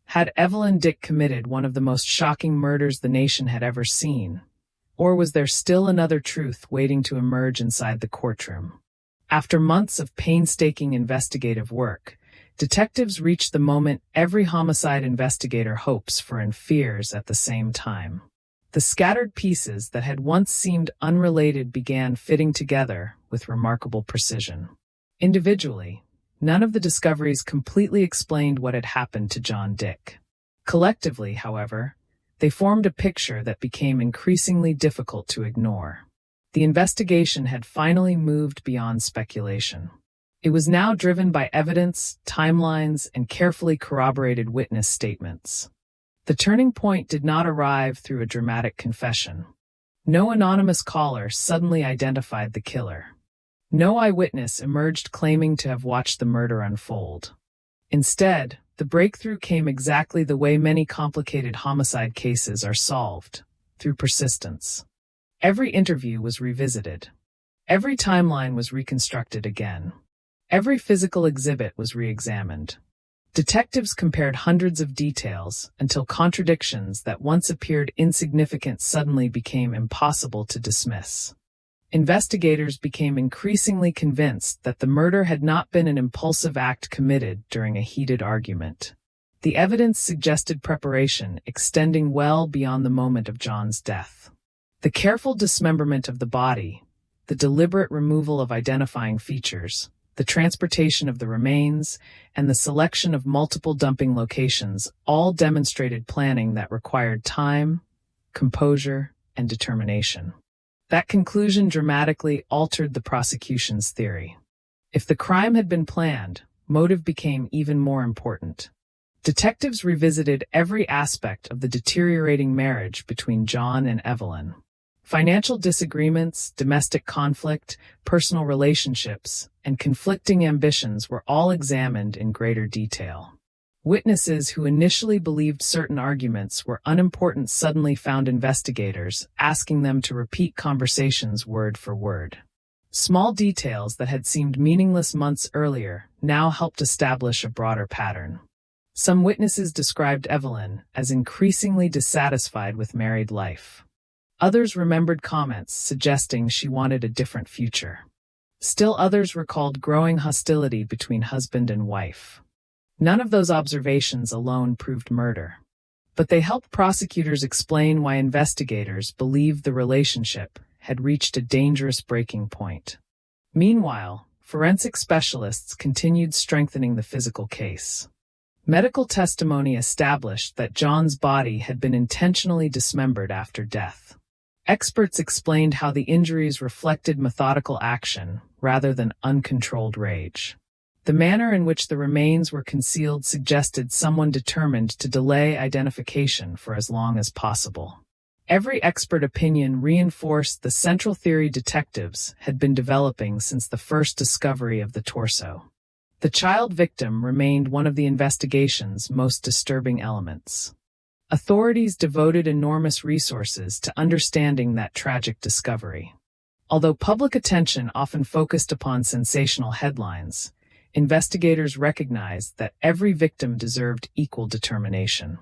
S12: Had Evelyn Dick committed one of the most shocking murders the nation had ever seen? Or was there still another truth waiting to emerge inside the courtroom? After months of painstaking investigative work, detectives reached the moment every homicide investigator hopes for and fears at the same time. The scattered pieces that had once seemed unrelated began fitting together with remarkable precision. Individually, none of the discoveries completely explained what had happened to John Dick. Collectively, however, they formed a picture that became increasingly difficult to ignore. The investigation had finally moved beyond speculation. It was now driven by evidence, timelines, and carefully corroborated witness statements. The turning point did not arrive through a dramatic confession. No anonymous caller suddenly identified the killer. No eyewitness emerged claiming to have watched the murder unfold. Instead, the breakthrough came exactly the way many complicated homicide cases are solved, through persistence. Every interview was revisited. Every timeline was reconstructed again. Every physical exhibit was re-examined. Detectives compared hundreds of details until contradictions that once appeared insignificant suddenly became impossible to dismiss. Investigators became increasingly convinced that the murder had not been an impulsive act committed during a heated argument. The evidence suggested preparation extending well beyond the moment of John's death. The careful dismemberment of the body, the deliberate removal of identifying features, the transportation of the remains, and the selection of multiple dumping locations all demonstrated planning that required time, composure, and determination. That conclusion dramatically altered the prosecution's theory. If the crime had been planned, motive became even more important. Detectives revisited every aspect of the deteriorating marriage between John and Evelyn. Financial disagreements, domestic conflict, personal relationships, and conflicting ambitions were all examined in greater detail. Witnesses who initially believed certain arguments were unimportant suddenly found investigators asking them to repeat conversations word for word. Small details that had seemed meaningless months earlier now helped establish a broader pattern. Some witnesses described Evelyn as increasingly dissatisfied with married life. Others remembered comments suggesting she wanted a different future. Still others recalled growing hostility between husband and wife. None of those observations alone proved murder, but they helped prosecutors explain why investigators believed the relationship had reached a dangerous breaking point. Meanwhile, forensic specialists continued strengthening the physical case. Medical testimony established that John's body had been intentionally dismembered after death. Experts explained how the injuries reflected methodical action rather than uncontrolled rage. The manner in which the remains were concealed suggested someone determined to delay identification for as long as possible. Every expert opinion reinforced the central theory detectives had been developing since the first discovery of the torso. The child victim remained one of the investigation's most disturbing elements. Authorities devoted enormous resources to understanding that tragic discovery. Although public attention often focused upon sensational headlines, investigators recognized that every victim deserved equal determination.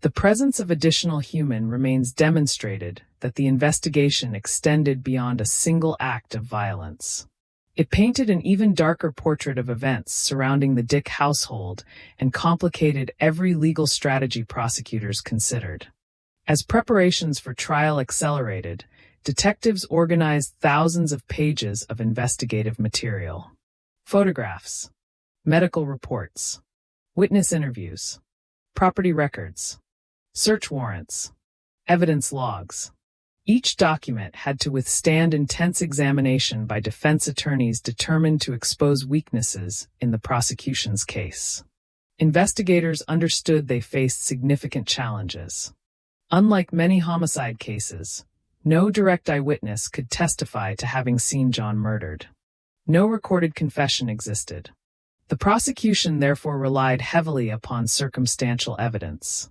S12: The presence of additional human remains demonstrated that the investigation extended beyond a single act of violence. It painted an even darker portrait of events surrounding the Dick household and complicated every legal strategy prosecutors considered. As preparations for trial accelerated, detectives organized thousands of pages of investigative material. Photographs, medical reports, witness interviews, property records, search warrants, evidence logs. Each document had to withstand intense examination by defense attorneys determined to expose weaknesses in the prosecution's case. Investigators understood they faced significant challenges. Unlike many homicide cases, no direct eyewitness could testify to having seen John murdered. No recorded confession existed. The prosecution therefore relied heavily upon circumstantial evidence.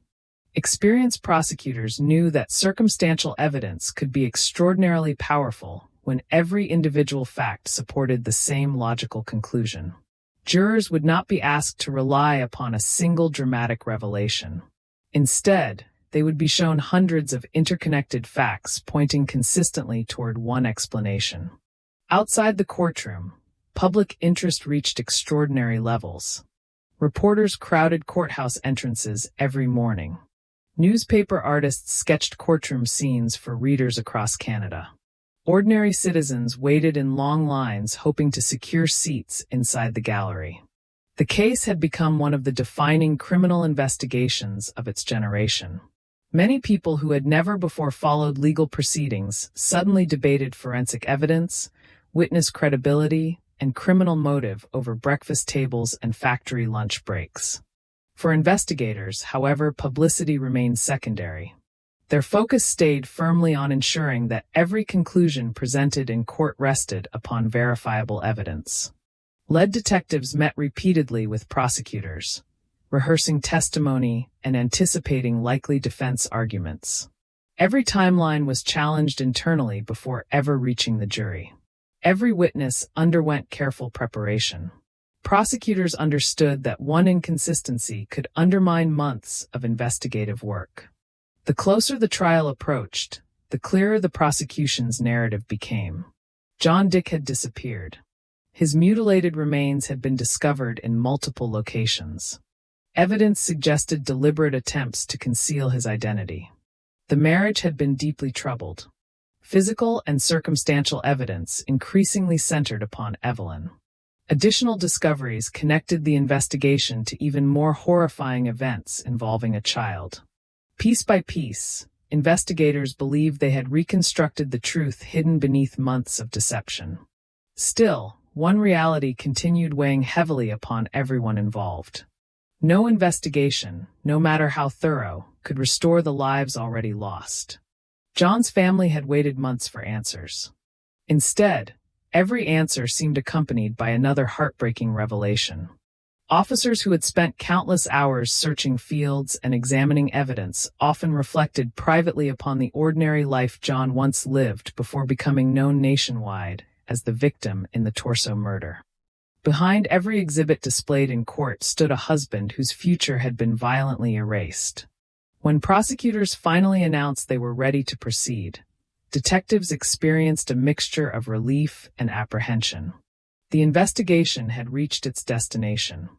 S12: Experienced prosecutors knew that circumstantial evidence could be extraordinarily powerful when every individual fact supported the same logical conclusion. Jurors would not be asked to rely upon a single dramatic revelation. Instead, they would be shown hundreds of interconnected facts pointing consistently toward one explanation. Outside the courtroom, public interest reached extraordinary levels. Reporters crowded courthouse entrances every morning. Newspaper artists sketched courtroom scenes for readers across Canada. Ordinary citizens waited in long lines hoping to secure seats inside the gallery. The case had become one of the defining criminal investigations of its generation. Many people who had never before followed legal proceedings suddenly debated forensic evidence, witness credibility, and criminal motive over breakfast tables and factory lunch breaks. For investigators, however, publicity remained secondary. Their focus stayed firmly on ensuring that every conclusion presented in court rested upon verifiable evidence. Lead detectives met repeatedly with prosecutors, rehearsing testimony and anticipating likely defense arguments. Every timeline was challenged internally before ever reaching the jury. Every witness underwent careful preparation. Prosecutors understood that one inconsistency could undermine months of investigative work. The closer the trial approached, the clearer the prosecution's narrative became. John Dick had disappeared. His mutilated remains had been discovered in multiple locations. Evidence suggested deliberate attempts to conceal his identity. The marriage had been deeply troubled. Physical and circumstantial evidence increasingly centered upon Evelyn. Additional discoveries connected the investigation to even more horrifying events involving a child. Piece by piece, investigators believed they had reconstructed the truth hidden beneath months of deception. Still, one reality continued weighing heavily upon everyone involved. No investigation, no matter how thorough, could restore the lives already lost. John's family had waited months for answers. Instead, every answer seemed accompanied by another heartbreaking revelation. Officers who had spent countless hours searching fields and examining evidence often reflected privately upon the ordinary life John once lived before becoming known nationwide as the victim in the Torso murder. Behind every exhibit displayed in court stood a husband whose future had been violently erased. When prosecutors finally announced they were ready to proceed, detectives experienced a mixture of relief and apprehension. The investigation had reached its destination.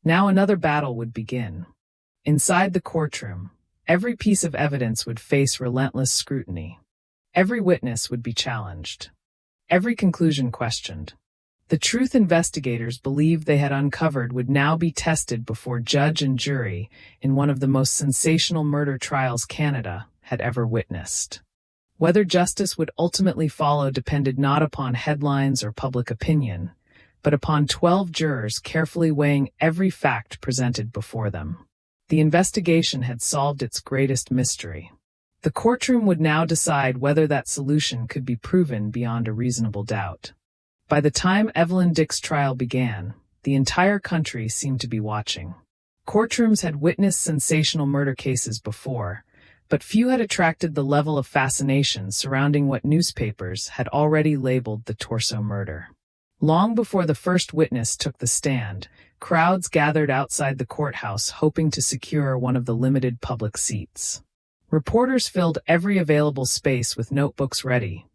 S12: Now another battle would begin. Inside the courtroom, every piece of evidence would face relentless scrutiny. Every witness would be challenged. Every conclusion questioned. The truth investigators believed they had uncovered would now be tested before judge and jury in one of the most sensational murder trials Canada had ever witnessed. Whether justice would ultimately follow depended not upon headlines or public opinion, but upon 12 jurors carefully weighing every fact presented before them. The investigation had solved its greatest mystery. The courtroom would now decide whether that solution could be proven beyond a reasonable doubt. By the time Evelyn Dick's trial began, the entire country seemed to be watching. Courtrooms had witnessed sensational murder cases before, but few had attracted the level of fascination surrounding what newspapers had already labeled the Torso murder. Long before the first witness took the stand, crowds gathered outside the courthouse hoping to secure one of the limited public seats. Reporters filled every available space with notebooks ready,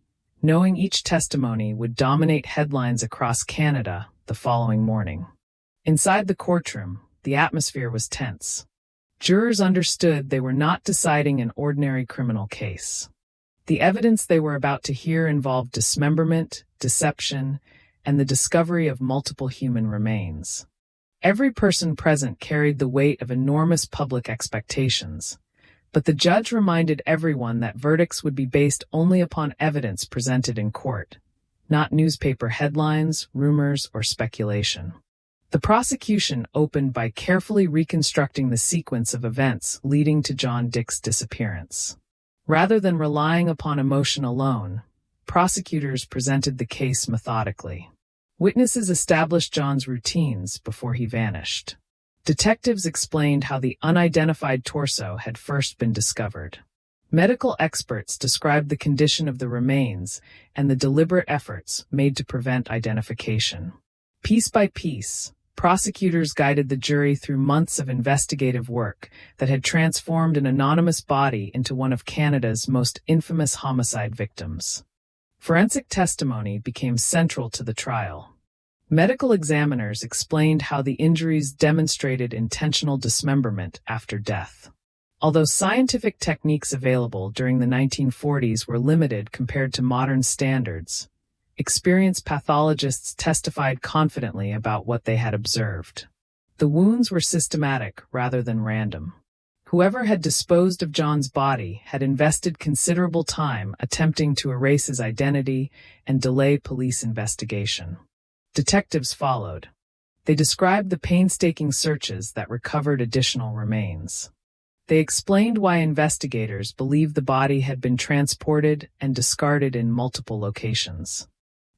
S12: knowing each testimony would dominate headlines across Canada the following morning. Inside the courtroom, the atmosphere was tense. Jurors understood they were not deciding an ordinary criminal case. The evidence they were about to hear involved dismemberment, deception, and the discovery of multiple human remains. Every person present carried the weight of enormous public expectations, but the judge reminded everyone that verdicts would be based only upon evidence presented in court, not newspaper headlines, rumors, or speculation. The prosecution opened by carefully reconstructing the sequence of events leading to John Dick's disappearance. Rather than relying upon emotion alone, prosecutors presented the case methodically. Witnesses established John's routines before he vanished. Detectives explained how the unidentified torso had first been discovered. Medical experts described the condition of the remains and the deliberate efforts made to prevent identification. Piece by piece, prosecutors guided the jury through months of investigative work that had transformed an anonymous body into one of Canada's most infamous homicide victims. Forensic testimony became central to the trial. Medical examiners explained how the injuries demonstrated intentional dismemberment after death. Although scientific techniques available during the 1940s were limited compared to modern standards, experienced pathologists testified confidently about what they had observed. The wounds were systematic rather than random. Whoever had disposed of John's body had invested considerable time attempting to erase his identity and delay police investigation. Detectives followed. They described the painstaking searches that recovered additional remains. They explained why investigators believed the body had been transported and discarded in multiple locations.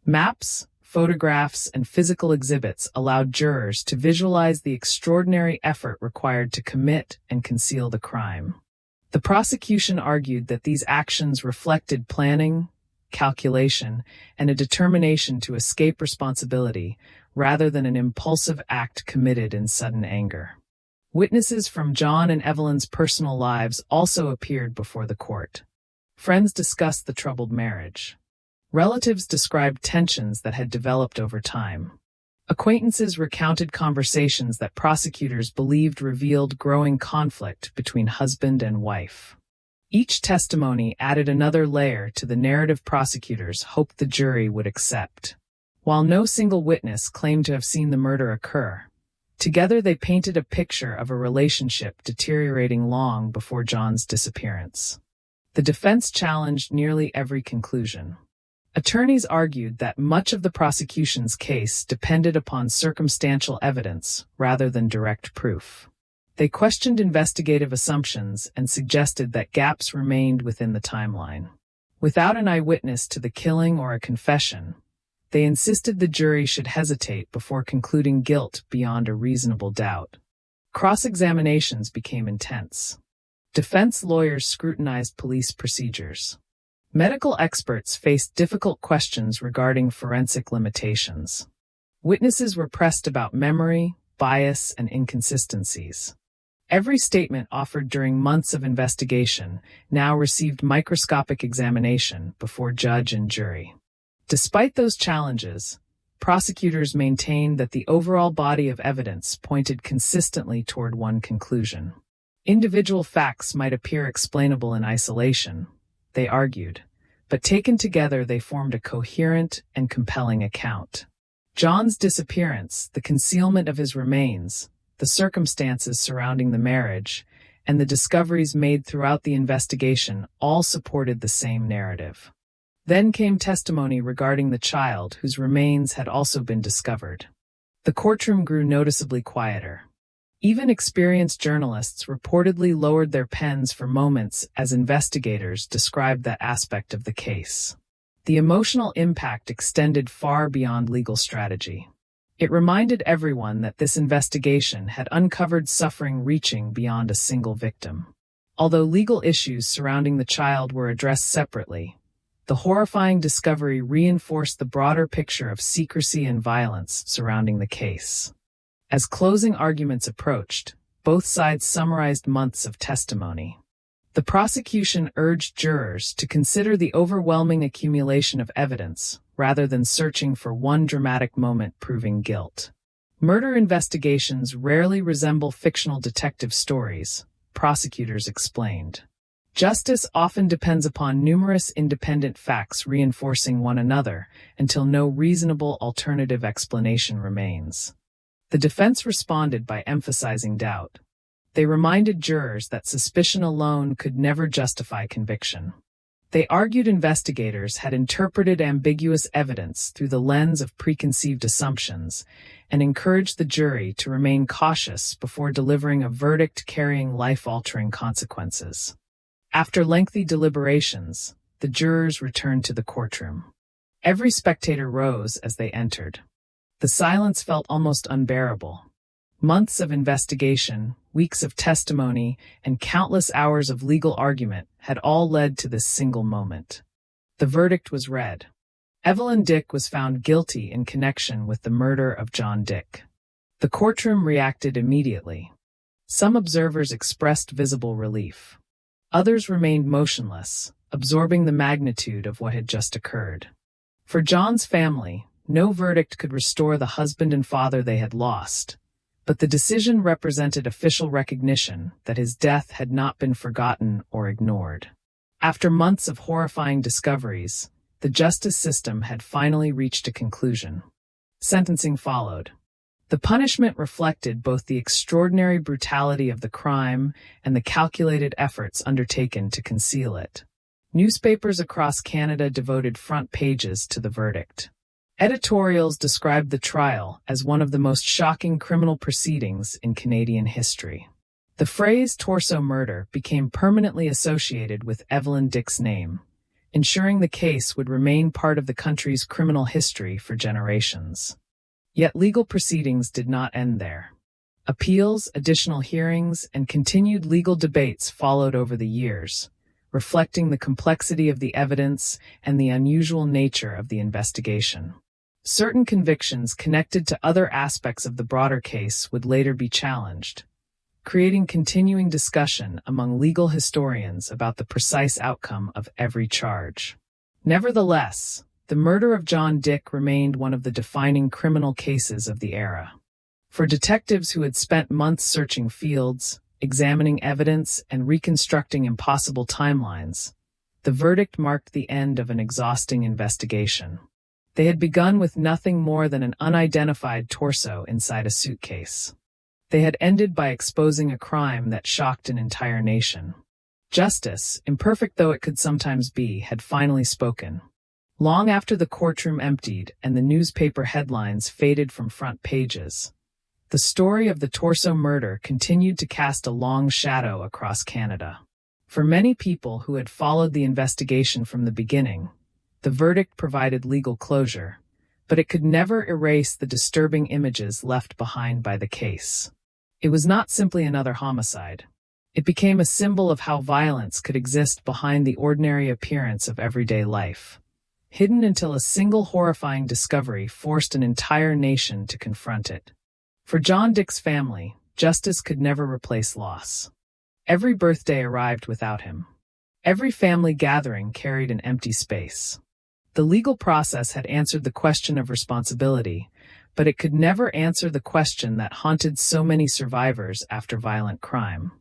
S12: Maps, photographs, and physical exhibits allowed jurors to visualize the extraordinary effort required to commit and conceal the crime. The prosecution argued that these actions reflected planning, calculation, and a determination to escape responsibility rather than an impulsive act committed in sudden anger. Witnesses from John and Evelyn's personal lives also appeared before the court. Friends discussed the troubled marriage. Relatives described tensions that had developed over time. Acquaintances recounted conversations that prosecutors believed revealed growing conflict between husband and wife. Each testimony added another layer to the narrative prosecutors hoped the jury would accept. While no single witness claimed to have seen the murder occur, together they painted a picture of a relationship deteriorating long before John's disappearance. The defense challenged nearly every conclusion. Attorneys argued that much of the prosecution's case depended upon circumstantial evidence rather than direct proof. They questioned investigative assumptions and suggested that gaps remained within the timeline. Without an eyewitness to the killing or a confession, they insisted the jury should hesitate before concluding guilt beyond a reasonable doubt. Cross-examinations became intense. Defense lawyers scrutinized police procedures. Medical experts faced difficult questions regarding forensic limitations. Witnesses were pressed about memory, bias, and inconsistencies. Every statement offered during months of investigation now received microscopic examination before judge and jury. Despite those challenges, prosecutors maintained that the overall body of evidence pointed consistently toward one conclusion. Individual facts might appear explainable in isolation, they argued, but taken together they formed a coherent and compelling account. John's disappearance, the concealment of his remains, the circumstances surrounding the marriage, and the discoveries made throughout the investigation all supported the same narrative. Then came testimony regarding the child whose remains had also been discovered. The courtroom grew noticeably quieter. Even experienced journalists reportedly lowered their pens for moments as investigators described that aspect of the case. The emotional impact extended far beyond legal strategy. It reminded everyone that this investigation had uncovered suffering reaching beyond a single victim. Although legal issues surrounding the child were addressed separately, the horrifying discovery reinforced the broader picture of secrecy and violence surrounding the case. As closing arguments approached, both sides summarized months of testimony. The prosecution urged jurors to consider the overwhelming accumulation of evidence rather than searching for one dramatic moment proving guilt. Murder investigations rarely resemble fictional detective stories, prosecutors explained. Justice often depends upon numerous independent facts reinforcing one another until no reasonable alternative explanation remains. The defense responded by emphasizing doubt. They reminded jurors that suspicion alone could never justify conviction. They argued investigators had interpreted ambiguous evidence through the lens of preconceived assumptions and encouraged the jury to remain cautious before delivering a verdict carrying life-altering consequences. After lengthy deliberations, the jurors returned to the courtroom. Every spectator rose as they entered. The silence felt almost unbearable. Months of investigation, weeks of testimony, and countless hours of legal argument had all led to this single moment. The verdict was read. Evelyn Dick was found guilty in connection with the murder of John Dick. The courtroom reacted immediately. Some observers expressed visible relief. Others remained motionless, absorbing the magnitude of what had just occurred. For John's family, no verdict could restore the husband and father they had lost, but the decision represented official recognition that his death had not been forgotten or ignored. After months of horrifying discoveries, the justice system had finally reached a conclusion. Sentencing followed. The punishment reflected both the extraordinary brutality of the crime and the calculated efforts undertaken to conceal it. Newspapers across Canada devoted front pages to the verdict. Editorials described the trial as one of the most shocking criminal proceedings in Canadian history. The phrase torso murder became permanently associated with Evelyn Dick's name, ensuring the case would remain part of the country's criminal history for generations. Yet legal proceedings did not end there. Appeals, additional hearings, and continued legal debates followed over the years, reflecting the complexity of the evidence and the unusual nature of the investigation. Certain convictions connected to other aspects of the broader case would later be challenged, creating continuing discussion among legal historians about the precise outcome of every charge. Nevertheless, the murder of John Dick remained one of the defining criminal cases of the era. For detectives who had spent months searching fields, examining evidence, and reconstructing impossible timelines, the verdict marked the end of an exhausting investigation. They had begun with nothing more than an unidentified torso inside a suitcase. They had ended by exposing a crime that shocked an entire nation. Justice, imperfect though it could sometimes be, had finally spoken. Long after the courtroom emptied and the newspaper headlines faded from front pages, the story of the torso murder continued to cast a long shadow across Canada. For many people who had followed the investigation from the beginning, the verdict provided legal closure, but it could never erase the disturbing images left behind by the case. It was not simply another homicide. It became a symbol of how violence could exist behind the ordinary appearance of everyday life, hidden until a single horrifying discovery forced an entire nation to confront it. For John Dick's family, justice could never replace loss. Every birthday arrived without him. Every family gathering carried an empty space. The legal process had answered the question of responsibility, but it could never answer the question that haunted so many survivors after violent crime.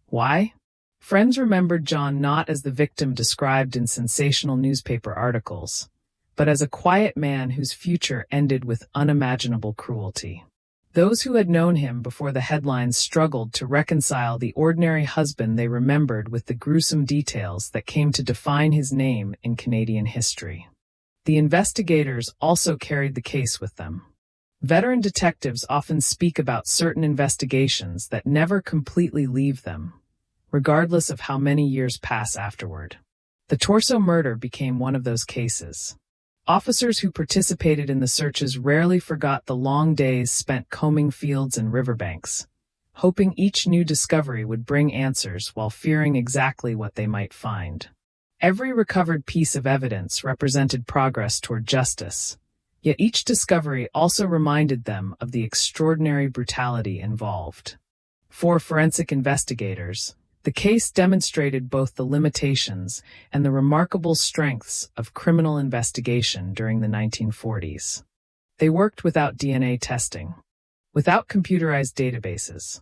S12: Why? Friends remembered John not as the victim described in sensational newspaper articles, but as a quiet man whose future ended with unimaginable cruelty. Those who had known him before the headlines struggled to reconcile the ordinary husband they remembered with the gruesome details that came to define his name in Canadian history. The investigators also carried the case with them. Veteran detectives often speak about certain investigations that never completely leave them, regardless of how many years pass afterward. The torso murder became one of those cases. Officers who participated in the searches rarely forgot the long days spent combing fields and riverbanks, hoping each new discovery would bring answers while fearing exactly what they might find. Every recovered piece of evidence represented progress toward justice, yet each discovery also reminded them of the extraordinary brutality involved. For forensic investigators, The case demonstrated both the limitations and the remarkable strengths of criminal investigation during the 1940s. They worked without DNA testing, without computerized databases,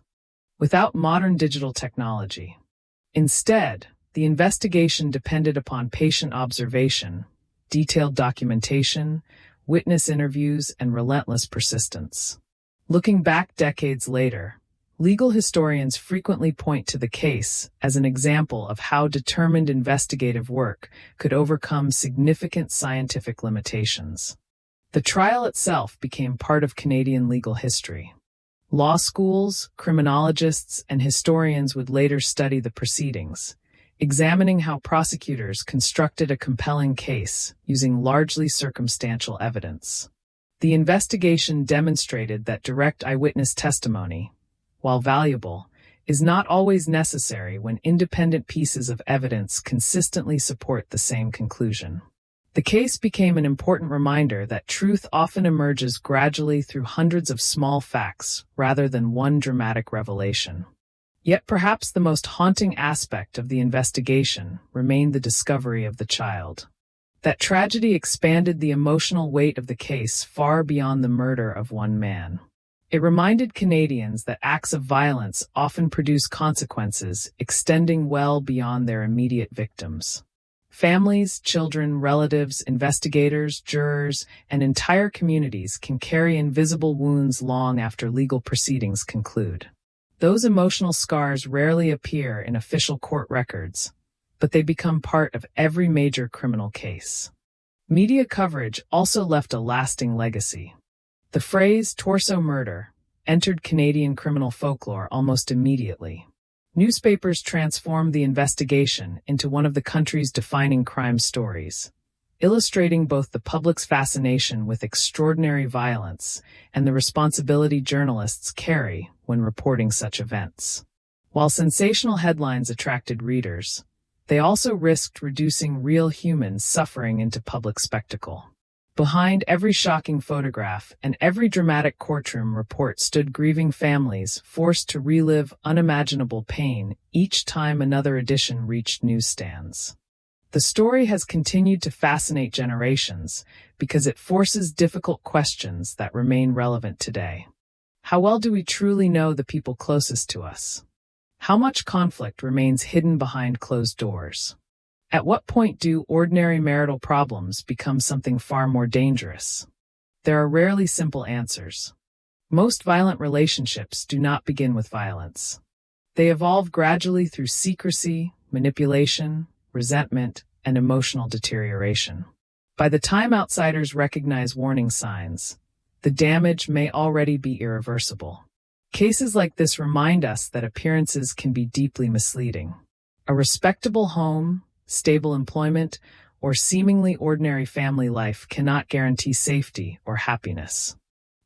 S12: without modern digital technology. Instead, the investigation depended upon patient observation, detailed documentation, witness interviews, and relentless persistence. Looking back decades later, legal historians frequently point to the case as an example of how determined investigative work could overcome significant scientific limitations. The trial itself became part of Canadian legal history. Law schools, criminologists, and historians would later study the proceedings, examining how prosecutors constructed a compelling case using largely circumstantial evidence. The investigation demonstrated that direct eyewitness testimony, while valuable, is not always necessary when independent pieces of evidence consistently support the same conclusion. The case became an important reminder that truth often emerges gradually through hundreds of small facts rather than one dramatic revelation. Yet perhaps the most haunting aspect of the investigation remained the discovery of the child. That tragedy expanded the emotional weight of the case far beyond the murder of one man. It reminded Canadians that acts of violence often produce consequences extending well beyond their immediate victims. Families, children, relatives, investigators, jurors, and entire communities can carry invisible wounds long after legal proceedings conclude. Those emotional scars rarely appear in official court records, but they become part of every major criminal case. Media coverage also left a lasting legacy. The phrase torso murder entered Canadian criminal folklore almost immediately. Newspapers transformed the investigation into one of the country's defining crime stories, illustrating both the public's fascination with extraordinary violence and the responsibility journalists carry when reporting such events. While sensational headlines attracted readers, they also risked reducing real humans' suffering into public spectacle. Behind every shocking photograph and every dramatic courtroom report stood grieving families forced to relive unimaginable pain each time another edition reached newsstands. The story has continued to fascinate generations because it forces difficult questions that remain relevant today. How well do we truly know the people closest to us? How much conflict remains hidden behind closed doors? At what point do ordinary marital problems become something far more dangerous? There are rarely simple answers. Most violent relationships do not begin with violence. They evolve gradually through secrecy, manipulation, resentment, and emotional deterioration. By the time outsiders recognize warning signs, the damage may already be irreversible. Cases like this remind us that appearances can be deeply misleading. A respectable home, stable employment, or seemingly ordinary family life cannot guarantee safety or happiness.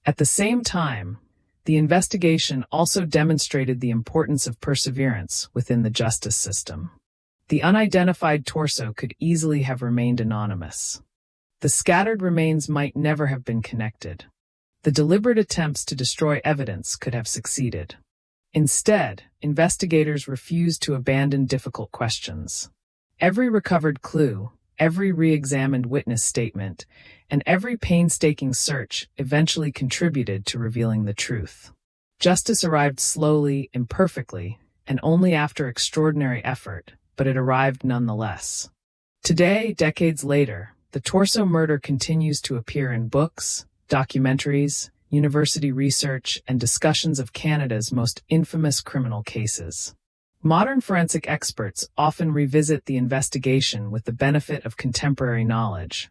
S12: At the same time, the investigation also demonstrated the importance of perseverance within the justice system. The unidentified torso could easily have remained anonymous. The scattered remains might never have been connected. The deliberate attempts to destroy evidence could have succeeded. Instead, investigators refused to abandon difficult questions. Every recovered clue, every re-examined witness statement, and every painstaking search eventually contributed to revealing the truth. Justice arrived slowly, imperfectly, and only after extraordinary effort, but it arrived nonetheless. Today, decades later, the torso murder continues to appear in books, documentaries, university research, and discussions of Canada's most infamous criminal cases. Modern forensic experts often revisit the investigation with the benefit of contemporary knowledge,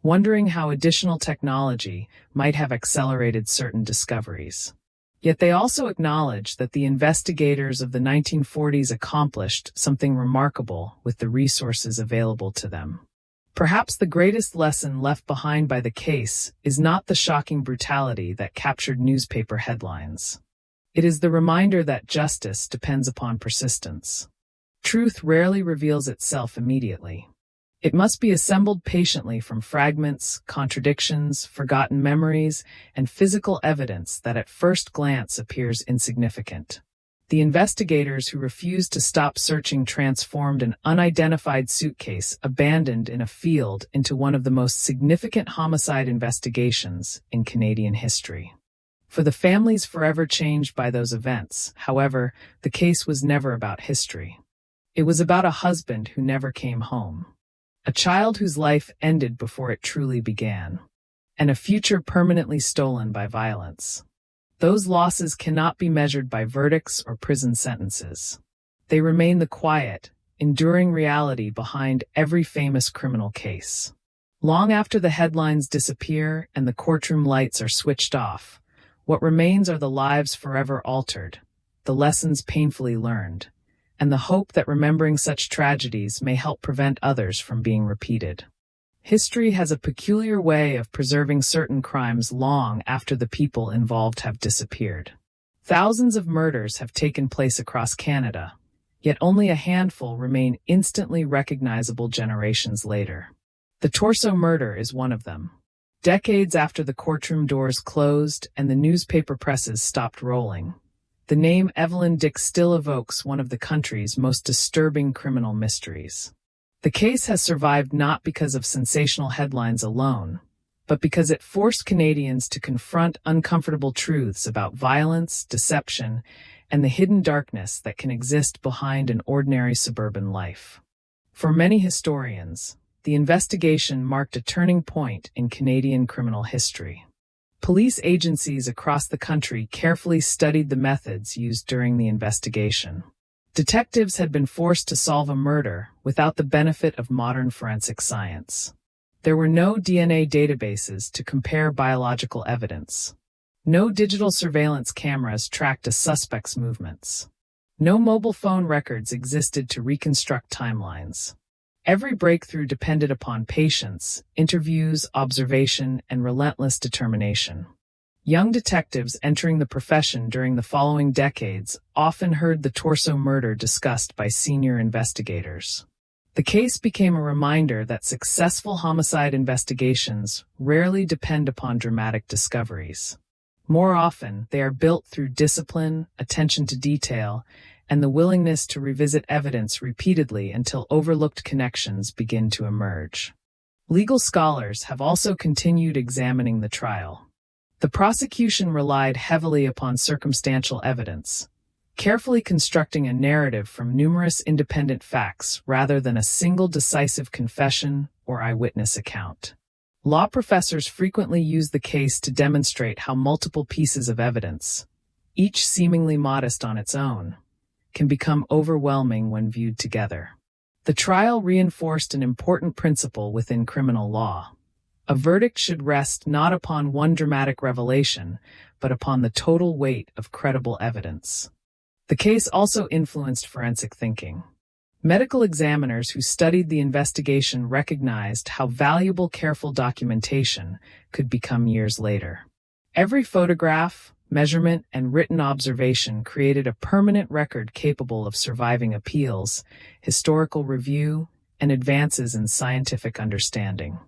S12: wondering how additional technology might have accelerated certain discoveries. Yet they also acknowledge that the investigators of the 1940s accomplished something remarkable with the resources available to them. Perhaps the greatest lesson left behind by the case is not the shocking brutality that captured newspaper headlines. It is the reminder that justice depends upon persistence. Truth rarely reveals itself immediately. It must be assembled patiently from fragments, contradictions, forgotten memories, and physical evidence that at first glance appears insignificant. The investigators who refused to stop searching transformed an unidentified suitcase abandoned in a field into one of the most significant homicide investigations in Canadian history. For the families forever changed by those events, however, the case was never about history. It was about a husband who never came home, a child whose life ended before it truly began, and a future permanently stolen by violence. Those losses cannot be measured by verdicts or prison sentences. They remain the quiet, enduring reality behind every famous criminal case. Long after the headlines disappear and the courtroom lights are switched off, what remains are the lives forever altered, the lessons painfully learned, and the hope that remembering such tragedies may help prevent others from being repeated. History has a peculiar way of preserving certain crimes long after the people involved have disappeared. Thousands of murders have taken place across Canada, yet only a handful remain instantly recognizable generations later. The Torso murder is one of them. Decades after the courtroom doors closed and the newspaper presses stopped rolling, the name Evelyn Dick still evokes one of the country's most disturbing criminal mysteries. The case has survived not because of sensational headlines alone, but because it forced Canadians to confront uncomfortable truths about violence, deception, and the hidden darkness that can exist behind an ordinary suburban life. For many historians, the investigation marked a turning point in Canadian criminal history. Police agencies across the country carefully studied the methods used during the investigation. Detectives had been forced to solve a murder without the benefit of modern forensic science. There were no DNA databases to compare biological evidence. No digital surveillance cameras tracked a suspect's movements. No mobile phone records existed to reconstruct timelines. Every breakthrough depended upon patience, interviews, observation, and relentless determination. Young detectives entering the profession during the following decades often heard the Torso murder discussed by senior investigators. The case became a reminder that successful homicide investigations rarely depend upon dramatic discoveries. More often, they are built through discipline, attention to detail, and the willingness to revisit evidence repeatedly until overlooked connections begin to emerge. Legal scholars have also continued examining the trial. The prosecution relied heavily upon circumstantial evidence, carefully constructing a narrative from numerous independent facts rather than a single decisive confession or eyewitness account. Law professors frequently use the case to demonstrate how multiple pieces of evidence, each seemingly modest on its own, can become overwhelming when viewed together. The trial reinforced an important principle within criminal law. A verdict should rest not upon one dramatic revelation, but upon the total weight of credible evidence. The case also influenced forensic thinking. Medical examiners who studied the investigation recognized how valuable careful documentation could become years later. Every photograph, measurement, and written observation created a permanent record capable of surviving appeals, historical review, and advances in scientific understanding.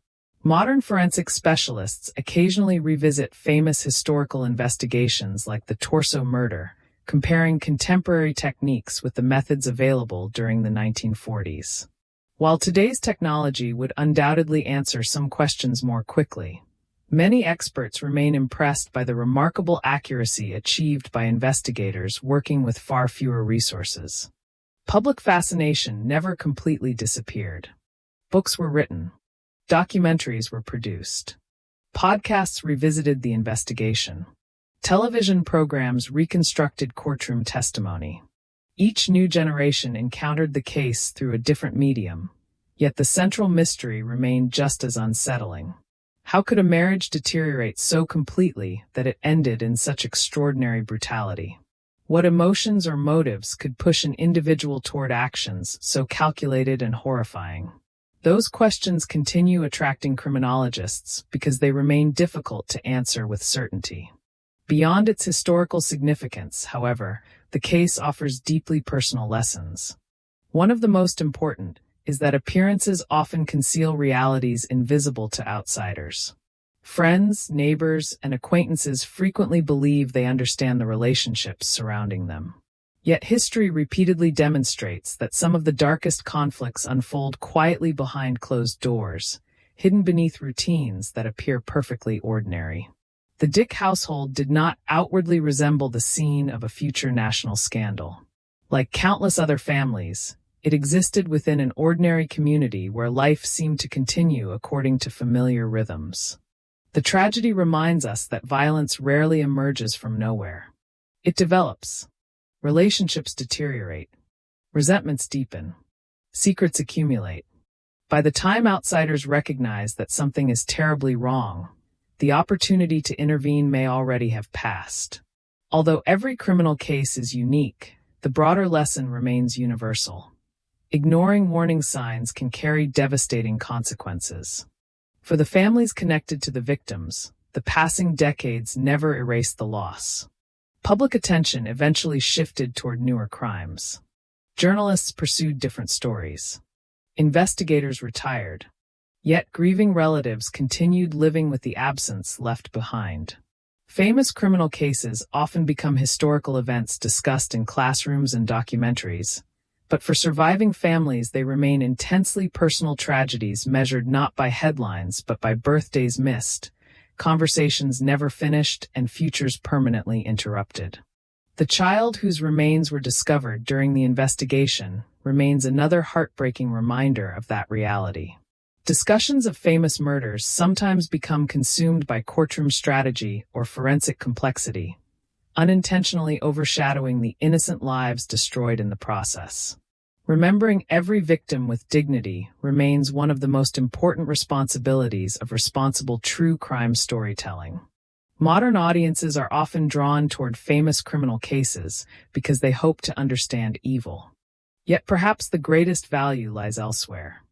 S12: Modern forensic specialists occasionally revisit famous historical investigations like the Torso murder, comparing contemporary techniques with the methods available during the 1940s. While today's technology would undoubtedly answer some questions more quickly, many experts remain impressed by the remarkable accuracy achieved by investigators working with far fewer resources. Public fascination never completely disappeared. Books were written. Documentaries were produced. Podcasts revisited the investigation. Television programs reconstructed courtroom testimony. Each new generation encountered the case through a different medium, yet the central mystery remained just as unsettling. How could a marriage deteriorate so completely that it ended in such extraordinary brutality? What emotions or motives could push an individual toward actions so calculated and horrifying? Those questions continue attracting criminologists because they remain difficult to answer with certainty. Beyond its historical significance, however, the case offers deeply personal lessons. One of the most important is that appearances often conceal realities invisible to outsiders. Friends, neighbors, and acquaintances frequently believe they understand the relationships surrounding them. Yet history repeatedly demonstrates that some of the darkest conflicts unfold quietly behind closed doors, hidden beneath routines that appear perfectly ordinary. The Dick household did not outwardly resemble the scene of a future national scandal. Like countless other families, it existed within an ordinary community where life seemed to continue according to familiar rhythms. The tragedy reminds us that violence rarely emerges from nowhere. It develops. Relationships deteriorate. Resentments deepen. Secrets accumulate. By the time outsiders recognize that something is terribly wrong, the opportunity to intervene may already have passed. Although every criminal case is unique, the broader lesson remains universal. Ignoring warning signs can carry devastating consequences. For the families connected to the victims, the passing decades never erased the loss. Public attention eventually shifted toward newer crimes. Journalists pursued different stories. Investigators retired. Yet grieving relatives continued living with the absence left behind. Famous criminal cases often become historical events discussed in classrooms and documentaries, but for surviving families they remain intensely personal tragedies measured not by headlines but by birthdays missed, conversations never finished, and futures permanently interrupted. The child whose remains were discovered during the investigation remains another heartbreaking reminder of that reality. Discussions of famous murders sometimes become consumed by courtroom strategy or forensic complexity, unintentionally overshadowing the innocent lives destroyed in the process. Remembering every victim with dignity remains one of the most important responsibilities of responsible true crime storytelling. Modern audiences are often drawn toward famous criminal cases because they hope to understand evil. Yet perhaps the greatest value lies elsewhere.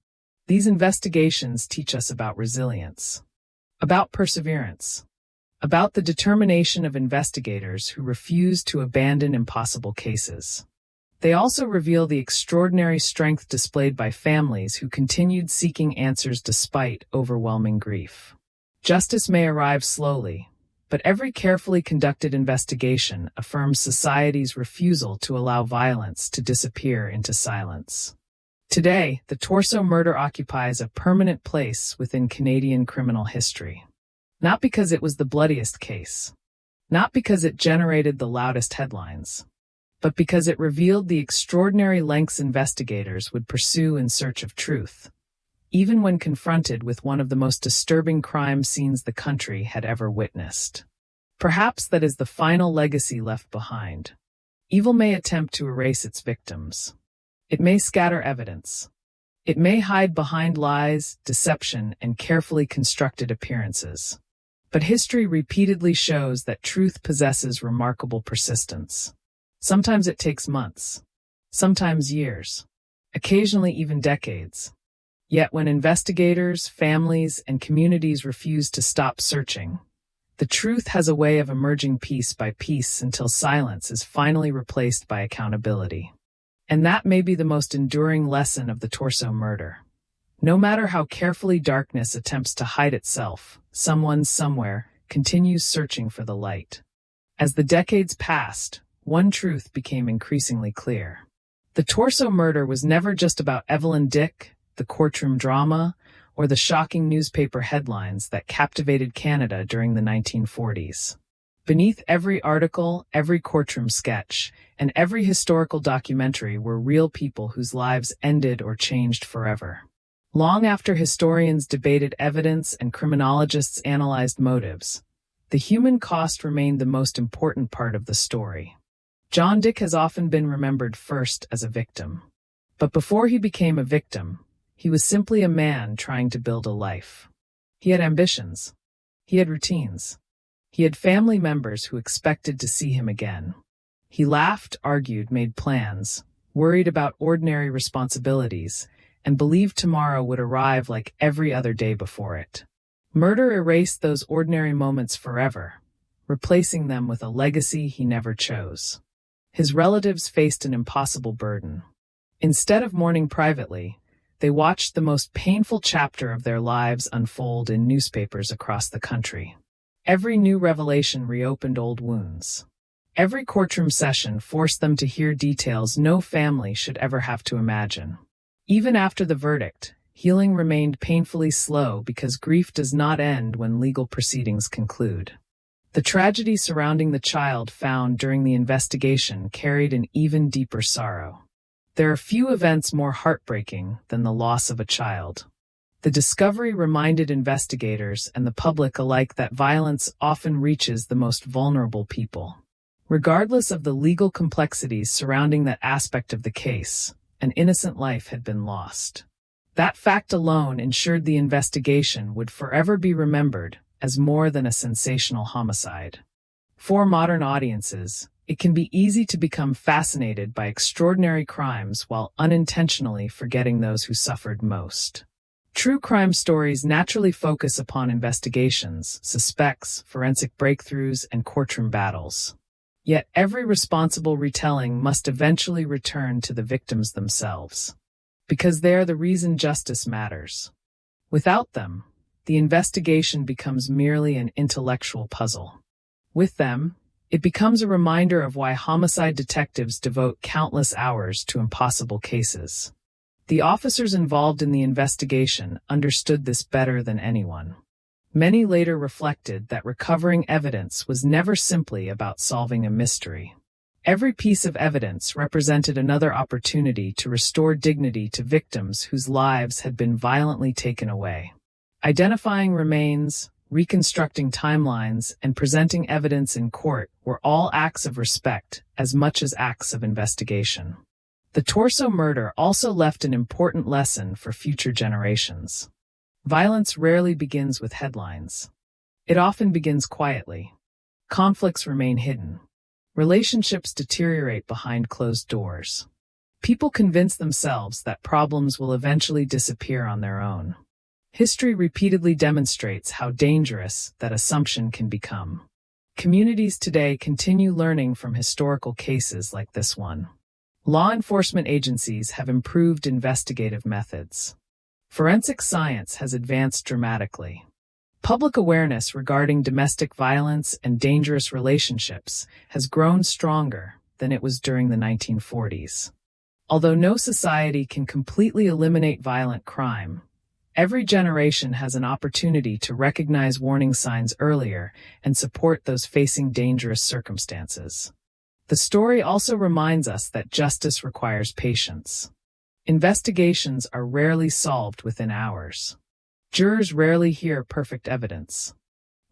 S12: These investigations teach us about resilience, about perseverance, about the determination of investigators who refuse to abandon impossible cases. They also reveal the extraordinary strength displayed by families who continued seeking answers despite overwhelming grief. Justice may arrive slowly, but every carefully conducted investigation affirms society's refusal to allow violence to disappear into silence. Today, the Torso murder occupies a permanent place within Canadian criminal history. Not because it was the bloodiest case, not because it generated the loudest headlines, but because it revealed the extraordinary lengths investigators would pursue in search of truth, even when confronted with one of the most disturbing crime scenes the country had ever witnessed. Perhaps that is the final legacy left behind. Evil may attempt to erase its victims. It may scatter evidence. It may hide behind lies, deception, and carefully constructed appearances. But history repeatedly shows that truth possesses remarkable persistence. Sometimes it takes months, sometimes years, occasionally even decades. Yet when investigators, families, and communities refuse to stop searching, the truth has a way of emerging piece by piece until silence is finally replaced by accountability. And that may be the most enduring lesson of the Torso murder. No matter how carefully darkness attempts to hide itself, someone somewhere continues searching for the light. As the decades passed, one truth became increasingly clear. The Torso murder was never just about Evelyn Dick, the courtroom drama, or the shocking newspaper headlines that captivated Canada during the 1940s. Beneath every article, every courtroom sketch, and every historical documentary were real people whose lives ended or changed forever. Long after historians debated evidence and criminologists analyzed motives, the human cost remained the most important part of the story. John Dick has often been remembered first as a victim. But before he became a victim, he was simply a man trying to build a life. He had ambitions. He had routines. He had family members who expected to see him again. He laughed, argued, made plans, worried about ordinary responsibilities, and believed tomorrow would arrive like every other day before it. Murder erased those ordinary moments forever, replacing them with a legacy he never chose. His relatives faced an impossible burden. Instead of mourning privately, they watched the most painful chapter of their lives unfold in newspapers across the country. Every new revelation reopened old wounds. Every courtroom session forced them to hear details no family should ever have to imagine. Even after the verdict, healing remained painfully slow because grief does not end when legal proceedings conclude. The tragedy surrounding the child found during the investigation carried an even deeper sorrow. There are few events more heartbreaking than the loss of a child. The discovery reminded investigators and the public alike that violence often reaches the most vulnerable people. Regardless of the legal complexities surrounding that aspect of the case, an innocent life had been lost. That fact alone ensured the investigation would forever be remembered as more than a sensational homicide. For modern audiences, it can be easy to become fascinated by extraordinary crimes while unintentionally forgetting those who suffered most. True crime stories naturally focus upon investigations, suspects, forensic breakthroughs, and courtroom battles. Yet every responsible retelling must eventually return to the victims themselves, because they are the reason justice matters. Without them, the investigation becomes merely an intellectual puzzle. With them, it becomes a reminder of why homicide detectives devote countless hours to impossible cases. The officers involved in the investigation understood this better than anyone. Many later reflected that recovering evidence was never simply about solving a mystery. Every piece of evidence represented another opportunity to restore dignity to victims whose lives had been violently taken away. Identifying remains, reconstructing timelines, and presenting evidence in court were all acts of respect as much as acts of investigation. The Torso murder also left an important lesson for future generations. Violence rarely begins with headlines. It often begins quietly. Conflicts remain hidden. Relationships deteriorate behind closed doors. People convince themselves that problems will eventually disappear on their own. History repeatedly demonstrates how dangerous that assumption can become. Communities today continue learning from historical cases like this one. Law enforcement agencies have improved investigative methods. Forensic science has advanced dramatically. Public awareness regarding domestic violence and dangerous relationships has grown stronger than it was during the 1940s. Although no society can completely eliminate violent crime, every generation has an opportunity to recognize warning signs earlier and support those facing dangerous circumstances. The story also reminds us that justice requires patience. Investigations are rarely solved within hours. Jurors rarely hear perfect evidence.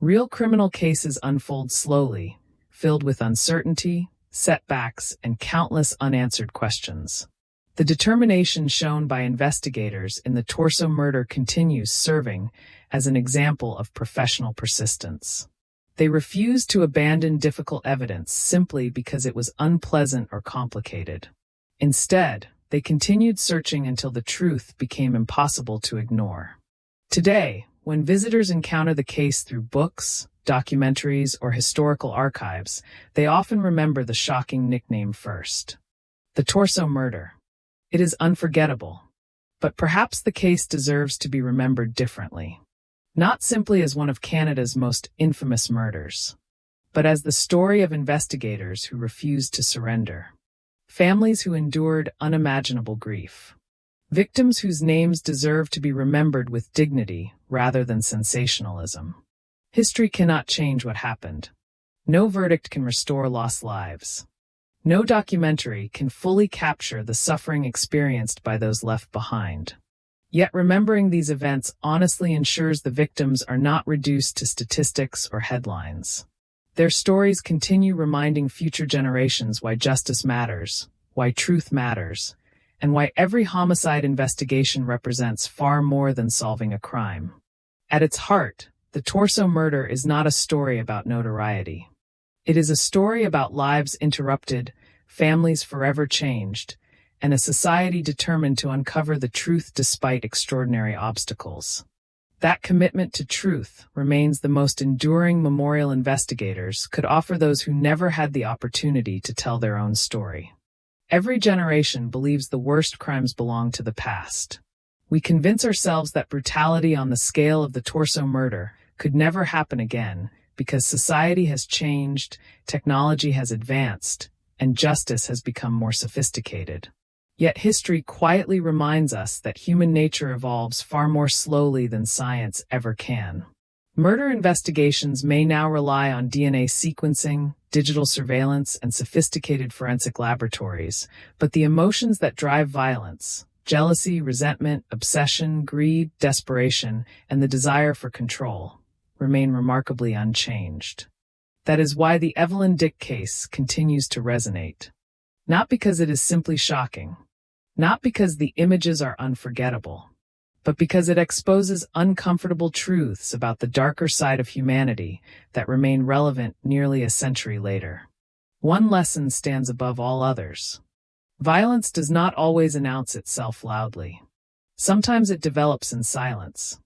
S12: Real criminal cases unfold slowly, filled with uncertainty, setbacks, and countless unanswered questions. The determination shown by investigators in the Torso murder continues serving as an example of professional persistence. They refused to abandon difficult evidence simply because it was unpleasant or complicated. Instead, they continued searching until the truth became impossible to ignore. Today, when visitors encounter the case through books, documentaries, or historical archives, they often remember the shocking nickname first: the Torso murder. It is unforgettable, but perhaps the case deserves to be remembered differently. Not simply as one of Canada's most infamous murders, but as the story of investigators who refused to surrender. Families who endured unimaginable grief. Victims whose names deserve to be remembered with dignity rather than sensationalism. History cannot change what happened. No verdict can restore lost lives. No documentary can fully capture the suffering experienced by those left behind. Yet remembering these events honestly ensures the victims are not reduced to statistics or headlines. Their stories continue reminding future generations why justice matters, why truth matters, and why every homicide investigation represents far more than solving a crime. At its heart, the Torso murder is not a story about notoriety. It is a story about lives interrupted, families forever changed, and a society determined to uncover the truth despite extraordinary obstacles. That commitment to truth remains the most enduring memorial investigators could offer those who never had the opportunity to tell their own story. Every generation believes the worst crimes belong to the past. We convince ourselves that brutality on the scale of the Torso murder could never happen again because society has changed, technology has advanced, and justice has become more sophisticated. Yet history quietly reminds us that human nature evolves far more slowly than science ever can. Murder investigations may now rely on DNA sequencing, digital surveillance, and sophisticated forensic laboratories, but the emotions that drive violence, jealousy, resentment, obsession, greed, desperation, and the desire for control, remain remarkably unchanged. That is why the Evelyn Dick case continues to resonate. Not because it is simply shocking, not because the images are unforgettable, but because it exposes uncomfortable truths about the darker side of humanity that remain relevant nearly a century later. One lesson stands above all others. Violence does not always announce itself loudly. Sometimes it develops in silence.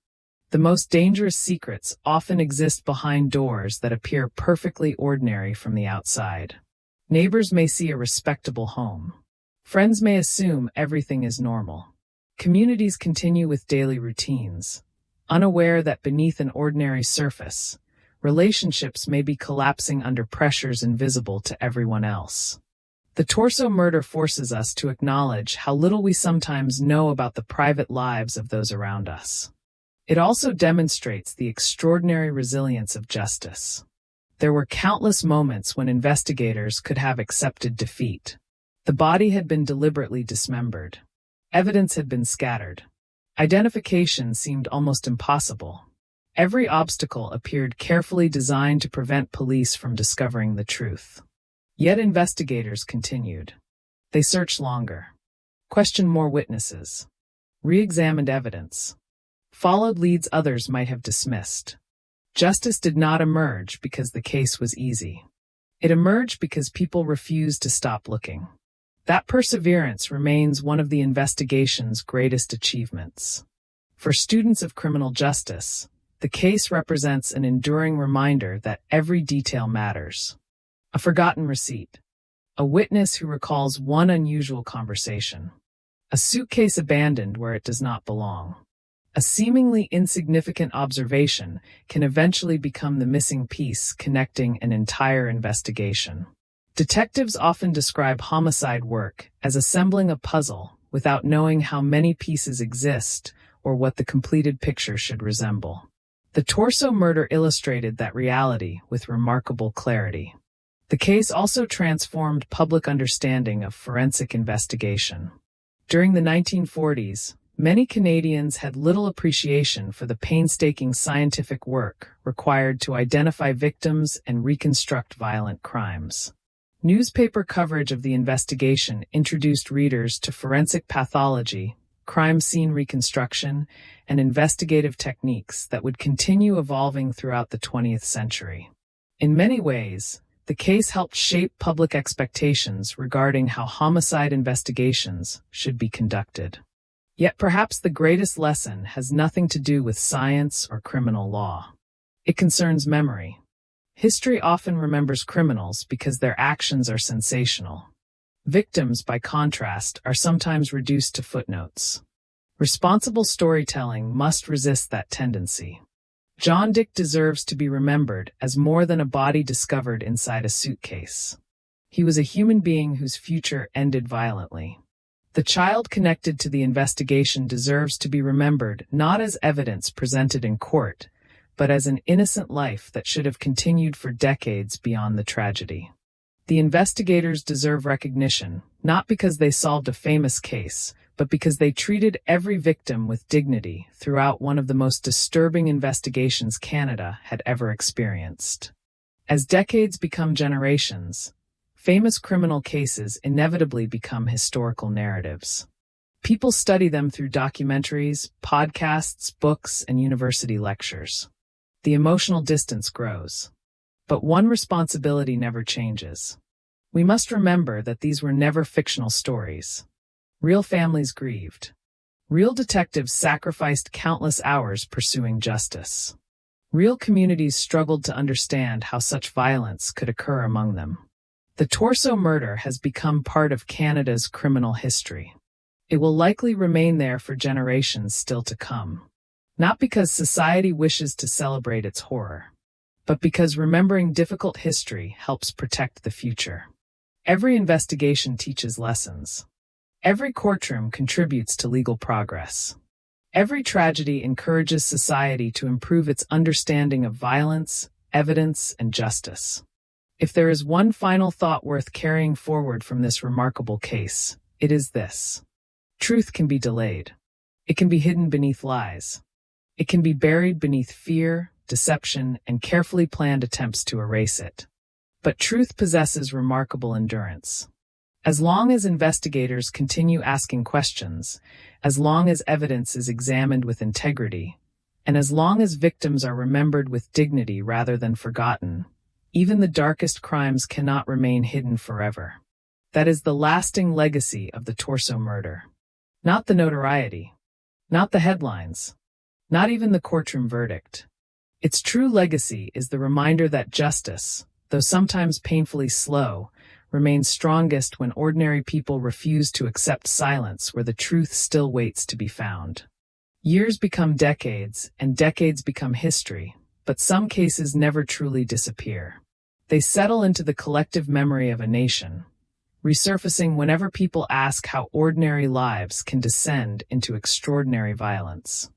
S12: The most dangerous secrets often exist behind doors that appear perfectly ordinary from the outside. Neighbors may see a respectable home. Friends may assume everything is normal. Communities continue with daily routines, unaware that beneath an ordinary surface, relationships may be collapsing under pressures invisible to everyone else. The Torso murder forces us to acknowledge how little we sometimes know about the private lives of those around us. It also demonstrates the extraordinary resilience of justice. There were countless moments when investigators could have accepted defeat. The body had been deliberately dismembered. Evidence had been scattered. Identification seemed almost impossible. Every obstacle appeared carefully designed to prevent police from discovering the truth. Yet investigators continued. They searched longer, questioned more witnesses, re-examined evidence, followed leads others might have dismissed. Justice did not emerge because the case was easy. It emerged because people refused to stop looking. That perseverance remains one of the investigation's greatest achievements. For students of criminal justice, the case represents an enduring reminder that every detail matters. A forgotten receipt, a witness who recalls one unusual conversation, a suitcase abandoned where it does not belong. A seemingly insignificant observation can eventually become the missing piece connecting an entire investigation. Detectives often describe homicide work as assembling a puzzle without knowing how many pieces exist or what the completed picture should resemble. The Torso murder illustrated that reality with remarkable clarity. The case also transformed public understanding of forensic investigation. During the 1940s, many Canadians had little appreciation for the painstaking scientific work required to identify victims and reconstruct violent crimes. Newspaper coverage of the investigation introduced readers to forensic pathology, crime scene reconstruction, and investigative techniques that would continue evolving throughout the 20th century. In many ways, the case helped shape public expectations regarding how homicide investigations should be conducted. Yet perhaps the greatest lesson has nothing to do with science or criminal law. It concerns memory. History often remembers criminals because their actions are sensational. Victims, by contrast, are sometimes reduced to footnotes. Responsible storytelling must resist that tendency. John Dick deserves to be remembered as more than a body discovered inside a suitcase. He was a human being whose future ended violently. The child connected to the investigation deserves to be remembered not as evidence presented in court, but as an innocent life that should have continued for decades beyond the tragedy. The investigators deserve recognition, not because they solved a famous case, but because they treated every victim with dignity throughout one of the most disturbing investigations Canada had ever experienced. As decades become generations, famous criminal cases inevitably become historical narratives. People study them through documentaries, podcasts, books, and university lectures. The emotional distance grows. But one responsibility never changes. We must remember that these were never fictional stories. Real families grieved. Real detectives sacrificed countless hours pursuing justice. Real communities struggled to understand how such violence could occur among them. The Torso murder has become part of Canada's criminal history. It will likely remain there for generations still to come. Not because society wishes to celebrate its horror, but because remembering difficult history helps protect the future. Every investigation teaches lessons. Every courtroom contributes to legal progress. Every tragedy encourages society to improve its understanding of violence, evidence, and justice. If there is one final thought worth carrying forward from this remarkable case, it is this. Truth can be delayed. It can be hidden beneath lies. It can be buried beneath fear, deception, and carefully planned attempts to erase it. But truth possesses remarkable endurance. As long as investigators continue asking questions, as long as evidence is examined with integrity, and as long as victims are remembered with dignity rather than forgotten, even the darkest crimes cannot remain hidden forever. That is the lasting legacy of the Torso murder. Not the notoriety, not the headlines, not even the courtroom verdict. Its true legacy is the reminder that justice, though sometimes painfully slow, remains strongest when ordinary people refuse to accept silence where the truth still waits to be found. Years become decades, and decades become history, but some cases never truly disappear. They settle into the collective memory of a nation, resurfacing whenever people ask how ordinary lives can descend into extraordinary violence.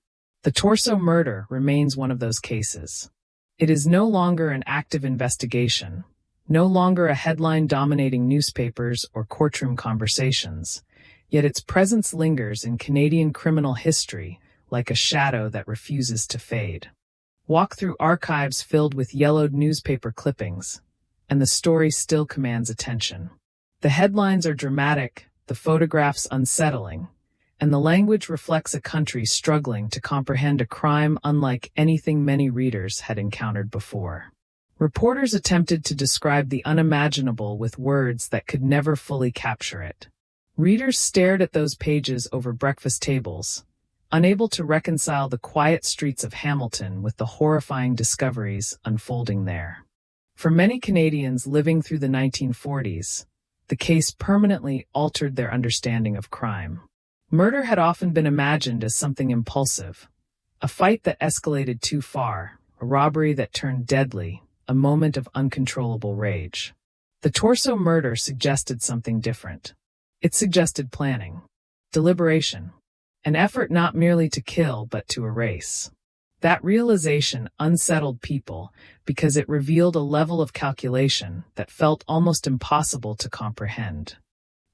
S12: The Torso murder remains one of those cases. It is no longer an active investigation, no longer a headline dominating newspapers or courtroom conversations, yet its presence lingers in Canadian criminal history like a shadow that refuses to fade. Walk through archives filled with yellowed newspaper clippings, and the story still commands attention. The headlines are dramatic, the photographs unsettling, and the language reflects a country struggling to comprehend a crime unlike anything many readers had encountered before. Reporters attempted to describe the unimaginable with words that could never fully capture it. Readers stared at those pages over breakfast tables, unable to reconcile the quiet streets of Hamilton with the horrifying discoveries unfolding there. For many Canadians living through the 1940s, the case permanently altered their understanding of crime. Murder had often been imagined as something impulsive, a fight that escalated too far, a robbery that turned deadly, a moment of uncontrollable rage. The Torso murder suggested something different. It suggested planning, deliberation, an effort not merely to kill but to erase. That realization unsettled people because it revealed a level of calculation that felt almost impossible to comprehend.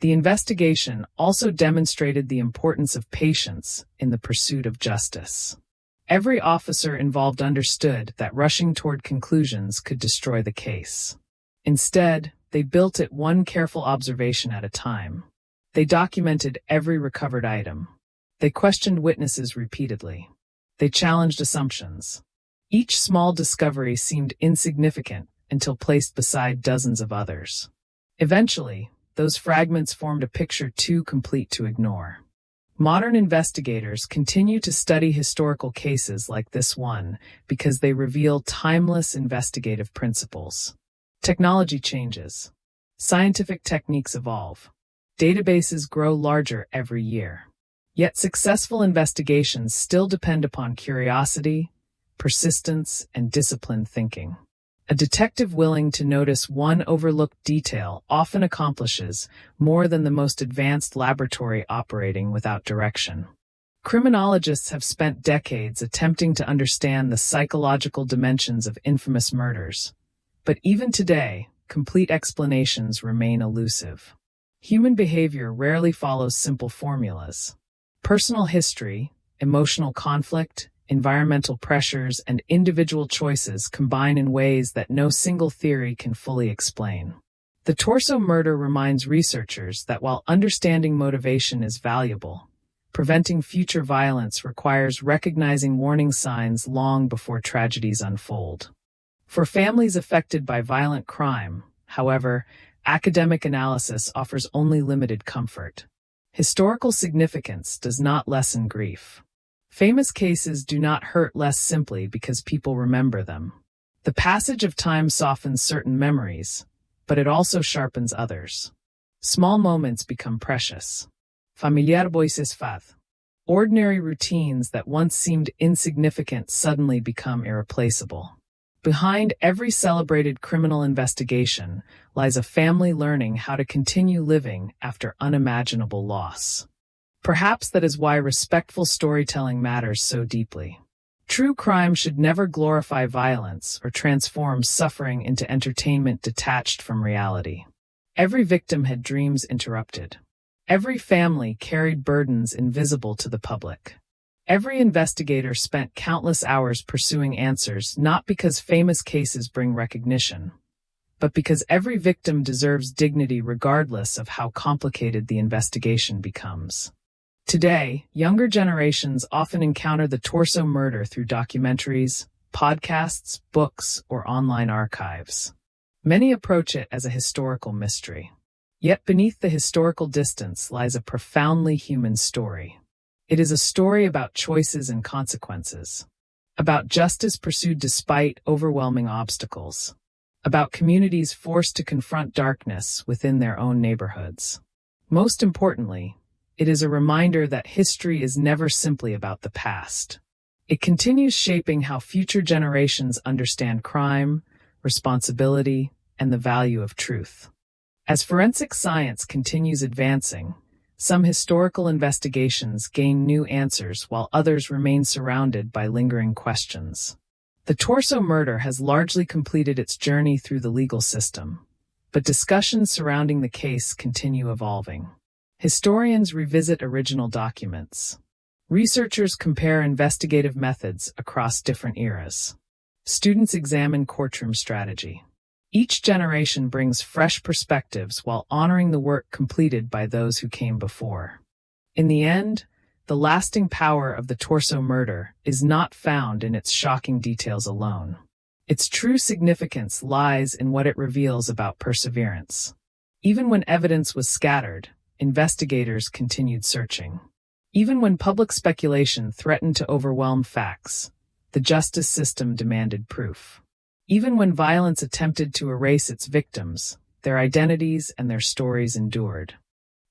S12: The investigation also demonstrated the importance of patience in the pursuit of justice. Every officer involved understood that rushing toward conclusions could destroy the case. Instead, they built it one careful observation at a time. They documented every recovered item. They questioned witnesses repeatedly. They challenged assumptions. Each small discovery seemed insignificant until placed beside dozens of others. Eventually, those fragments formed a picture too complete to ignore. Modern investigators continue to study historical cases like this one because they reveal timeless investigative principles. Technology changes. Scientific techniques evolve. Databases grow larger every year. Yet successful investigations still depend upon curiosity, persistence, and disciplined thinking. A detective willing to notice one overlooked detail often accomplishes more than the most advanced laboratory operating without direction. Criminologists have spent decades attempting to understand the psychological dimensions of infamous murders. But even today, complete explanations remain elusive. Human behavior rarely follows simple formulas. Personal history, emotional conflict, environmental pressures, and individual choices combine in ways that no single theory can fully explain. The Torso murder reminds researchers that while understanding motivation is valuable, preventing future violence requires recognizing warning signs long before tragedies unfold. For families affected by violent crime, however, academic analysis offers only limited comfort. Historical significance does not lessen grief. Famous cases do not hurt less simply because people remember them. The passage of time softens certain memories, but it also sharpens others. Small moments become precious. Familiar voices faz. Ordinary routines that once seemed insignificant suddenly become irreplaceable. Behind every celebrated criminal investigation lies a family learning how to continue living after unimaginable loss. Perhaps that is why respectful storytelling matters so deeply. True crime should never glorify violence or transform suffering into entertainment detached from reality. Every victim had dreams interrupted. Every family carried burdens invisible to the public. Every investigator spent countless hours pursuing answers, not because famous cases bring recognition, but because every victim deserves dignity regardless of how complicated the investigation becomes. Today, younger generations often encounter the Torso murder through documentaries, podcasts, books, or online archives. Many approach it as a historical mystery. Yet beneath the historical distance lies a profoundly human story. It is a story about choices and consequences, about justice pursued despite overwhelming obstacles, about communities forced to confront darkness within their own neighborhoods. Most importantly, it is a reminder that history is never simply about the past. It continues shaping how future generations understand crime, responsibility, and the value of truth. As forensic science continues advancing, some historical investigations gain new answers while others remain surrounded by lingering questions. The Torso murder has largely completed its journey through the legal system, but discussions surrounding the case continue evolving. Historians revisit original documents. Researchers compare investigative methods across different eras. Students examine courtroom strategy. Each generation brings fresh perspectives while honoring the work completed by those who came before. In the end, the lasting power of the Torso murder is not found in its shocking details alone. Its true significance lies in what it reveals about perseverance. Even when evidence was scattered, investigators continued searching. Even when public speculation threatened to overwhelm facts, the justice system demanded proof. Even when violence attempted to erase its victims, their identities and their stories endured.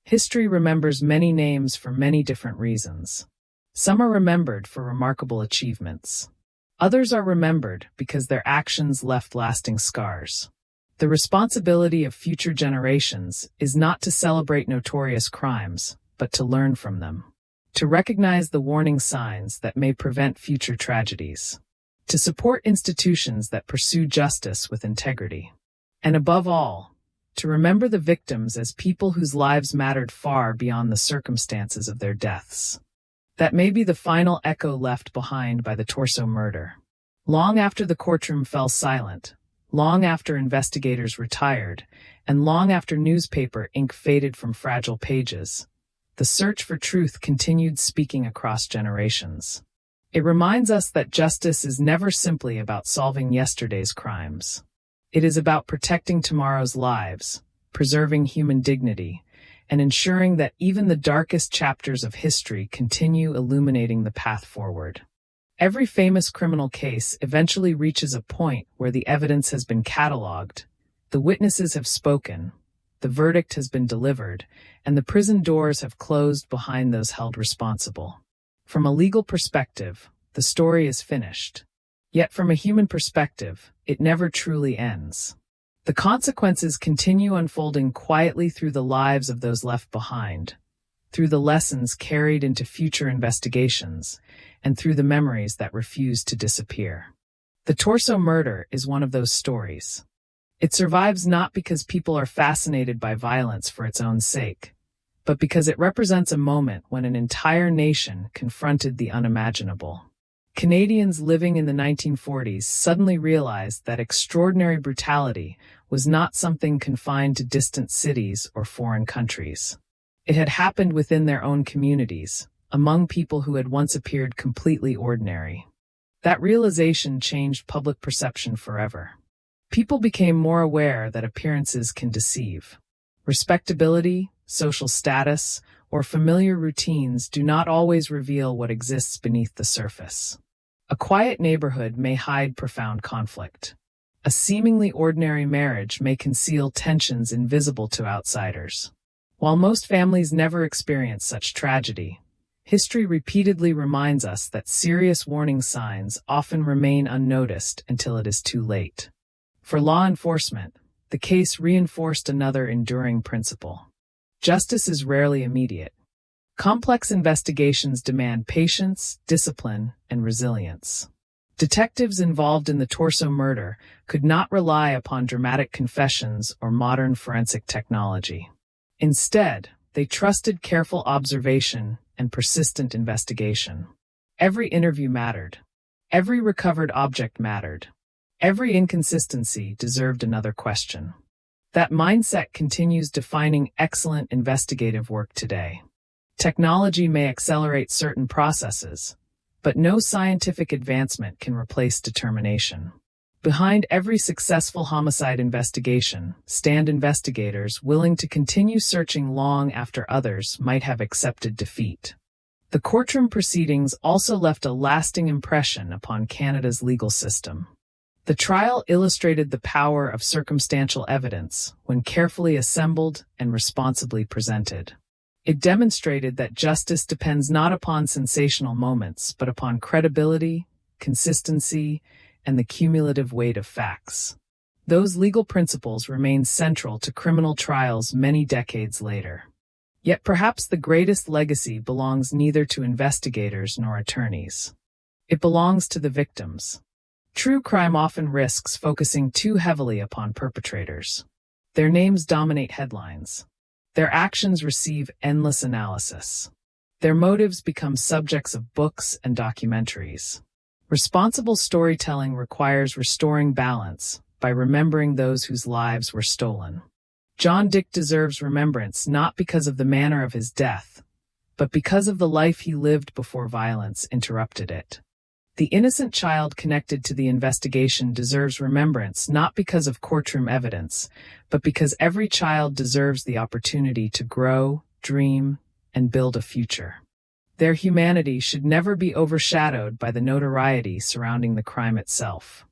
S12: History remembers many names for many different reasons. Some are remembered for remarkable achievements. Others are remembered because their actions left lasting scars. The responsibility of future generations is not to celebrate notorious crimes, but to learn from them. To recognize the warning signs that may prevent future tragedies. To support institutions that pursue justice with integrity. And above all, to remember the victims as people whose lives mattered far beyond the circumstances of their deaths. That may be the final echo left behind by the Torso murder. Long after the courtroom fell silent, long after investigators retired, and long after newspaper ink faded from fragile pages, the search for truth continued speaking across generations. It reminds us that justice is never simply about solving yesterday's crimes. It is about protecting tomorrow's lives, preserving human dignity, and ensuring that even the darkest chapters of history continue illuminating the path forward. Every famous criminal case eventually reaches a point where the evidence has been cataloged, the witnesses have spoken, the verdict has been delivered, and the prison doors have closed behind those held responsible. From a legal perspective, the story is finished. Yet from a human perspective, it never truly ends. The consequences continue unfolding quietly through the lives of those left behind, through the lessons carried into future investigations, and through the memories that refuse to disappear. The Torso murder is one of those stories. It survives not because people are fascinated by violence for its own sake, but because it represents a moment when an entire nation confronted the unimaginable. Canadians living in the 1940s suddenly realized that extraordinary brutality was not something confined to distant cities or foreign countries. It had happened within their own communities, among people who had once appeared completely ordinary. That realization changed public perception forever. People became more aware that appearances can deceive. Respectability, social status, or familiar routines do not always reveal what exists beneath the surface. A quiet neighborhood may hide profound conflict. A seemingly ordinary marriage may conceal tensions invisible to outsiders. While most families never experience such tragedy, History repeatedly reminds us that serious warning signs often remain unnoticed until it is too late. For law enforcement, the case reinforced another enduring principle. Justice is rarely immediate. Complex investigations demand patience, discipline, and resilience. Detectives involved in the Torso murder could not rely upon dramatic confessions or modern forensic technology. Instead, they trusted careful observation and persistent investigation. Every interview mattered. Every recovered object mattered. Every inconsistency deserved another question. That mindset continues defining excellent investigative work today. Technology may accelerate certain processes, but no scientific advancement can replace determination. Behind every successful homicide investigation stand investigators willing to continue searching long after others might have accepted defeat. The courtroom proceedings also left a lasting impression upon Canada's legal system. The trial illustrated the power of circumstantial evidence when carefully assembled and responsibly presented. It demonstrated that justice depends not upon sensational moments, but upon credibility, consistency, and the cumulative weight of facts. Those legal principles remain central to criminal trials many decades later. Yet perhaps the greatest legacy belongs neither to investigators nor attorneys. It belongs to the victims. True crime often risks focusing too heavily upon perpetrators. Their names dominate headlines. Their actions receive endless analysis. Their motives become subjects of books and documentaries. Responsible storytelling requires restoring balance by remembering those whose lives were stolen. John Dick deserves remembrance not because of the manner of his death, but because of the life he lived before violence interrupted it. The innocent child connected to the investigation deserves remembrance not because of courtroom evidence, but because every child deserves the opportunity to grow, dream, and build a future. Their humanity should never be overshadowed by the notoriety surrounding the crime itself.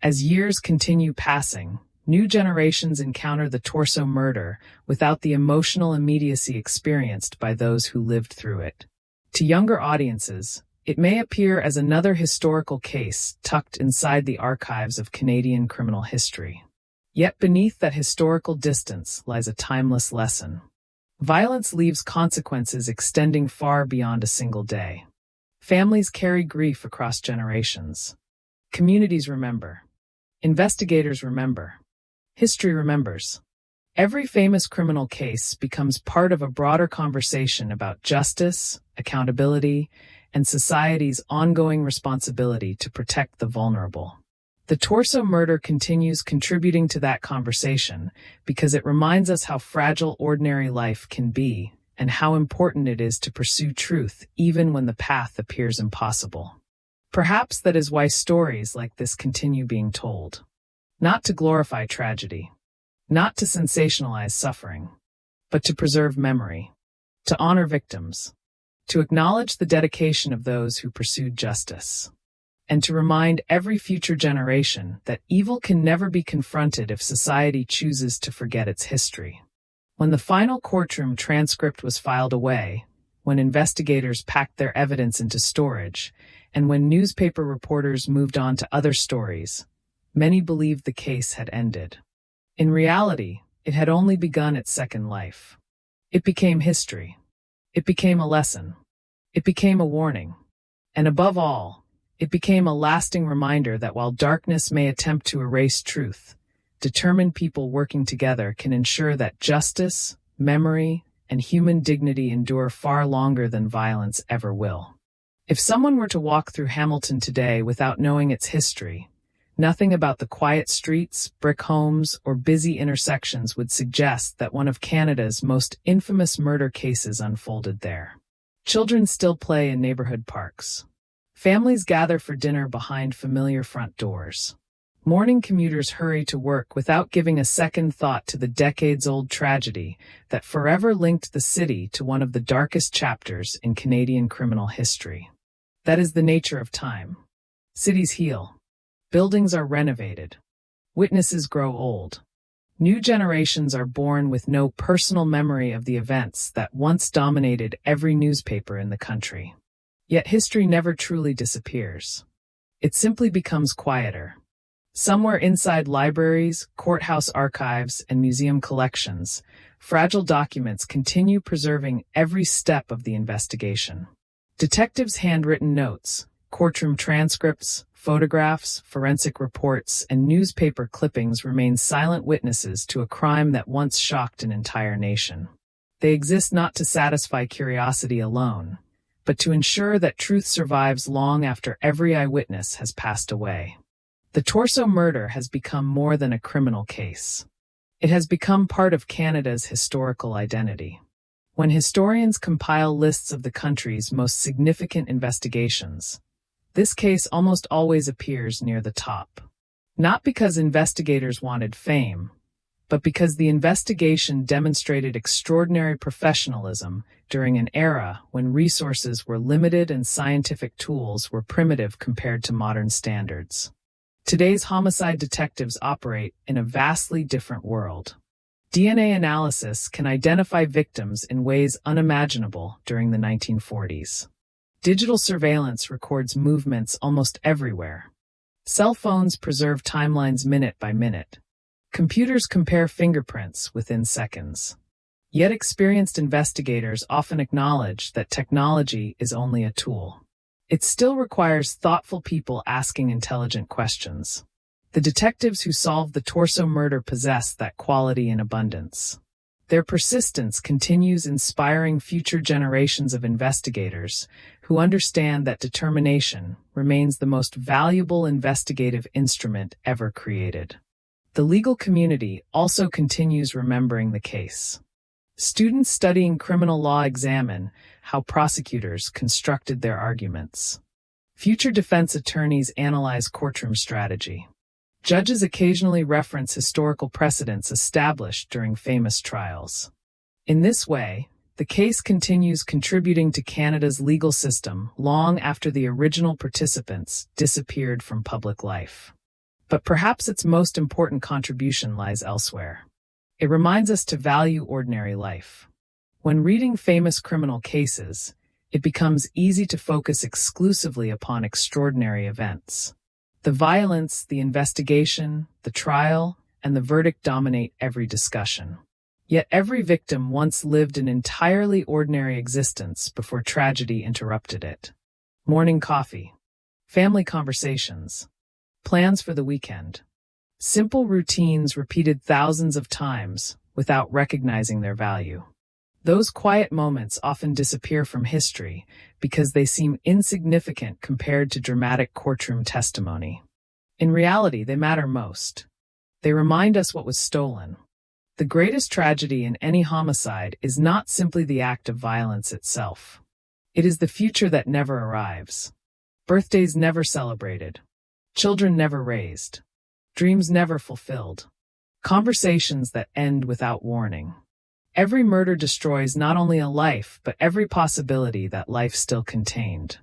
S12: As years continue passing, new generations encounter the Torso murder without the emotional immediacy experienced by those who lived through it. To younger audiences, it may appear as another historical case tucked inside the archives of Canadian criminal history. Yet beneath that historical distance lies a timeless lesson. Violence leaves consequences extending far beyond a single day. Families carry grief across generations. Communities remember. Investigators remember. History remembers. Every famous criminal case becomes part of a broader conversation about justice, accountability, and society's ongoing responsibility to protect the vulnerable. The Torso murder continues contributing to that conversation because it reminds us how fragile ordinary life can be and how important it is to pursue truth even when the path appears impossible. Perhaps that is why stories like this continue being told. Not to glorify tragedy, not to sensationalize suffering, but to preserve memory, to honor victims, to acknowledge the dedication of those who pursued justice, and to remind every future generation that evil can never be confronted if society chooses to forget its history. When the final courtroom transcript was filed away, when investigators packed their evidence into storage, and when newspaper reporters moved on to other stories, many believed the case had ended. In reality, it had only begun its second life. It became history. It became a lesson. It became a warning. And above all, it became a lasting reminder that while darkness may attempt to erase truth, determined people working together can ensure that justice, memory, and human dignity endure far longer than violence ever will. If someone were to walk through Hamilton today without knowing its history, nothing about the quiet streets, brick homes, or busy intersections would suggest that one of Canada's most infamous murder cases unfolded there. Children still play in neighborhood parks. Families gather for dinner behind familiar front doors. Morning commuters hurry to work without giving a second thought to the decades-old tragedy that forever linked the city to one of the darkest chapters in Canadian criminal history. That is the nature of time. Cities heal. Buildings are renovated. Witnesses grow old. New generations are born with no personal memory of the events that once dominated every newspaper in the country. Yet history never truly disappears. It simply becomes quieter. Somewhere inside libraries, courthouse archives, and museum collections, fragile documents continue preserving every step of the investigation. Detectives' handwritten notes, courtroom transcripts, photographs, forensic reports, and newspaper clippings remain silent witnesses to a crime that once shocked an entire nation. They exist not to satisfy curiosity alone, but to ensure that truth survives long after every eyewitness has passed away. The Torso murder has become more than a criminal case. It has become part of Canada's historical identity. When historians compile lists of the country's most significant investigations, this case almost always appears near the top. Not because investigators wanted fame, but because the investigation demonstrated extraordinary professionalism during an era when resources were limited and scientific tools were primitive compared to modern standards. Today's homicide detectives operate in a vastly different world. DNA analysis can identify victims in ways unimaginable during the 1940s. Digital surveillance records movements almost everywhere. Cell phones preserve timelines minute by minute. Computers compare fingerprints within seconds. Yet experienced investigators often acknowledge that technology is only a tool. It still requires thoughtful people asking intelligent questions. The detectives who solved the Torso murder possess that quality in abundance. Their persistence continues inspiring future generations of investigators who understand that determination remains the most valuable investigative instrument ever created. The legal community also continues remembering the case. Students studying criminal law examine how prosecutors constructed their arguments. Future defense attorneys analyze courtroom strategy. Judges occasionally reference historical precedents established during famous trials. In this way, the case continues contributing to Canada's legal system long after the original participants disappeared from public life. But perhaps its most important contribution lies elsewhere. It reminds us to value ordinary life. When reading famous criminal cases, it becomes easy to focus exclusively upon extraordinary events. The violence, the investigation, the trial, and the verdict dominate every discussion. Yet every victim once lived an entirely ordinary existence before tragedy interrupted it. Morning coffee, family conversations, plans for the weekend. Simple routines repeated thousands of times without recognizing their value. Those quiet moments often disappear from history because they seem insignificant compared to dramatic courtroom testimony. In reality, they matter most. They remind us what was stolen. The greatest tragedy in any homicide is not simply the act of violence itself. It is the future that never arrives. Birthdays never celebrated. Children never raised. Dreams never fulfilled. Conversations that end without warning. Every murder destroys not only a life, but every possibility that life still contained.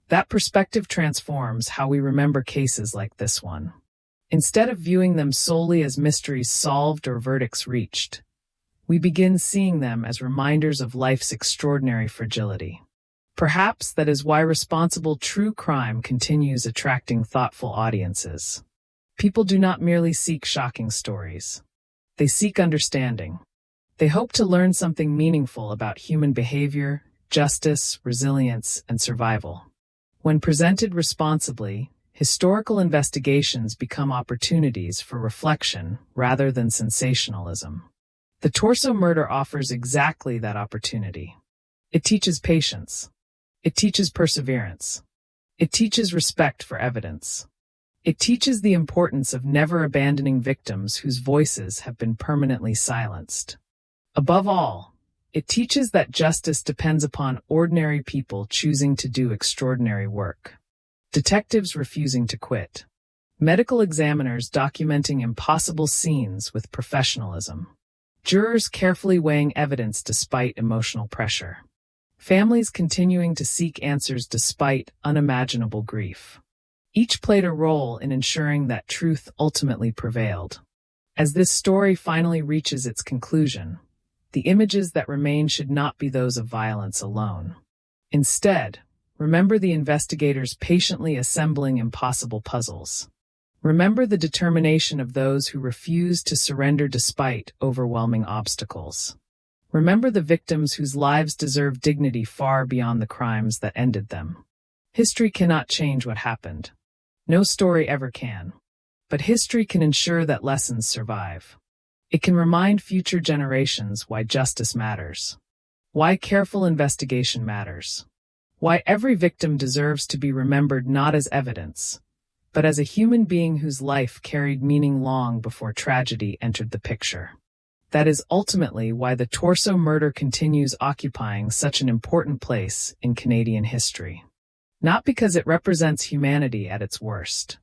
S12: That perspective transforms how we remember cases like this one. Instead of viewing them solely as mysteries solved or verdicts reached, we begin seeing them as reminders of life's extraordinary fragility. Perhaps that is why responsible true crime continues attracting thoughtful audiences. People do not merely seek shocking stories. They seek understanding. They hope to learn something meaningful about human behavior, justice, resilience, and survival. When presented responsibly, historical investigations become opportunities for reflection rather than sensationalism. The Torso murder offers exactly that opportunity. It teaches patience. It teaches perseverance. It teaches respect for evidence. It teaches the importance of never abandoning victims whose voices have been permanently silenced. Above all, it teaches that justice depends upon ordinary people choosing to do extraordinary work. Detectives refusing to quit. Medical examiners documenting impossible scenes with professionalism. Jurors carefully weighing evidence despite emotional pressure. Families continuing to seek answers despite unimaginable grief. Each played a role in ensuring that truth ultimately prevailed. As this story finally reaches its conclusion, the images that remain should not be those of violence alone. Instead, remember the investigators patiently assembling impossible puzzles. Remember the determination of those who refused to surrender despite overwhelming obstacles. Remember the victims whose lives deserve dignity far beyond the crimes that ended them. History cannot change what happened. No story ever can. But history can ensure that lessons survive. It can remind future generations why justice matters, why careful investigation matters, why every victim deserves to be remembered not as evidence, but as a human being whose life carried meaning long before tragedy entered the picture. That is ultimately why the Torso murder continues occupying such an important place in Canadian history. Not because it represents humanity at its worst,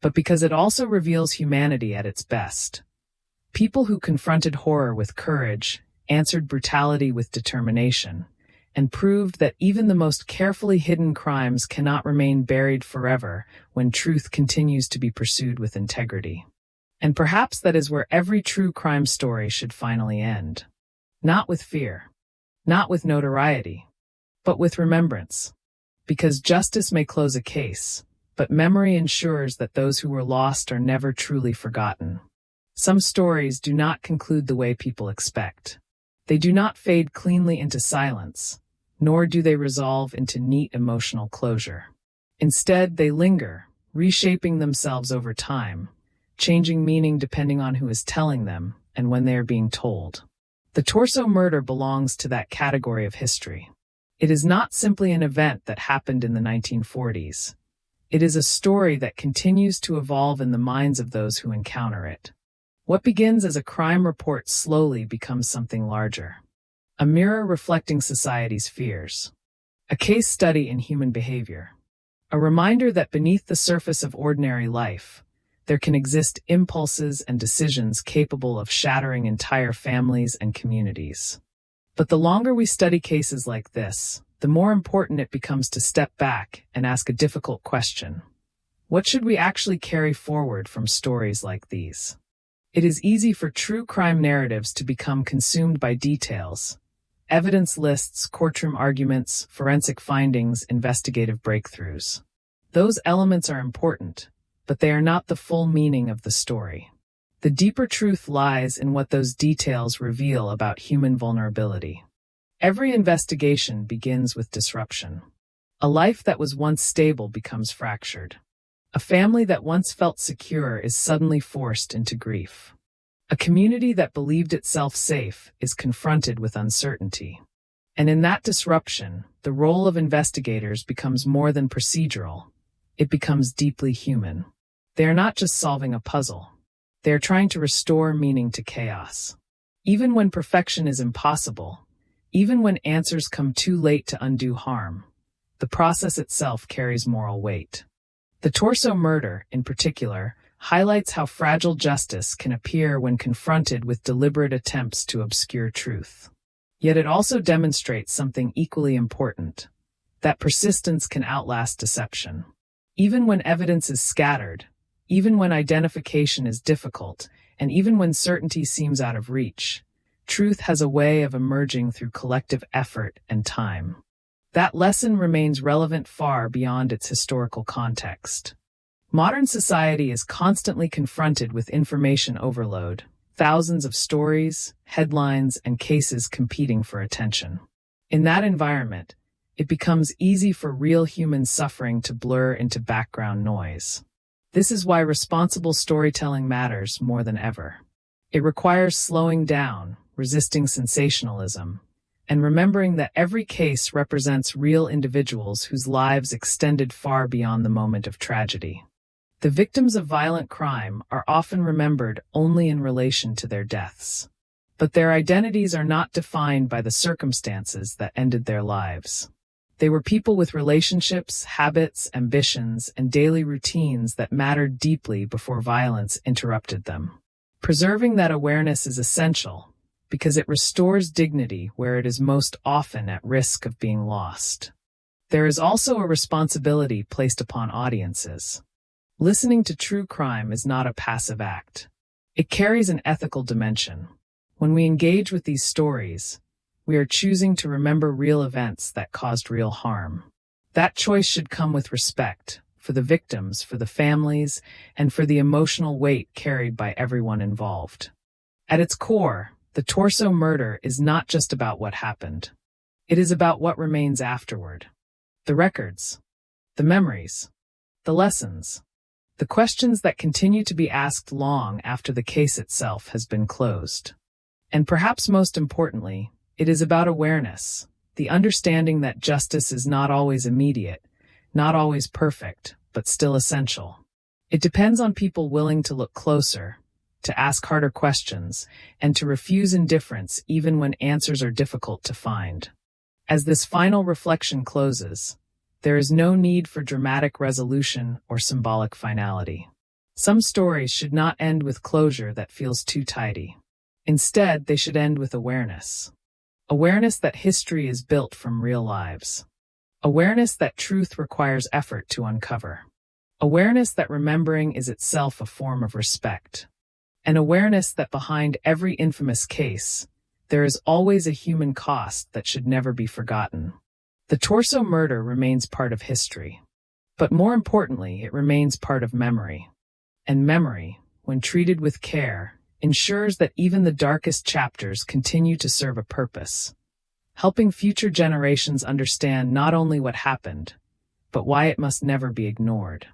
S12: but because it also reveals humanity at its best. People who confronted horror with courage, answered brutality with determination, and proved that even the most carefully hidden crimes cannot remain buried forever when truth continues to be pursued with integrity. And perhaps that is where every true crime story should finally end. Not with fear, not with notoriety, but with remembrance. Because justice may close a case, but memory ensures that those who were lost are never truly forgotten. Some stories do not conclude the way people expect. They do not fade cleanly into silence, nor do they resolve into neat emotional closure. Instead, they linger, reshaping themselves over time, changing meaning depending on who is telling them and when they are being told. The Torso murder belongs to that category of history. It is not simply an event that happened in the 1940s. It is a story that continues to evolve in the minds of those who encounter it. What begins as a crime report slowly becomes something larger. A mirror reflecting society's fears. A case study in human behavior. A reminder that beneath the surface of ordinary life, there can exist impulses and decisions capable of shattering entire families and communities. But the longer we study cases like this, the more important it becomes to step back and ask a difficult question. What should we actually carry forward from stories like these? It is easy for true crime narratives to become consumed by details, evidence lists, courtroom arguments, forensic findings, investigative breakthroughs. Those elements are important, but they are not the full meaning of the story. The deeper truth lies in what those details reveal about human vulnerability. Every investigation begins with disruption. A life that was once stable becomes fractured. A family that once felt secure is suddenly forced into grief. A community that believed itself safe is confronted with uncertainty. And in that disruption, the role of investigators becomes more than procedural. It becomes deeply human. They are not just solving a puzzle. They are trying to restore meaning to chaos. Even when perfection is impossible, even when answers come too late to undo harm, the process itself carries moral weight. The Torso murder, in particular, highlights how fragile justice can appear when confronted with deliberate attempts to obscure truth. Yet it also demonstrates something equally important, that persistence can outlast deception. Even when evidence is scattered, even when identification is difficult, and even when certainty seems out of reach, truth has a way of emerging through collective effort and time. That lesson remains relevant far beyond its historical context. Modern society is constantly confronted with information overload, thousands of stories, headlines, and cases competing for attention. In that environment, it becomes easy for real human suffering to blur into background noise. This is why responsible storytelling matters more than ever. It requires slowing down, resisting sensationalism, and remembering that every case represents real individuals whose lives extended far beyond the moment of tragedy. The victims of violent crime are often remembered only in relation to their deaths. But their identities are not defined by the circumstances that ended their lives. They were people with relationships, habits, ambitions, and daily routines that mattered deeply before violence interrupted them. Preserving that awareness is essential, because it restores dignity where it is most often at risk of being lost. There is also a responsibility placed upon audiences. Listening to true crime is not a passive act. It carries an ethical dimension. When we engage with these stories, we are choosing to remember real events that caused real harm. That choice should come with respect for the victims, for the families, and for the emotional weight carried by everyone involved. At its core, the Torso murder is not just about what happened. It is about what remains afterward. The records, the memories, the lessons, the questions that continue to be asked long after the case itself has been closed. And perhaps most importantly, it is about awareness, the understanding that justice is not always immediate, not always perfect, but still essential. It depends on people willing to look closer, to ask harder questions, and to refuse indifference even when answers are difficult to find. As this final reflection closes, there is no need for dramatic resolution or symbolic finality. Some stories should not end with closure that feels too tidy. Instead, they should end with awareness. Awareness that history is built from real lives. Awareness that truth requires effort to uncover. Awareness that remembering is itself a form of respect. An awareness that behind every infamous case, there is always a human cost that should never be forgotten. The Torso murder remains part of history. But more importantly, it remains part of memory. And memory, when treated with care, ensures that even the darkest chapters continue to serve a purpose, helping future generations understand not only what happened, but why it must never be ignored.